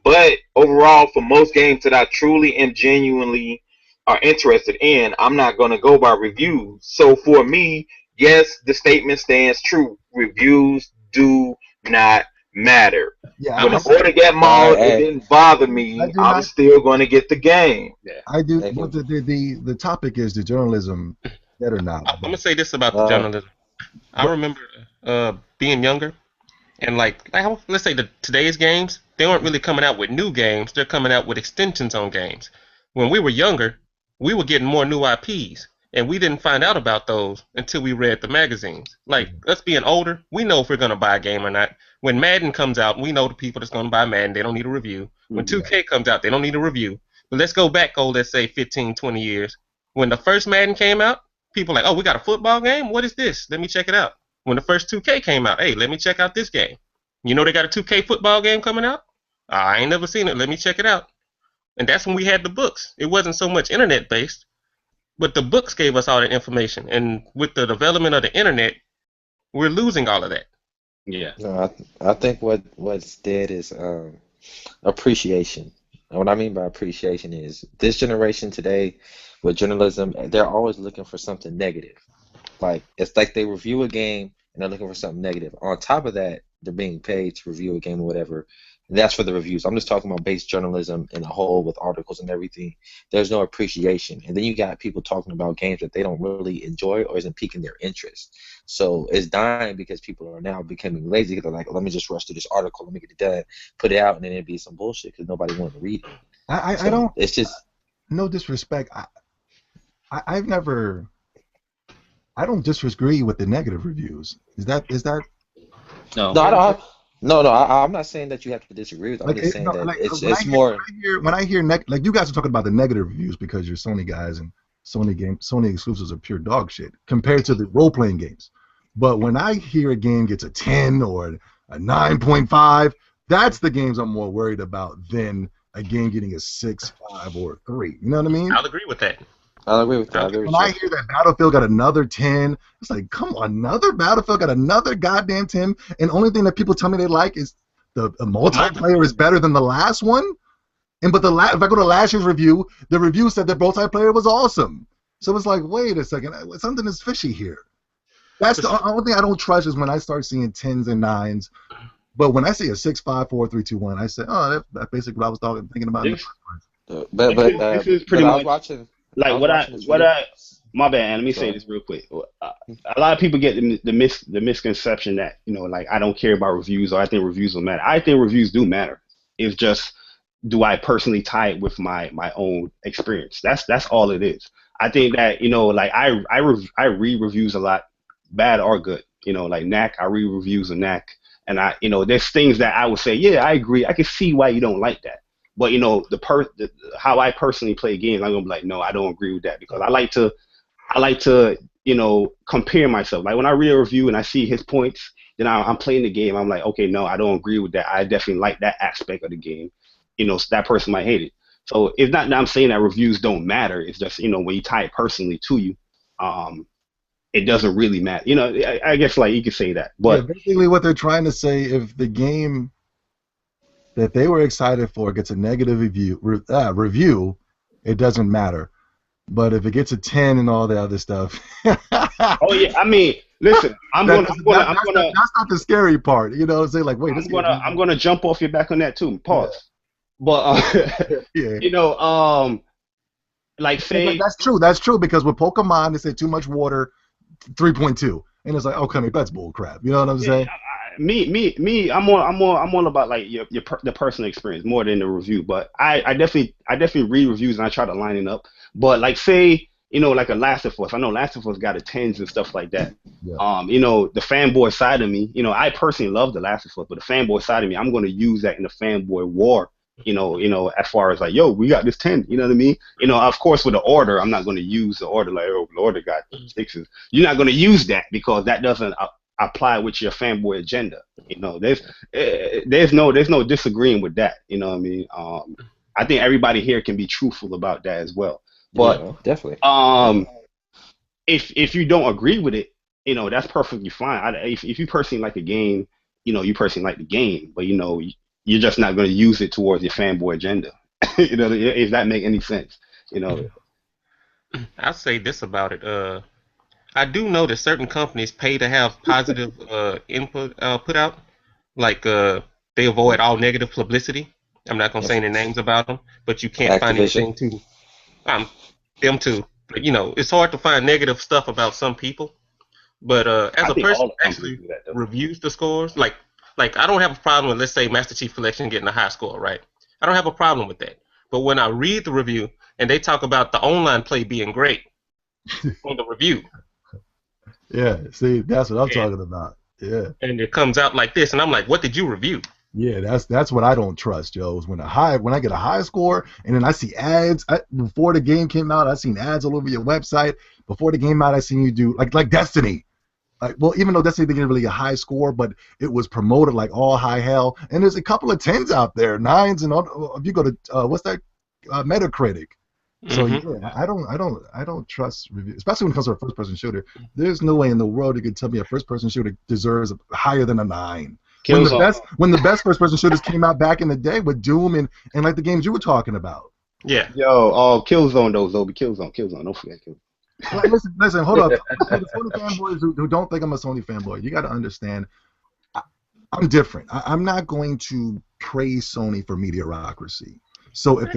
But overall, for most games that I truly and genuinely are interested in, I'm not gonna go by reviews. So for me, yes, the statement stands true. Reviews do not matter. yeah, I'm When gonna the say order got all right, mauled, it hey, didn't bother I me. do I not. was still going to get the game. Yeah. I do. hey, But the topic is the journalism, that or not. I'm gonna say this about the uh, journalism. I But remember being younger, and let's say today's games, they weren't really coming out with new games. They're coming out with extensions on games. When we were younger, we were getting more new IPs, and we didn't find out about those until we read the magazines. Like us being older, we know if we're gonna buy a game or not. When Madden comes out, we know the people that's gonna buy Madden. They don't need a review. When Mhm. 2K comes out, they don't need a review. But let's go back, let's say 15, 20 years. When the first Madden came out, people were like, oh, we got a football game? What is this? Let me check it out. When the first 2K came out, hey, let me check out this game. You know they got a 2K football game coming out? I ain't never seen it. Let me check it out. And that's when we had the books. It wasn't so much internet based. But the books gave us all that information, and with the development of the internet, we're losing all of that. Yeah. No, I think what's dead is appreciation. And what I mean by appreciation is this generation today with journalism, they're always looking for something negative. Like it's like they review a game and they're looking for something negative. On top of that, they're being paid to review a game or whatever. And that's for the reviews. I'm just talking about base journalism in a whole with articles and everything. There's no appreciation. And then you got people talking about games that they don't really enjoy or isn't piquing their interest. So it's dying because people are now becoming lazy. Because they're like, let me just rush through this article, let me get it done, put it out, and then it'd be some bullshit because nobody wanted to read it. I don't. It's just No disrespect. I've never. I don't disagree with the negative reviews. Is that No. no, I don't. No, I'm not saying that you have to disagree with it. I'm just saying that it's more. When I hear like you guys are talking about the negative reviews because you're Sony guys and Sony exclusives are pure dog shit compared to the role playing games. But when I hear a game gets a 10 or a 9.5, that's the games I'm more worried about than a game getting a 6, 5, or a 3. You know what I mean? I'll agree with that. I'll agree with that. When I hear that Battlefield got another 10, it's like, come on, another Battlefield got another goddamn 10, and the only thing that people tell me they like is the multiplayer is better than the last one. But if I go to last year's review, the review said that multiplayer was awesome. So it's like, wait a second, something is fishy here. That's the only thing I don't trust is when I start seeing 10s and 9s. But when I see a 6, 5, 4, 3, 2, 1, I say, oh, that's basically what I was thinking about. This is pretty much watching. Like what I my bad. And let me say this real quick. A lot of people get the misconception that like I don't care about reviews or I think reviews don't matter. I think reviews do matter. It's just do I personally tie it with my own experience? That's all it is. I think that like I read reviews a lot, bad or good. Like Knack, I read reviews of Knack, and there's things that I would say, yeah, I agree. I can see why you don't like that. But how I personally play games, I'm gonna be like, no, I don't agree with that because I like to compare myself. Like when I read a review and I see his points, then I'm playing the game. I'm like, okay, no, I don't agree with that. I definitely like that aspect of the game. So that person might hate it. So it's not that I'm saying that reviews don't matter. It's just when you tie it personally to you, it doesn't really matter. I guess like you could say that. But yeah, basically what they're trying to say, if the game that they were excited for gets a negative review, it doesn't matter. But if it gets a 10 and all the other stuff, oh yeah, I mean, listen, that's not the scary part. Say like, wait, I'm gonna jump off your back on that too. Pause. Yeah. But yeah. Like say that's true because with Pokemon they say too much water, 3.2, and it's like, okay, that's bull crap. You know what I'm saying? Me, I'm all about like the personal experience more than the review. But I definitely read reviews and I try to line it up. But like say like a Last of Us, I know Last of Us got a 10s and stuff like that. Yeah. The fanboy side of me, I personally love the Last of Us, but the fanboy side of me, I'm gonna use that in the fanboy war. As far as like, yo, we got this 10. You know what I mean? Of course, with the order, I'm not going to use the order like, oh, the order got 6s. You're not going to use that because that doesn't apply with your fanboy agenda. There's no disagreeing with that. You know what I mean? I think everybody here can be truthful about that as well. But yeah, definitely. If you don't agree with it, that's perfectly fine. If you personally like a game, you personally like the game, but you're just not going to use it towards your fanboy agenda. If that make any sense, I'll say this about it. I do know that certain companies pay to have positive input put out. Like they avoid all negative publicity. I'm not going to say any names about them, but you can't find anything to them too. But, it's hard to find negative stuff about some people. But as a person who actually reviews the scores, like I don't have a problem with, let's say, Master Chief Collection getting a high score, right? I don't have a problem with that. But when I read the review and they talk about the online play being great on the review. Yeah, see, that's what I'm talking about. Yeah. And it comes out like this, and I'm like, what did you review? Yeah, that's what I don't trust, Joe. Is when I get a high score and then I see ads. Before the game came out, I seen ads all over your website. Before the game out, I seen you do like Destiny. Well, even though Destiny didn't get really a high score, but it was promoted like all high hell. And there's a couple of 10s out there, 9s, and all. If you go to what's that, Metacritic, So Mhm. yeah, I don't trust reviews, especially when it comes to a first-person shooter. There's no way in the world you could tell me a first-person shooter deserves higher than a 9. Killzone. When the best first-person shooters came out back in the day with Doom and like the games you were talking about. Yeah. Yo, Killzone though, Zobi. Killzone. Don't forget Killzone. Like, listen, hold up. For the Sony fanboys who don't think I'm a Sony fanboy, you got to understand. I'm different. I'm not going to praise Sony for mediocrity. So if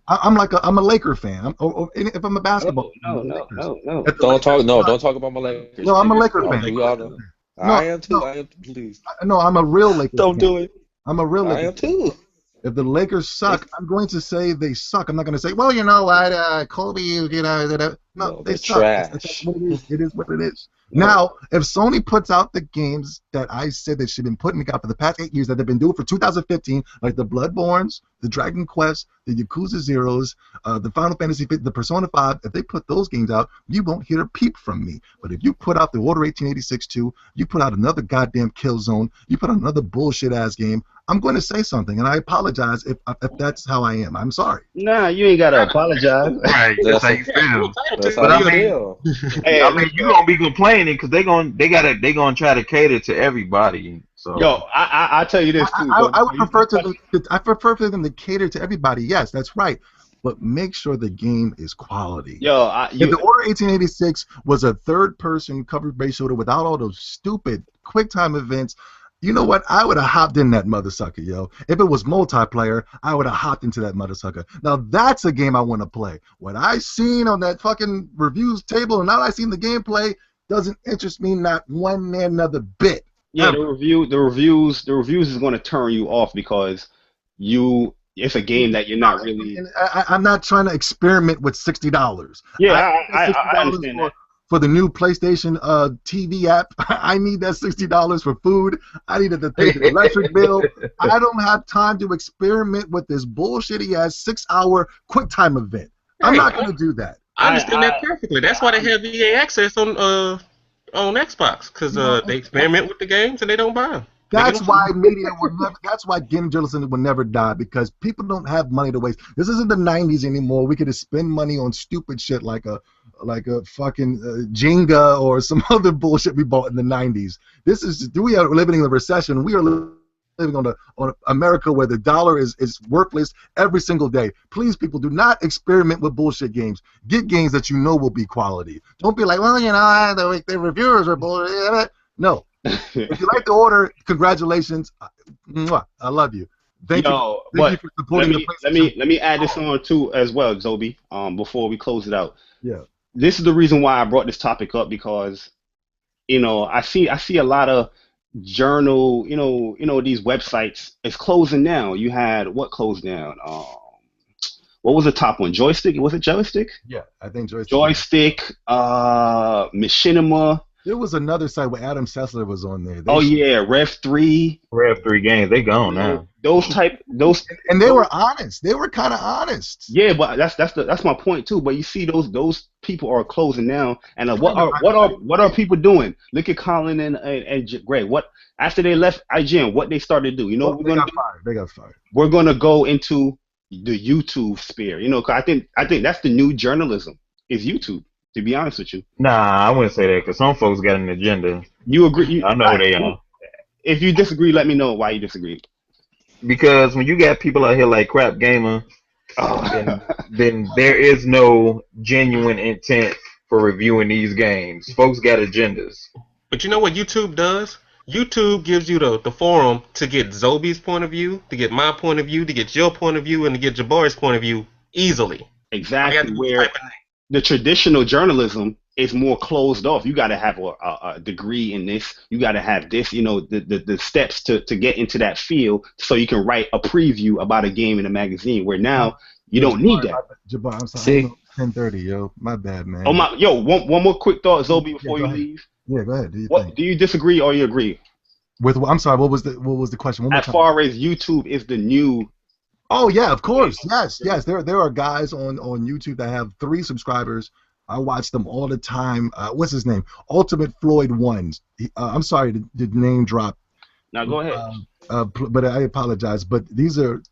I'm a Laker fan. Or if I'm a basketball fan, I'm the Lakers. No. If the Don't talk. Lakers No, suck, don't talk about my Lakers. no, I'm a nigga. Laker fan. We all know. No, I am too. no, I am. Please. no, I'm a real Lakers Don't fan. do it. I'm a real I Lakers am fan. too. If the Lakers suck, I'm going to say they suck. I'm not going to say, well, you know what, Kobe, no, No, they they're suck. That's trash. what it is. It is what it is. No. Now, if Sony puts out the games that I said they should have been putting out for the past 8 years that they've been doing for 2015, like the Bloodborns, the Dragon Quest, the Yakuza Zeros, the Final Fantasy, the Persona 5, if they put those games out, you won't hear a peep from me. But if you put out the Order 1886 2, you put out another goddamn Killzone, you put out another bullshit-ass game, I'm going to say something, and I apologize if that's how I am. I'm sorry. Nah, you ain't gotta apologize. Right, that's how you You're feel. entitled That's to But how I you it. mean, feel. Hey, I mean, you gonna be complaining because they gonna try to cater to everybody. So yo, I tell you this too. I would prefer for them to cater to everybody. Yes, that's right. But make sure the game is quality. Yo, If the Order 1886 was a third-person cover-based shooter without all those stupid quick-time events, you know what? I would have hopped in that mother sucker, yo. If it was multiplayer, I would have hopped into that mother sucker. Now that's a game I want to play. What I seen on that fucking reviews table and now I seen the gameplay doesn't interest me not one another bit. yeah, Ever. the reviews is going to turn you off because it's a game that you're not really. And I'm not trying to experiment with $60. Yeah, I need I $60 understand that. for the new PlayStation TV app. I need that $60 for food. I need it to pay the electric bill. I don't have time to experiment with this bullshitty ass 6-hour QuickTime event. I'm Hey, not going to do that. I understand I- that perfectly. That's why they have EA access on Xbox, because they experiment with the games and they don't buy them. That's why media will never. That's why game journalism will never die, because people don't have money to waste. This isn't the '90s anymore. We could just spend money on stupid shit like a fucking Jenga or some other bullshit we bought in the '90s. We are living in a recession. We are living on America where the dollar is worthless every single day. Please, people, do not experiment with bullshit games. Get games that you know will be quality. Don't be like, well, you know, the reviewers are bullshit. No. If you like the Order, congratulations. I love you. Thank you for supporting the PlayStation. let me add this on too as well, Zobi. Before we close it out. Yeah. This is the reason why I brought this topic up, because I see a lot of journal, these websites. It's closing down. You had what closed down? What was the top one? Joystick? Was it Joystick? Yeah, I think Joystick. Joystick. Machinima. There was another site where Adam Sessler was on there. Rev3. Rev3 games, they gone now. And they were honest. They were kind of honest. Yeah, but that's my point too. But you see, those people are closing down, and what are people doing? Look at Colin and Greg. What after they left IGN, what they started to do? You know, what we're gonna do? They got fired. We're gonna go into the YouTube sphere. 'Cause I think that's the new journalism is YouTube. To be honest with you. Nah, I wouldn't say that, because some folks got an agenda. You agree? I know who they are. If you disagree, let me know why you disagree. Because when you got people out here like Crap Gamer, then there is no genuine intent for reviewing these games. Folks got agendas. But you know what YouTube does? YouTube gives you the forum to get Zobi's point of view, to get my point of view, to get your point of view, and to get Jabari's point of view easily. Exactly. Where the traditional journalism is more closed off. You got to have a degree in this. You got to have this, the steps to get into that field so you can write a preview about a game in a magazine, where now you don't need that. Jabbar, I'm sorry. See? 10:30, yo. My bad, man. One more quick thought, Zobi, before you leave. Yeah, go ahead. Do you disagree or you agree? I'm sorry, what was the question? One more As time. far as YouTube is the new. Oh yeah, of course. Yes. There are guys on YouTube that have 3 subscribers. I watch them all the time. What's his name? Ultimate Floyd Ones. I'm sorry to name drop. Now go ahead. But I apologize. But these are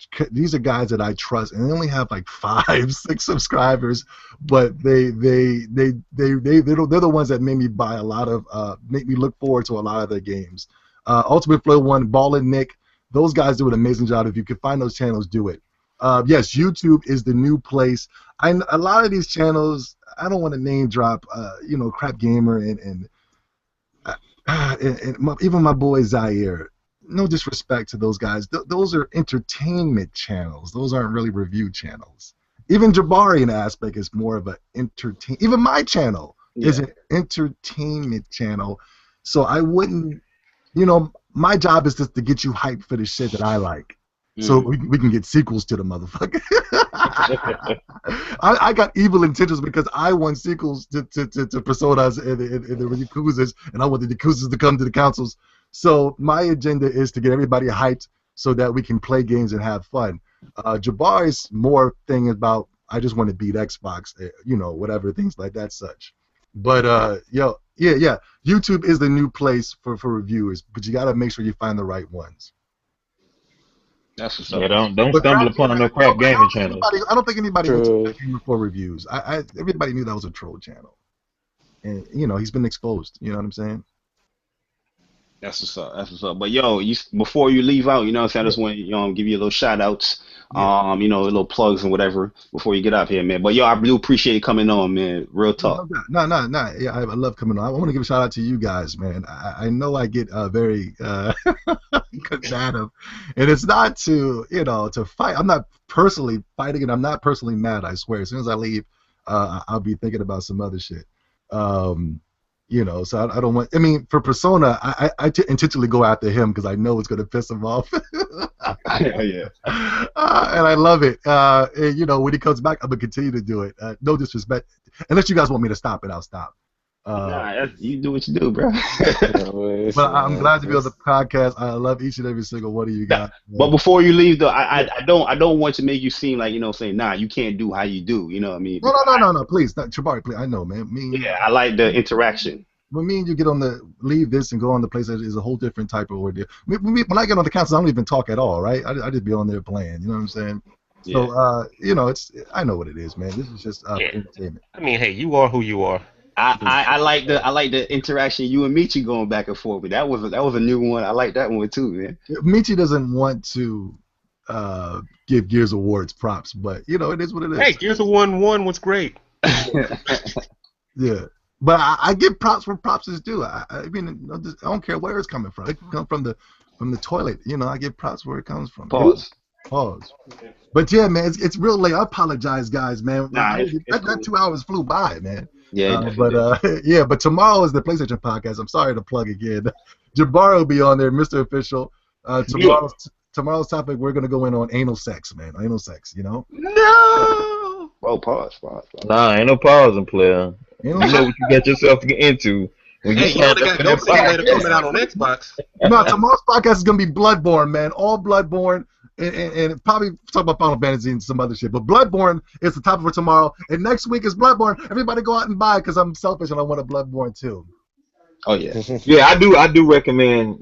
guys that I trust, and they only have like 5, 6 subscribers. But they're the ones that made me buy a lot of make me look forward to a lot of their games. Ultimate Flow 1, Ball and Nick, those guys do an amazing job. If you can find those channels, do it. Yes, YouTube is the new place. A lot of these channels, I don't want to name drop, Crap Gamer and even my boy Zaire. No disrespect to those guys. Those are entertainment channels. Those aren't really review channels. Even Jabari aspect is more of an entertain. Even my channel is an entertainment channel. So I wouldn't, my job is just to get you hyped for the shit that I like. So we can get sequels to the motherfucker. I got evil intentions because I want sequels to Personas and the Yakuzas, and I want the Yakuzas to come to the consoles. So my agenda is to get everybody hyped so that we can play games and have fun. Jabari's more thing about I just want to beat Xbox, whatever, things like that such. But YouTube is the new place for reviewers, but you got to make sure you find the right ones. That's what's Yeah, up. don't stumble upon no crap gaming channels. I don't think anybody went to Gamer for reviews. Everybody knew that was a troll channel, and he's been exposed. You know what I'm saying? That's what's up. That's what's up. But before you leave out, I just want to give you a little shout outs, little plugs and whatever before you get out here, man. But I do appreciate you coming on, man. Real talk. No. Yeah, I love coming on. I want to give a shout out to you guys, man. I know I get very combative, and it's not to to fight. I'm not personally fighting, and I'm not personally mad. I swear. As soon as I leave, I'll be thinking about some other shit. So I don't want. I mean, for Persona, I intentionally go after him because I know it's gonna piss him off. Yeah. And I love it. And, when he comes back, I'm gonna continue to do it. No disrespect. Unless you guys want me to stop it, I'll stop. You do what you do, bro. But I'm glad to be on the podcast. I love each and every single one of you guys. But before you leave, though, I don't want to make you seem like saying nah, you can't do how you do. You know what I mean? No, please, Jabari, please. I know, man. I like the interaction. When me and you get on leave this and go on the PlayStation is a whole different type of ordeal. When I get on the console, I don't even talk at all, right? I just be on there playing. You know what I'm saying? Yeah. So I know what it is, man. This is just entertainment. I mean, hey, you are who you are. I like the interaction you and Michy going back and forth. That was a new one. I like that one too, man. Michy doesn't want to give Gears Awards props, but it is what it is. Hey, Gears of War 1 was great. Yeah. But I give props where props is due. I mean, I don't care where it's coming from. It can come from the toilet. I give props where it comes from. Pause. But yeah, man, it's real late. I apologize, guys, man. That cool. 2 hours flew by, man. Yeah. But tomorrow is the PlayStation podcast. I'm sorry to plug again. Jabari will be on there, Mr. Official. Tomorrow's topic, we're gonna go in on anal sex, man. Anal sex, No. Oh, pause. Nah, ain't no pausing, player. You know what you get yourself into. When you they got no simulator coming out on Xbox. No, tomorrow's podcast is gonna be Bloodborne, man. All Bloodborne, and probably talk about Final Fantasy and some other shit. But Bloodborne is the topic for tomorrow, and next week is Bloodborne. Everybody go out and buy because I'm selfish and I want a Bloodborne too. Oh yeah. Yeah, I do recommend,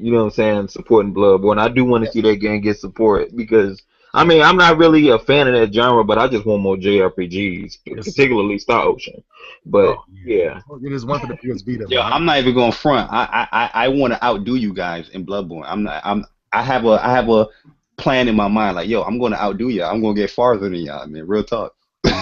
supporting Bloodborne. I do want to see that game get support because I'm not really a fan of that genre, but I just want more JRPGs, particularly Star Ocean. But yeah, it is one for the PS Vita. Yo, I'm not even going front. I want to outdo you guys in Bloodborne. I have a plan in my mind. Like, I'm going to outdo y'all. I'm going to get farther than y'all, man. Real talk.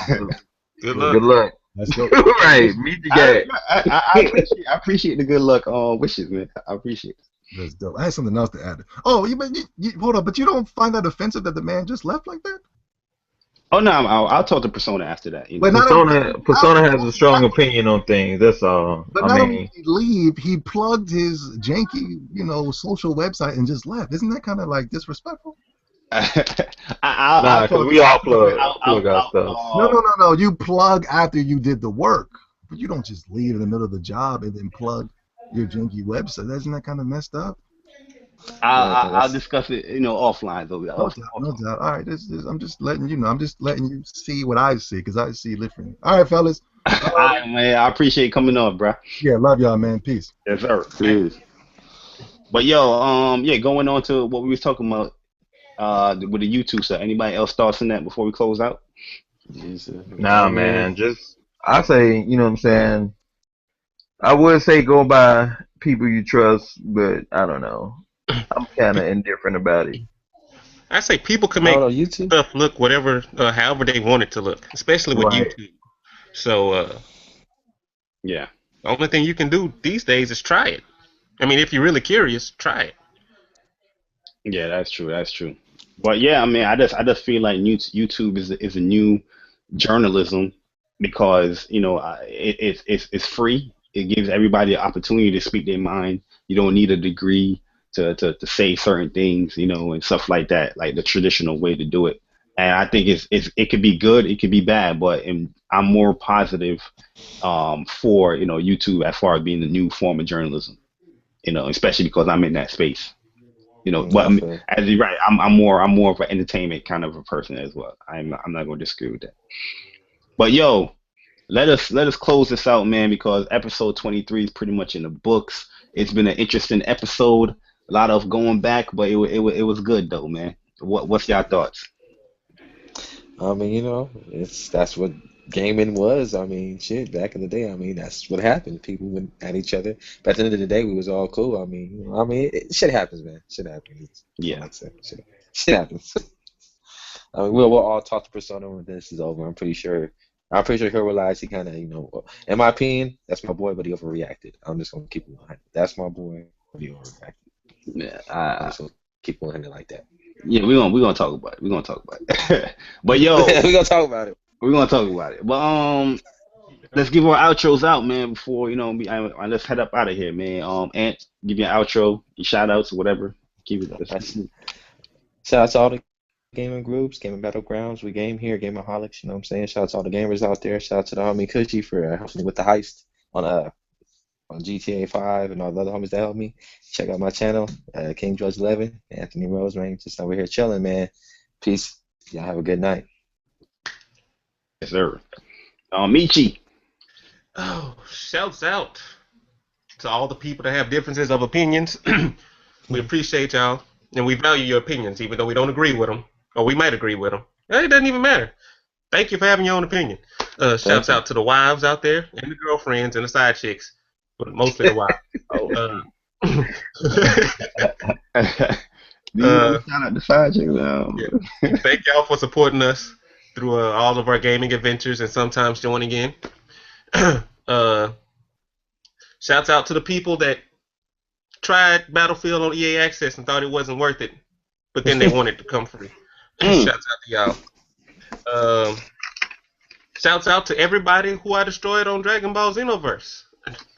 Good luck. Good luck. Let's go. Right, meet the guy. I appreciate the good luck wishes, man. I appreciate it. That's dope. I had something else to add. Oh, you hold on, but you don't find that offensive that the man just left like that? Oh no, I'll talk to Persona after that. But Persona has a strong opinion on things. That's all. But not only did he leave, he plugged his janky, social website and just left. Isn't that kind of like disrespectful? Because we all plug our stuff. No. You plug after you did the work, but you don't just leave in the middle of the job and then plug your janky website. Isn't that kind of messed up? I'll discuss it, offline though. No doubt. All right, I'm just letting you know. I'm just letting you see what I see because I see different. All right, fellas. All right, man. I appreciate you coming on, bro. Yeah, love y'all, man. Peace. Yes, sir. Peace. But yo, yeah, going on to what we was talking about, with the YouTube stuff. Anybody else thoughts on that before we close out? Yes, Nah, man. Just I say, you know what I'm saying. I would say go by people you trust, but I don't know. I'm kind of indifferent about it. I say people can I don't make know, YouTube. stuff look whatever, however they want it to look, especially with Right. YouTube. So Yeah. the only thing you can do these days is try it. I mean, if you're really curious, try it. Yeah, that's true. That's true. But yeah, I mean, I just feel like YouTube is a new journalism because it's free. It gives everybody the opportunity to speak their mind. You don't need a degree to say certain things, and stuff like that, like the traditional way to do it. And I think it could be good, it could be bad, but I'm more positive for YouTube as far as being the new form of journalism. Especially because I'm in that space. But I feel. as you're right, I'm more of an entertainment kind of a person as well. I'm not going to disagree with that. But yo, let us close this out, man, because episode 23 is pretty much in the books. It's been an interesting episode, a lot of going back, but it was good though, man. What's your thoughts? I mean, that's what gaming was. I mean, shit, back in the day, I mean, that's what happened. People went at each other. But at the end of the day, we was all cool. Shit happens, man. Shit happens. That's all I Yeah, say. Shit happens. I mean, we'll all talk to Persona when this is over. I'm pretty sure he'll realize he kind of, in my opinion, that's my boy, but he overreacted. I'm just gonna keep it 100. That's my boy, but he overreacted. yeah, I'm just gonna keep it 100 like that. yeah. We're gonna talk about it. We're gonna talk about it. But yo, We gonna talk about it. we're gonna talk about it. But let's give our outros out, man. Before let's head up out of here, man. Ant, give your outro, your shout outs, or whatever. Keep it. That's Shout out to all the gaming groups, gaming battlegrounds. We game here, Gameaholics. You know what I'm saying? Shout out to all the gamers out there. Shout out to the homie Cushy for helping me with the heist on GTA 5 and all the other homies that helped me. Check out my channel, King George 11, Anthony Rose, man. Just over here chilling, man. Peace. Y'all have a good night. Yes, sir. Michi. Oh, shouts out to all the people that have differences of opinions. We appreciate y'all, and we value your opinions, even though we don't agree with them, or we might agree with them. It doesn't even matter. Thank you for having your own opinion. Shouts out to the wives out there, and the girlfriends, and the side chicks, but mostly the wives. Oh. Uh, Shout out the side chick now. yeah. Thank y'all for supporting us through all of our gaming adventures and sometimes joining in. Shouts out to the people that tried Battlefield on EA Access and thought it wasn't worth it, but then they wanted to come free. Shouts out to y'all. Shouts out to everybody who I destroyed on Dragon Ball Xenoverse.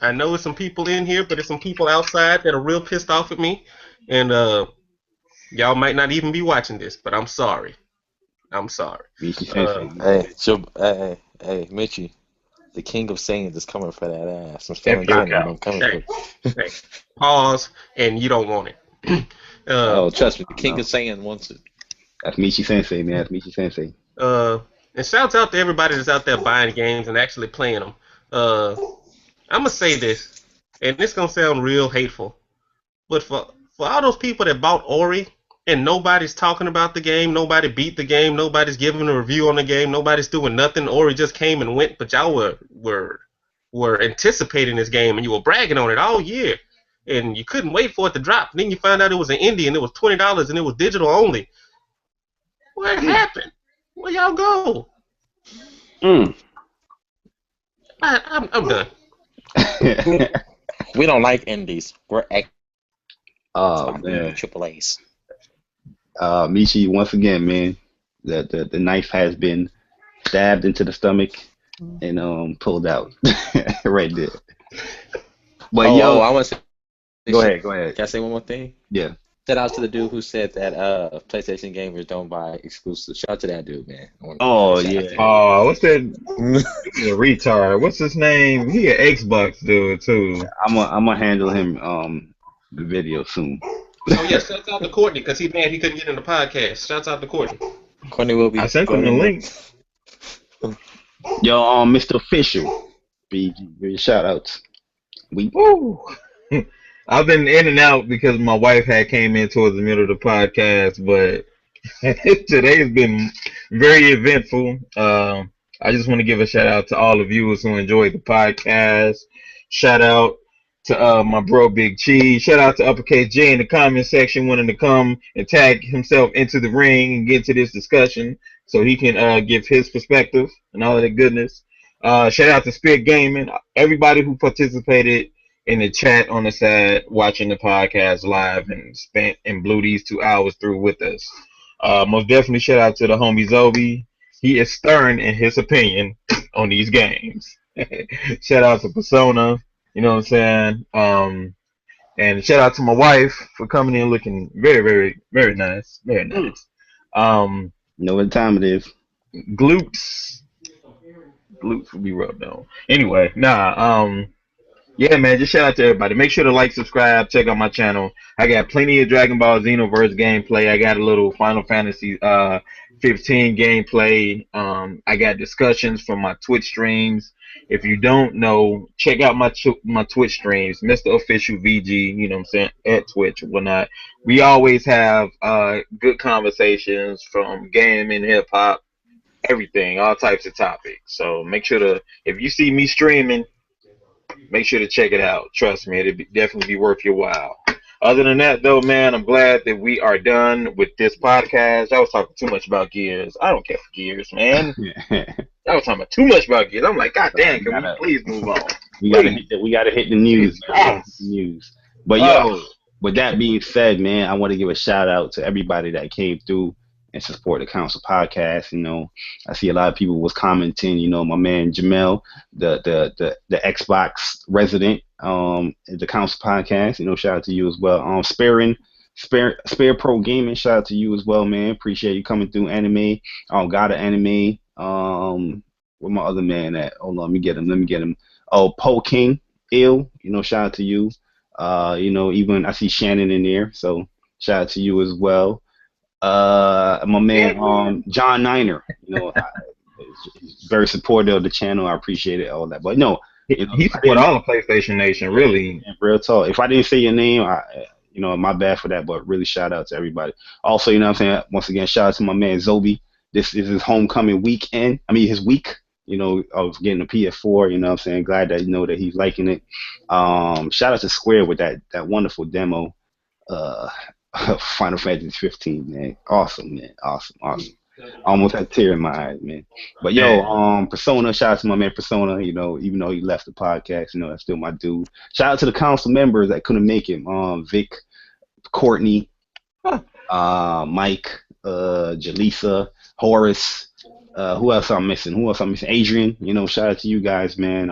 I know there's some people in here, but there's some people outside that are real pissed off at me, and y'all might not even be watching this, but I'm sorry. I'm sorry. Hey, Michy, the King of Saiyans is coming for that ass. I'm feeling good. I'm coming for Hey, pause, and you don't want it. Trust me, the King of Saiyan wants it. That's Michi Sensei, man. That's Michi Sensei. And shouts out to everybody that's out there buying games and actually playing them. I'm gonna say this, and this gonna sound real hateful, but for all those people that bought Ori and nobody's talking about the game, nobody beat the game, nobody's giving a review on the game, nobody's doing nothing. Ori just came and went, but y'all were anticipating this game and you were bragging on it all year, and you couldn't wait for it to drop. And then you find out it was an indie and it was $20 and it was digital only. What happened? Where y'all go? I'm done. We don't like indies. We're man. Triple A's. Michi, once again, man, the knife has been stabbed into the stomach and pulled out right there. But I want to say. Go ahead. Can I say one more thing? Yeah. Shout out to the dude who said that PlayStation gamers don't buy exclusives. Shout out to that dude, man. Oh yeah. Oh, what's that? He's a retard. What's his name? He an Xbox dude too. I'm gonna handle him the video soon. Oh yeah, shouts out to Courtney because he's mad he couldn't get in the podcast. Shouts out to Courtney. Courtney will be. I sent him the link. Yo, Mr. Official, be your shout outs. Woo. I've been in and out because my wife had came in towards the middle of the podcast, but today has been very eventful. I just want to give a shout out to all the viewers who enjoyed the podcast. Shout out to my bro Big Cheese. Shout out to Uppercase J in the comment section wanting to come and tag himself into the ring and get into this discussion so he can give his perspective and all of that goodness. Shout out to Spirit Gaming, everybody who participated in the chat on the side watching the podcast live and spent and blew these 2 hours through with us. Most definitely shout out to the homie Zobi. He is stern in his opinion on these games. Shout out to Persona, you know what I'm saying? And shout out to my wife for coming in looking very, very, very nice. Very nice. You know what time it is. Glutes will be rubbed on. Anyway, yeah, man, just shout out to everybody. Make sure to like, subscribe, check out my channel. I got plenty of Dragon Ball Xenoverse gameplay. I got a little Final Fantasy 15 gameplay. I got discussions from my Twitch streams. If you don't know, check out my Twitch streams, MistaOfficialVG, you know what I'm saying, at Twitch and whatnot. We always have good conversations from gaming, hip-hop, everything, all types of topics. So make sure to, if you see me streaming, make sure to check it out. Trust me, it'll definitely be worth your while. Other than that, though, man, I'm glad that we are done with this podcast. I was talking too much about Gears. I don't care for Gears, man. I was talking too much about Gears. I'm like, God damn, can we please move on? We gotta hit the news. News. But yo, with that being said, man, I want to give a shout out to everybody that came through and support the Council podcast. You know, I see a lot of people was commenting. You know, my man Jamel, the Xbox resident, the Council podcast. You know, shout out to you as well. Spare Pro Gaming, shout out to you as well, man. Appreciate you coming through. Anime, God of Anime. Where my other man at? Hold on, let me get him. Oh, Poe King, Ill. You know, shout out to you. You know, even I see Shannon in there, so shout out to you as well. My man John Niner, you know, he's very supportive of the channel. I appreciate it, all that. But no, you know, he support all of PlayStation Nation, really. Real talk. If I didn't say your name, you know, my bad for that. But really, shout out to everybody. Also, you know what I'm saying? Once again, shout out to my man Zobi. This is his homecoming weekend. I mean, his week. You know, of getting a PS4. You know what I'm saying? Glad that you know that he's liking it. Shout out to Square with that wonderful demo. Final Fantasy 15, man. Awesome, man. Awesome. Almost had a tear in my eyes, man. But yo, Persona, shout out to my man Persona, you know, even though he left the podcast, you know, that's still my dude. Shout out to the council members that couldn't make it. Vic, Courtney, Mike, Jaleesa, Horace, who else I'm missing? Adrian, you know, shout out to you guys, man.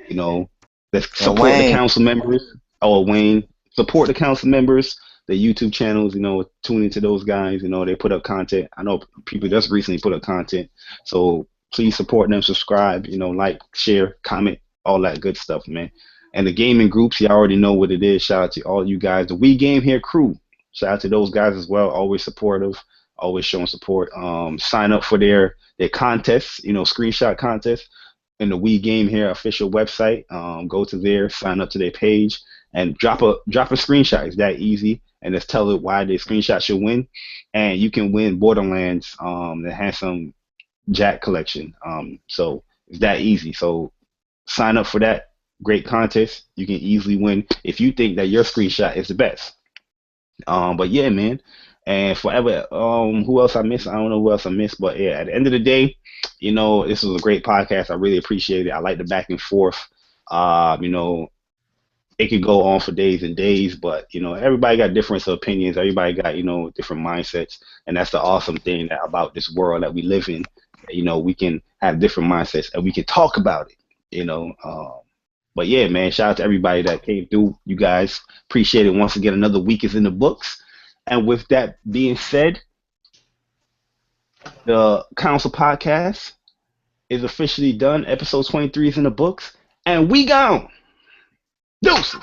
You know, let's support the council members. Wayne. Support the council members, the YouTube channels, you know, tune into those guys, you know, they put up content. I know people just recently put up content, so please support them, subscribe, you know, like, share, comment, all that good stuff, man. And the gaming groups, you already know what it is. Shout out to all you guys. The We Game Here crew, shout out to those guys as well, always supportive, always showing support. Sign up for their contests, you know, screenshot contests in the We Game Here official website. Go to there, sign up to their page, and drop a screenshot. It's that easy, and just tell it why the screenshot should win, and you can win Borderlands, the Handsome Jack collection. So it's that easy. So sign up for that great contest. You can easily win if you think that your screenshot is the best. But yeah, man. And forever, who else I missed? I don't know who else I missed, but yeah, at the end of the day, you know, this was a great podcast. I really appreciate it. I like the back and forth. You know, it could go on for days and days, but you know, everybody got different opinions. Everybody got, you know, different mindsets, and that's the awesome thing about this world that we live in. You know, we can have different mindsets and we can talk about it. You know, but yeah, man, shout out to everybody that came through. You guys, appreciate it. Once again, another week is in the books. And with that being said, the Council podcast is officially done. Episode 23 is in the books, and we gone. Deuces.